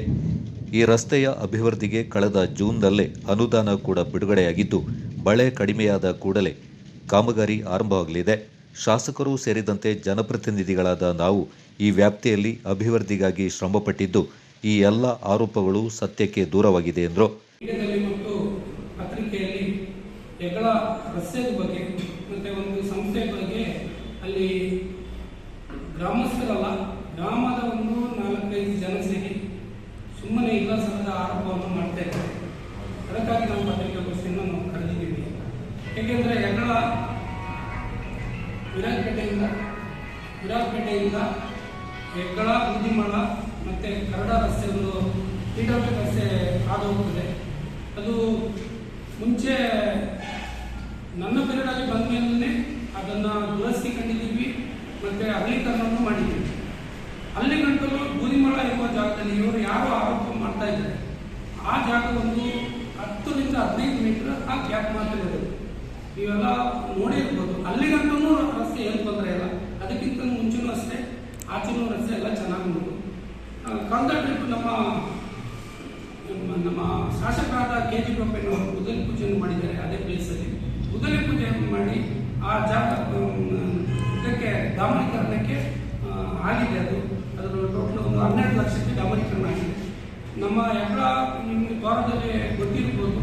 ಈ ರಸ್ತೆಯ ಅಭಿವೃದ್ಧಿಗೆ ಕಳೆದ ಜೂನ್ನಲ್ಲೇ ಅನುದಾನ ಕೂಡ ಬಿಡುಗಡೆಯಾಗಿದ್ದು ಮಳೆ ಕಡಿಮೆಯಾದ ಕೂಡಲೇ ಕಾಮಗಾರಿ ಆರಂಭವಾಗಲಿದೆ. ಶಾಸಕರು ಸೇರಿದಂತೆ ಜನಪ್ರತಿನಿಧಿಗಳಾದ ನಾವು ಈ ವ್ಯಾಪ್ತಿಯಲ್ಲಿ ಅಭಿವೃದ್ಧಿಗಾಗಿ ಶ್ರಮಪಟ್ಟಿದ್ದು ಈ ಎಲ್ಲ ಆರೋಪಗಳು ಸತ್ಯಕ್ಕೆ ದೂರವಾಗಿದೆ ಎಂದರು. ಮತ್ತು ಪತ್ರಿಕೆಯಲ್ಲಿ ಹೆಗ್ಗಳ ರಸ್ತೆ ಬಗ್ಗೆ ಮತ್ತೆ ಒಂದು ಸಂಸ್ಥೆ ಬಗ್ಗೆ ಅಲ್ಲಿ ಗ್ರಾಮಸ್ಥರಲ್ಲ ಗ್ರಾಮದ ಒಂದು 4-5 ಜನ ಸೇರಿ ಸುಮ್ಮನೆ ಇಲ್ಲ ಸಲ್ಲದ ಆರೋಪವನ್ನು ಮಾಡ್ತಾ ಇದ್ದಾರೆ. ಅದಕ್ಕಾಗಿ ನಾವು ಪತ್ರಿಕಾಗೋಷ್ಠಿಯನ್ನು ನಾವು ಕರೆದಿದ್ದೀವಿ. ಏಕೆಂದರೆ ಹೆಗ್ಗಳ ವಿರಾಜಪೇಟೆಯಿಂದ ಹೆಗ್ಗಳ ಬೂದಿಮಾಳ ಮತ್ತು ಕರಡ ರಸ್ತೆ ಒಂದು ಪಿಡಬ್ಲ್ಯೂ ರಸ್ತೆ ಹಾದು ಹೋಗ್ತದೆ. ಅದು ಮುಂಚೆ ನನ್ನ ಪೀರಿಯಡಲ್ಲಿ ಬಂದ ಮೇಲೆ ಅದನ್ನು ದುರಸ್ತಿಕೊಂಡಿದ್ದೀವಿ ಮತ್ತು ಅಗಲೀಕರಣವನ್ನು ಮಾಡಿದ್ದೀವಿ. ಅಲ್ಲಿ ಗಂಟಲು ಬೂದಿಮಾಳ ಎಂಬ ಜಾಗದಲ್ಲಿ ಇವರು ಯಾರು ಆರೋಪ ಮಾಡ್ತಾ ಇದ್ದಾರೆ ಆ ಜಾಗ ಒಂದು 10ರಿಂದ 15 ಮೀಟರ್ ಆ ಗ್ಯಾಪ್ ಮಾತ್ರ ಇರೋದು. ನೀವೆಲ್ಲ ನೋಡಿರ್ಬೋದು. ಅಲ್ಲಿ ಗಂಟೂ ರಸ್ತೆ ಏನು ತೊಂದರೆ ಇಲ್ಲ. ಅದಕ್ಕಿಂತ ಮುಂಚೆನೂ ಅಷ್ಟೇ ಆಚೆನೂ ರಸ್ತೆ ಎಲ್ಲ ಚೆನ್ನಾಗಿ ಉಂಟು. ಕಳೆದ ಟ್ರಿಪ್ ನಮ್ಮ ಶಾಸಕರಾದ KG ಪಪ್ಪಯ್ಯನವರು ಉದಲಿ ಪೂಜೆಯನ್ನು ಮಾಡಿದ್ದಾರೆ. ಅದೇ ಪ್ಲೇಸಲ್ಲಿ ಉದಲಿ ಪೂಜೆ ಮಾಡಿ ಆ ಜಾಗ ಇದಕ್ಕೆ ಡಾಮರೀಕರಣಕ್ಕೆ ಆಗಿದೆ. ಅದರ ಟೋಟಲ್ ಒಂದು 12 ಲಕ್ಷಕ್ಕೆ ಡಾಮರೀಕರಣ ಆಗಿದೆ. ನಮ್ಮ ಹೆಗ್ಗಳ ನಿಮಗೆ ದ್ವಾರದಲ್ಲಿ ಗೊತ್ತಿರ್ಬೋದು,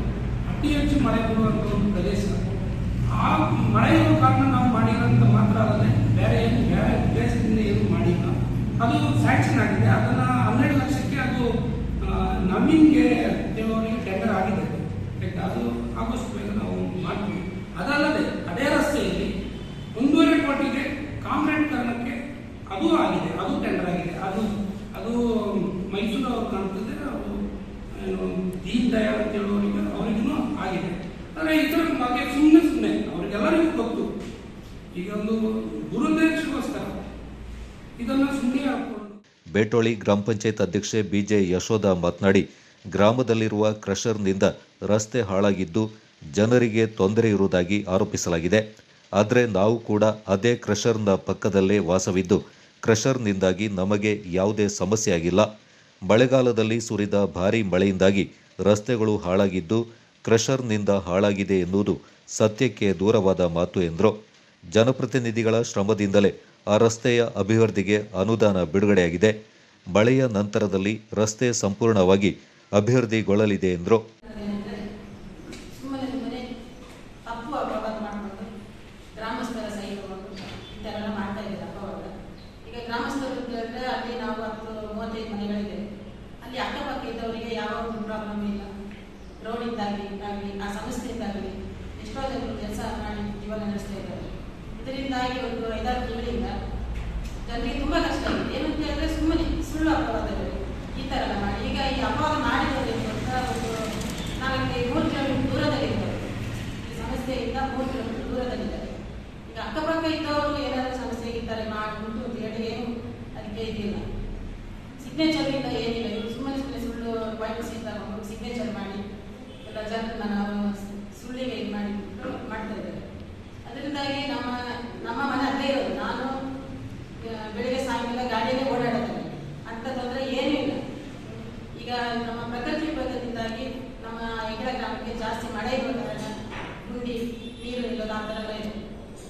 ಅತಿ ಹೆಚ್ಚು ಮಳೆ ಬರುವಂಥ ಒಂದು ಪ್ರದೇಶ. ಆ ಮಳೆ ಇರೋ ಕಾರಣ ನಾವು ಮಾಡಿರೋಂಥ ಮಾತ್ರ ಅಲ್ಲದೆ ಬೇರೆ ಉದ್ದೇಶದಿಂದ ಏನು ಮಾಡಿಲ್ಲ. ಅದು ಸ್ಯಾಂಕ್ಷನ್ ಆಗಿದೆ. ಅದನ್ನು 12 ಲಕ್ಷಕ್ಕೆ ಅದು ನವೀನ್ಗೆ ದೇವರಿಗೆ ಟೆಂಡರ್ ಆಗಿದೆ. ಅದು ಆಗೋಷ್ಟು ಬೇಗ ನಾವು ಮಾಡ್ತೀವಿ. ಅದಲ್ಲದೆ ಅದೇ ರಸ್ತೆಯಲ್ಲಿ 1.5 ಕೋಟಿಗೆ ಕಾಂಕ್ರೀಟೀಕರಣಕ್ಕೆ ಅದು ಆಗಿದೆ. ಅದು ಟೆಂಡರ್ ಆಗಿದೆ. ಅದು ಮೈಸೂರು ಅವ್ರು ಕಾಣ್ತದೆ. ಅದು ದೀನ್ ದಯಾಳ್ ಅಂತ ಹೇಳೋರಿಗೆ ಅವರಿಗೂ ಆಗಿದೆ. ಆದರೆ ಇದರ ಬಗ್ಗೆ ಸುಮ್ಮನೆ ಅವರಿಗೆಲ್ಲರಿಗೂ ಗೊತ್ತು. ಈಗ ಒಂದು ದುರುದ್ದೇಶಕ್ಕೋಸ್ಕರ ಇದನ್ನು ಸುಮ್ಮನೆ ಹಾಕೊಂಡು. ಬೇಟೋಳಿ ಗ್ರಾಮ ಪಂಚಾಯತ್ ಅಧ್ಯಕ್ಷೆ ಬಿಜೆ ಯಶೋಧ ಮಾತನಾಡಿ, ಗ್ರಾಮದಲ್ಲಿರುವ ಕ್ರಷರ್ನಿಂದ ರಸ್ತೆ ಹಾಳಾಗಿದ್ದು ಜನರಿಗೆ ತೊಂದರೆ ಇರುವುದಾಗಿ ಆರೋಪಿಸಲಾಗಿದೆ. ಆದರೆ ನಾವು ಕೂಡ ಅದೇ ಕ್ರಷರ್ನ ಪಕ್ಕದಲ್ಲೇ ವಾಸವಿದ್ದು ಕ್ರಷರ್ನಿಂದಾಗಿ ನಮಗೆ ಯಾವುದೇ ಸಮಸ್ಯೆ ಆಗಿಲ್ಲ. ಮಳೆಗಾಲದಲ್ಲಿ ಸುರಿದ ಭಾರೀ ಮಳೆಯಿಂದಾಗಿ ರಸ್ತೆಗಳು ಹಾಳಾಗಿದ್ದು ಕ್ರಷರ್ನಿಂದ ಹಾಳಾಗಿದೆ ಎನ್ನುವುದು ಸತ್ಯಕ್ಕೆ ದೂರವಾದ ಮಾತು ಎಂದರು. ಜನಪ್ರತಿನಿಧಿಗಳ ಶ್ರಮದಿಂದಲೇ ಆ ರಸ್ತೆಯ ಅಭಿವೃದ್ಧಿಗೆ ಅನುದಾನ ಬಿಡುಗಡೆಯಾಗಿದೆ. ಮಳೆಯ ನಂತರದಲ್ಲಿ ರಸ್ತೆ ಸಂಪೂರ್ಣವಾಗಿ ಅಭಿವೃದ್ಧಿಗೊಳ್ಳಲಿದೆ ಎಂದರು. ಅಲ್ಲಿ ಅಕ್ಕಪಕ್ಕ ಇದ್ದವರಿಗೆ ಯಾವ ಒಂದು ಪ್ರಾಬ್ಲಮ್ ಇಲ್ಲ. ರೋಡಿಂದಾಗಲಿ ಆ ಸಂಸ್ಥೆಯಿಂದಾಗಲಿ ಎಷ್ಟೋ ಜನರು ಕೆಲಸ ಮಾಡಿ ಜೀವನ ನಡೆಸ್ತಾ ಇದ್ದಾರೆ. ಇದರಿಂದಾಗಿ ಒಂದು 5-6 ತಿಂಗಳಿಂದ ಜನರಿಗೆ ತುಂಬ ಕಷ್ಟ ಆಗಿದೆ. ಏನಂತ ಹೇಳಿದ್ರೆ ಸುಮ್ಮನೆ ಸುಳ್ಳು ಅಪವಾದಗಳು ಈ ಥರ ಎಲ್ಲ ಮಾಡಿ ಈಗ ಈ ಅಪವಾದ ಮಾಡಿದವರು ಅಂತ ಒಂದು 4-3 ಕಿಲೋಮೀಟರ್ ದೂರದಲ್ಲಿದ್ದಾರೆ. ಈ ಸಮಸ್ಯೆಯಿಂದ 3 ಕಿಲೋಮೀಟರ್ ದೂರದಲ್ಲಿದ್ದಾರೆ. ಈಗ ಅಕ್ಕಪಕ್ಕ ಇದ್ದವರು ಏನಾದರೂ ಸಮಸ್ಯೆಗಿದ್ದಾರೆ ಮಾಡಿಬಿಟ್ಟು ಅಂತ ಹೇಳಿ ಏನು ಅದಕ್ಕೆ ಇದಿಲ್ಲ. ಸಿಗ್ನೇಚರ್ ಇಲ್ಲ, ಏನಿಲ್ಲ. ಇವರು ಸುಮ್ಮನೆ ಸುಳ್ಳು ವೈಟ್ ಸೀಟ್ ತಗೊಂಡು ಸಿಗ್ನೇಚರ್ ಮಾಡಿ ಎಲ್ಲ ಜನರನ್ನ ನಾವು ಸುಳ್ಳಿಗೆ ಇದು ಮಾಡಿ ಮಾಡ್ತಾ ಇದ್ದಾರೆ. ಅದರಿಂದಾಗಿ ನಮ್ಮ ಮನೆ ಅಲ್ಲೇ ಇರೋದು. ನಾನು ಬೆಳಿಗ್ಗೆ ಗಾಡಿನೇ ಓಡಾಡುತ್ತೆ, ಅಂತ ತೊಂದರೆ ಏನೂ ಇಲ್ಲ. ಈಗ ನಮ್ಮ ಪ್ರಕೃತಿ ವಿಭಾಗದಿಂದಾಗಿ ನಮ್ಮ ಹೆಗ್ಗಳ ಗ್ರಾಮಕ್ಕೆ ಜಾಸ್ತಿ ಮಳೆ ಇರುವ ಕಾರಣ ಗುಂಡಿ ನೀರು ನಿಲ್ಲೋದು ಆ ಥರ ಎಲ್ಲ ಇದೆ.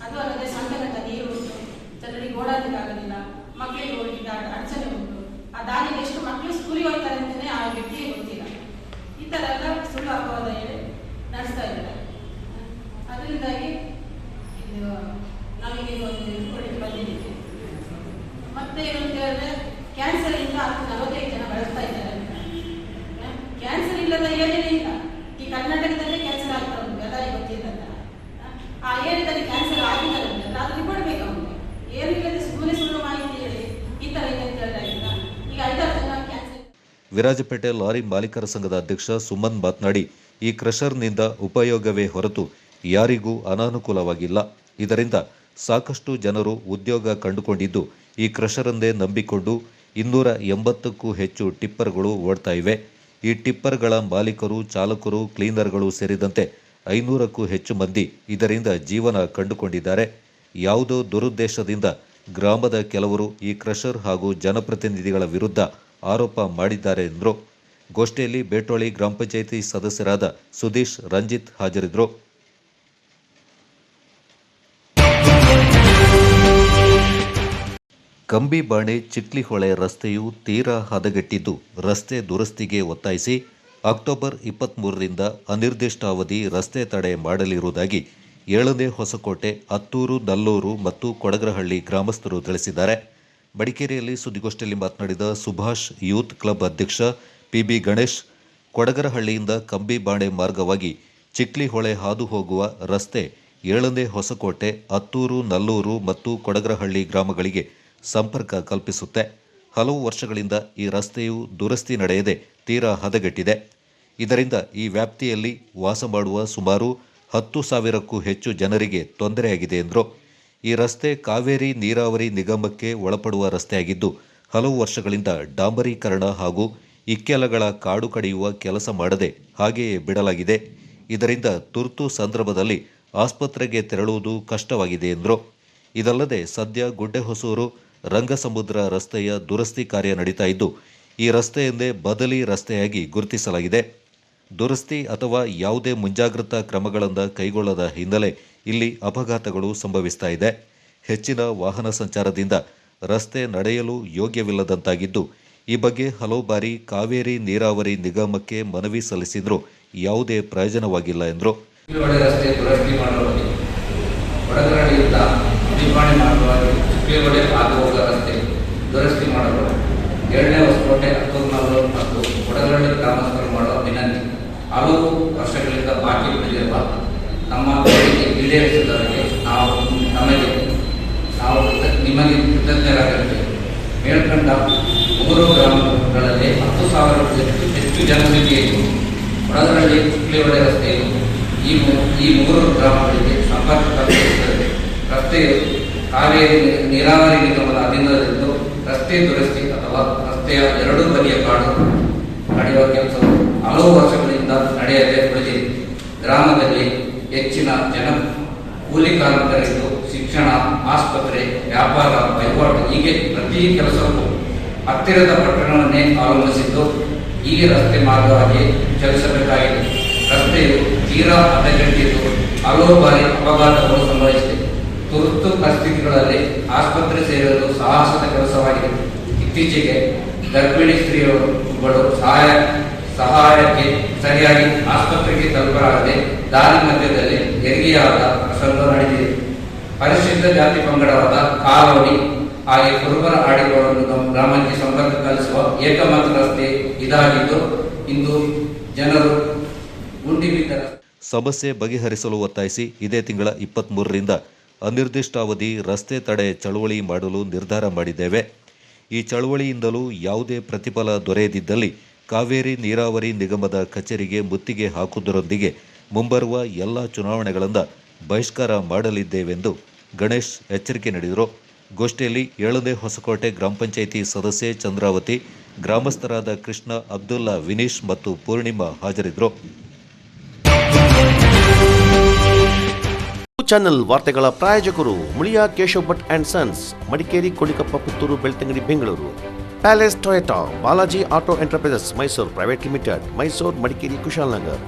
ಅದು ಅಲ್ಲದೆ ಸಂಕಟ ನೀರು ಉಂಟು, ಜನರಿಗೆ ಓಡಾಡಲಿಕ್ಕಾಗೋದಿಲ್ಲ, ಮಕ್ಕಳಿಗೆ ಹೋಗ್ಲಿಕ್ಕೆ ಅಡಚಣೆ ಉಂಟು. ಆ ದಾರಿಗೆ ಎಷ್ಟು ಮಕ್ಕಳು ಸ್ಕೂಲಿಗೆ ಹೋಗ್ತಾರೆ ಅಂತಲೇ ಆ ವ್ಯಕ್ತಿಗೆ ಗೊತ್ತಿಲ್ಲ. ಈ ಥರ ಎಲ್ಲ ಸುಳ್ಳು ಅಪವಾದ ಹೇಳಿ ನಡೆಸ್ತಾ ಇದ್ದಾರೆ. ಅದರಿಂದಾಗಿ ಇದು ನಮಗೆ ಒಂದು ಕೊಡಲಿಕ್ಕೆ ಬಂದಿದ್ದೀವಿ. ಮತ್ತೆ ಏನಂತ ಹೇಳಿದ್ರೆ ಕ್ಯಾನ್ಸರ್ ಇಂದ 45 ಜನ ಬಳಸ್ತಾ ಇದ್ದಾರೆ. ಕ್ಯಾನ್ಸರ್ ಇಲ್ಲದ ಏರಿಯಾ ಇಲ್ಲ. ಈ ಕರ್ನಾಟಕದಲ್ಲೇ ಕ್ಯಾನ್ಸರ್ ಆಗ್ತಾ ಉಂಟು, ಎಲ್ಲರಿಗೂ ಗೊತ್ತಿದ್ದಂತ. ಆ ಏರಿಯಾದಲ್ಲಿ ಕ್ಯಾನ್ಸರ್ ಆಗಿದ್ದಾರೆ ಅಂತ ಅದು ರಿಪೋರ್ಟ್ ಬೇಕು ಅವ್ರಿಗೆ. ಏನಿಲ್ಲದೆ ಸುಳ್ಳು ಮಾಹಿತಿ ಹೇಳಿ ಈ ಥರ ಇದೆ ಅಂತ ಹೇಳಿದಾಗ ಈಗ 5-6 ಜನ ಕ್ಯಾನ್ಸರ್. ವಿರಾಜಪೇಟೆ ಲಾರಿ ಮಾಲೀಕರ ಸಂಘದ ಅಧ್ಯಕ್ಷ ಸುಮನ್ ಮಾತನಾಡಿ, ಈ ಕ್ರಷರ್ನಿಂದ ಉಪಯೋಗವೇ ಹೊರತು ಯಾರಿಗೂ ಅನಾನುಕೂಲವಾಗಿಲ್ಲ. ಇದರಿಂದ ಸಾಕಷ್ಟು ಜನರು ಉದ್ಯೋಗ ಕಂಡುಕೊಂಡಿದ್ದು ಈ ಕ್ರಷರನ್ನೇ ನಂಬಿಕೊಂಡು 280ಕ್ಕೂ ಹೆಚ್ಚು ಟಿಪ್ಪರ್ಗಳು ಓಡ್ತಾ ಇವೆ. ಈ ಟಿಪ್ಪರ್ಗಳ ಮಾಲೀಕರು, ಚಾಲಕರು, ಕ್ಲೀನರ್ಗಳು ಸೇರಿದಂತೆ 500ಕ್ಕೂ ಹೆಚ್ಚು ಮಂದಿ ಇದರಿಂದ ಜೀವನ ಕಂಡುಕೊಂಡಿದ್ದಾರೆ. ಯಾವುದೋ ದುರುದ್ದೇಶದಿಂದ ಗ್ರಾಮದ ಕೆಲವರು ಈ ಕ್ರಷರ್ ಹಾಗೂ ಜನಪ್ರತಿನಿಧಿಗಳ ವಿರುದ್ಧ ಆರೋಪ ಮಾಡಿದ್ದಾರೆ ಎಂದರು. ಗೋಷ್ಠಿಯಲ್ಲಿ ಬೇಟೋಳಿ ಗ್ರಾಮ ಪಂಚಾಯಿತಿ ಸದಸ್ಯರಾದ ಸುದೀಶ್, ರಂಜಿತ್ ಹಾಜರಿದ್ದರು. ಕಂಬಿಬಾಣೆ ಚಿಕ್ಲಿಹೊಳೆ ರಸ್ತೆಯು ತೀರಾ ಹದಗೆಟ್ಟಿದ್ದು ರಸ್ತೆ ದುರಸ್ತಿಗೆ ಒತ್ತಾಯಿಸಿ ಅಕ್ಟೋಬರ್ 23ರಿಂದ ಅನಿರ್ದಿಷ್ಟಾವಧಿ ರಸ್ತೆ ತಡೆ ಮಾಡಲಿರುವುದಾಗಿ 7ನೇ ಹೊಸಕೋಟೆ, ಅತ್ತೂರು, ನಲ್ಲೂರು ಮತ್ತು ಕೊಡಗರಹಳ್ಳಿ ಗ್ರಾಮಸ್ಥರು ತಿಳಿಸಿದ್ದಾರೆ. ಮಡಿಕೇರಿಯಲ್ಲಿ ಸುದ್ದಿಗೋಷ್ಠಿಯಲ್ಲಿ ಮಾತನಾಡಿದ ಸುಭಾಷ್ ಯೂತ್ ಕ್ಲಬ್ ಅಧ್ಯಕ್ಷ ಪಿಬಿ ಗಣೇಶ್, ಕೊಡಗರಹಳ್ಳಿಯಿಂದ ಕಂಬಿಬಾಣೆ ಮಾರ್ಗವಾಗಿ ಚಿಕ್ಲಿಹೊಳೆ ಹಾದು ಹೋಗುವ ರಸ್ತೆ 7ನೇ ಹೊಸಕೋಟೆ, ಅತ್ತೂರು, ನಲ್ಲೂರು ಮತ್ತು ಕೊಡಗರಹಳ್ಳಿ ಗ್ರಾಮಗಳಿಗೆ ಸಂಪರ್ಕ ಕಲ್ಪಿಸುತ್ತೆ. ಹಲವು ವರ್ಷಗಳಿಂದ ಈ ರಸ್ತೆಯು ದುರಸ್ತಿ ನಡೆಯದೆ ತೀರಾ ಹದಗೆಟ್ಟಿದೆ. ಇದರಿಂದ ಈ ವ್ಯಾಪ್ತಿಯಲ್ಲಿ ವಾಸ ಮಾಡುವ ಸುಮಾರು 10,000ಕ್ಕೂ ಹೆಚ್ಚು ಜನರಿಗೆ ತೊಂದರೆಯಾಗಿದೆ ಎಂದರು. ಈ ರಸ್ತೆ ಕಾವೇರಿ ನೀರಾವರಿ ನಿಗಮಕ್ಕೆ ಒಳಪಡುವ ರಸ್ತೆಯಾಗಿದ್ದು ಹಲವು ವರ್ಷಗಳಿಂದ ಡಾಂಬರೀಕರಣ ಹಾಗೂ ಇಕ್ಕೆಲಗಳ ಕಾಡು ಕಡಿಯುವ ಕೆಲಸ ಮಾಡದೆ ಹಾಗೆಯೇ ಬಿಡಲಾಗಿದೆ. ಇದರಿಂದ ತುರ್ತು ಸಂದರ್ಭದಲ್ಲಿ ಆಸ್ಪತ್ರೆಗೆ ತೆರಳುವುದು ಕಷ್ಟವಾಗಿದೆ ಎಂದರು. ಇದಲ್ಲದೆ ಸದ್ಯ ಗುಡ್ಡೆಹೊಸೂರು ರಂಗಸಮುದ್ರ ರಸ್ತೆಯ ದುರಸ್ತಿ ಕಾರ್ಯ ನಡೀತಾ ಇದ್ದು ಈ ರಸ್ತೆಯನ್ನೇ ಬದಲಿ ರಸ್ತೆಯಾಗಿ ಗುರುತಿಸಲಾಗಿದೆ. ದುರಸ್ತಿ ಅಥವಾ ಯಾವುದೇ ಮುಂಜಾಗ್ರತಾ ಕ್ರಮಗಳನ್ನು ಕೈಗೊಳ್ಳದ ಹಿನ್ನೆಲೆ ಇಲ್ಲಿ ಅಪಘಾತಗಳು ಸಂಭವಿಸ್ತಾ ಇದೆ. ಹೆಚ್ಚಿನ ವಾಹನ ಸಂಚಾರದಿಂದ ರಸ್ತೆ ನಡೆಯಲು ಯೋಗ್ಯವಿಲ್ಲದಂತಾಗಿದ್ದು ಈ ಬಗ್ಗೆ ಹಲವು ಬಾರಿ ಕಾವೇರಿ ನೀರಾವರಿ ನಿಗಮಕ್ಕೆ ಮನವಿ ಸಲ್ಲಿಸಿದರೂ ಯಾವುದೇ ಪ್ರಯೋಜನವಾಗಿಲ್ಲ ಎಂದರು. ರಸ್ತೆ ದುರಸ್ತಿ ಮಾಡುವಲ್ಲಿ ಕೊಡಗರಹಳ್ಳಿಯಿಂದ ಕಂಬಿಬಾಣೆ ಮಾರ್ಗವಾಗಿ ಚಿಕ್ಲಿಹೊಳೆ ಹಾದು ಹೋಗುವ ರಸ್ತೆ ದುರಸ್ತಿ ಮಾಡಲು 7ನೇ ಹೊಸಕೋಟೆ, ಅತ್ತೂರು, ನಲ್ಲೂರು ಮತ್ತು ಕೊಡಗರಹಳ್ಳಿ ಗ್ರಾಮಸ್ಥರು ಮಾಡುವ ವಿನಂತಿ. ಹಲವು ವರ್ಷಗಳಿಂದ ಬಾಕಿ ಉಳಿದಿರುವ ನಮ್ಮ ಬೇಡಿಕೆ ಈಡೇರಿಸಿದವರಿಗೆ ನಿಮಗೆ ಕೃತಜ್ಞರಾಗಿರುತ್ತೇವೆ. ಮೇಲ್ಕಂಡ 3 ಗ್ರಾಮಗಳಲ್ಲಿ 10,000ಕ್ಕೂ ಹೆಚ್ಚು ಜನಸಂಖ್ಯೆ ಇದ್ದು ಕೊಡಗರಹಳ್ಳಿ ಚಿಕ್ಲಿಹೊಳೆ ರಸ್ತೆಯು ಈ 3 ಗ್ರಾಮಗಳಿಗೆ ಸಂಪರ್ಕ ಕಲ್ಪಿಸುತ್ತದೆ. ರಸ್ತೆಯು ಕಾವೇರಿ ನೀರಾವರಿ ನಿಗಮದ ಅಧೀನದಲ್ಲಿದ್ದು ರಸ್ತೆ ದುರಸ್ತಿ ಅಥವಾ ರಸ್ತೆಯ 2 ಬದಿಯ ಕಾಡು ಕಡಿಯುವ ಕೆಲಸವು ಹಲವು ವರ್ಷಗಳಿಂದ ನಡೆಯದೆ ಉಳಿದಿದೆ. ಗ್ರಾಮದಲ್ಲಿ ಹೆಚ್ಚಿನ ಜನ ಕೂಲಿ ಕಾರ್ಮಿಕರಿದ್ದು ಶಿಕ್ಷಣ, ಆಸ್ಪತ್ರೆ, ವ್ಯಾಪಾರ, ವಹಿವಾಟು ಹೀಗೆ ಪ್ರತಿ ಕೆಲಸಕ್ಕೂ ಹತ್ತಿರದ ಪಟ್ಟಣವನ್ನೇ ಅವಲಂಬಿಸಿದ್ದು ಈ ರಸ್ತೆ ಮಾರ್ಗವಾಗಿ ಚಲಿಸಬೇಕಾಗಿದೆ. ರಸ್ತೆಯು ತೀರಾ ಹದಗೆಟ್ಟಿದ್ದು ಹಲವು ಬಾರಿ ಅಪಘಾತಗಳು ಸಂಭವಿಸಿದೆ. ತುರ್ತು ಪರಿಸ್ಥಿತಿಗಳಲ್ಲಿ ಆಸ್ಪತ್ರೆ ಸೇರುವುದು ಸಾಹಸದ ಕೆಲಸವಾಗಿದೆ. ಇತ್ತೀಚೆಗೆ ಗರ್ಭಿಣಿ ಸ್ತ್ರೀಯೊಬ್ಬಳು ಸಹಾಯಕ್ಕೆ ಸರಿಯಾಗಿ ಆಸ್ಪತ್ರೆಗೆ ತಲುಪಲಾಗದೆ ದಾರಿ ಮಧ್ಯದಲ್ಲಿ ಹೆರಿಗೆಯಾದ ಪ್ರಸಂಗ ನಡೆದಿದೆ. ಪರಿಶಿಷ್ಟ ಜಾತಿ ಪಂಗಡವಾದ ಕಾಲೋನಿ ಹಾಗೆ ಕುರುಬರ ಆಡಿಗಳನ್ನು ಗ್ರಾಮಕ್ಕೆ ಸಂಪರ್ಕ ಕಲಿಸುವ ಏಕಮಾತ್ರ ರಸ್ತೆ ಇದಾಗಿದ್ದು ಇಂದು ಜನರು ಗುಂಡಿ ಬಿದ್ದ ಸಮಸ್ಯೆ ಬಗೆಹರಿಸಲು ಒತ್ತಾಯಿಸಿ ಇದೇ ತಿಂಗಳ 23ರಿಂದ ಅನಿರ್ದಿಷ್ಟಾವಧಿ ರಸ್ತೆ ತಡೆ ಚಳವಳಿ ಮಾಡಲು ನಿರ್ಧಾರ ಮಾಡಿದ್ದೇವೆ. ಈ ಚಳವಳಿಯಿಂದಲೂ ಯಾವುದೇ ಪ್ರತಿಫಲ ದೊರೆಯದಿದ್ದಲ್ಲಿ ಕಾವೇರಿ ನೀರಾವರಿ ನಿಗಮದ ಕಚೇರಿಗೆ ಮುತ್ತಿಗೆ ಹಾಕುವುದರೊಂದಿಗೆ ಮುಂಬರುವ ಎಲ್ಲ ಚುನಾವಣೆಗಳನ್ನು ಬಹಿಷ್ಕಾರ ಮಾಡಲಿದ್ದೇವೆಂದು ಗಣೇಶ್ ಎಚ್ಚರಿಕೆ ನೀಡಿದರು. ಗೋಷ್ಠಿಯಲ್ಲಿ 7ನೇ ಹೊಸಕೋಟೆ ಗ್ರಾಮ ಪಂಚಾಯಿತಿ ಸದಸ್ಯೆ ಚಂದ್ರಾವತಿ, ಗ್ರಾಮಸ್ಥರಾದ ಕೃಷ್ಣ, ಅಬ್ದುಲ್ಲಾ, ವಿನೀಶ್ ಮತ್ತು ಪೂರ್ಣಿಮಾ ಹಾಜರಿದ್ದರು. ಚಾನೆಲ್ ವಾರ್ತೆಗಳ ಪ್ರಾಯೋಜಕರು Muliya Keshav Bhat and sons, Madikeri, Kolikappa, Puttur, Belthangady, Bengaluru. Palace Toyota, Balaji auto enterprises Mysuru private limited, Mysuru, Madikeri, Kushalnagar.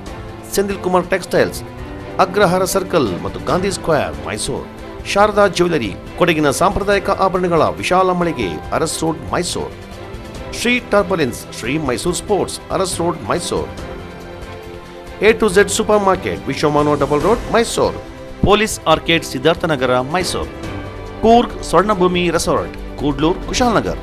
Senthil Kumar textiles, Agrahara circle ಮತ್ತು ಗಾಂಧಿ ಸ್ಕ್ವೇರ್, ಮೈಸೂರು. ಶಾರದಾ ಜ್ಯುವೆಲರಿ, ಕೊಡಗಿನ ಸಾಂಪ್ರದಾಯಿಕ ಆಭರಣಗಳ ವಿಶಾಲ ಮಳಿಗೆ, Aras road, Mysuru. Shri turbulence, Shri Mysuru sports, Aras road, Mysuru. A to Z super market, Vishwamanava double road, Mysuru. Police arcade, Siddharthanagara, Mysuru. Coorg Swarnabhoomi resort, Kudlur, Kushalnagar.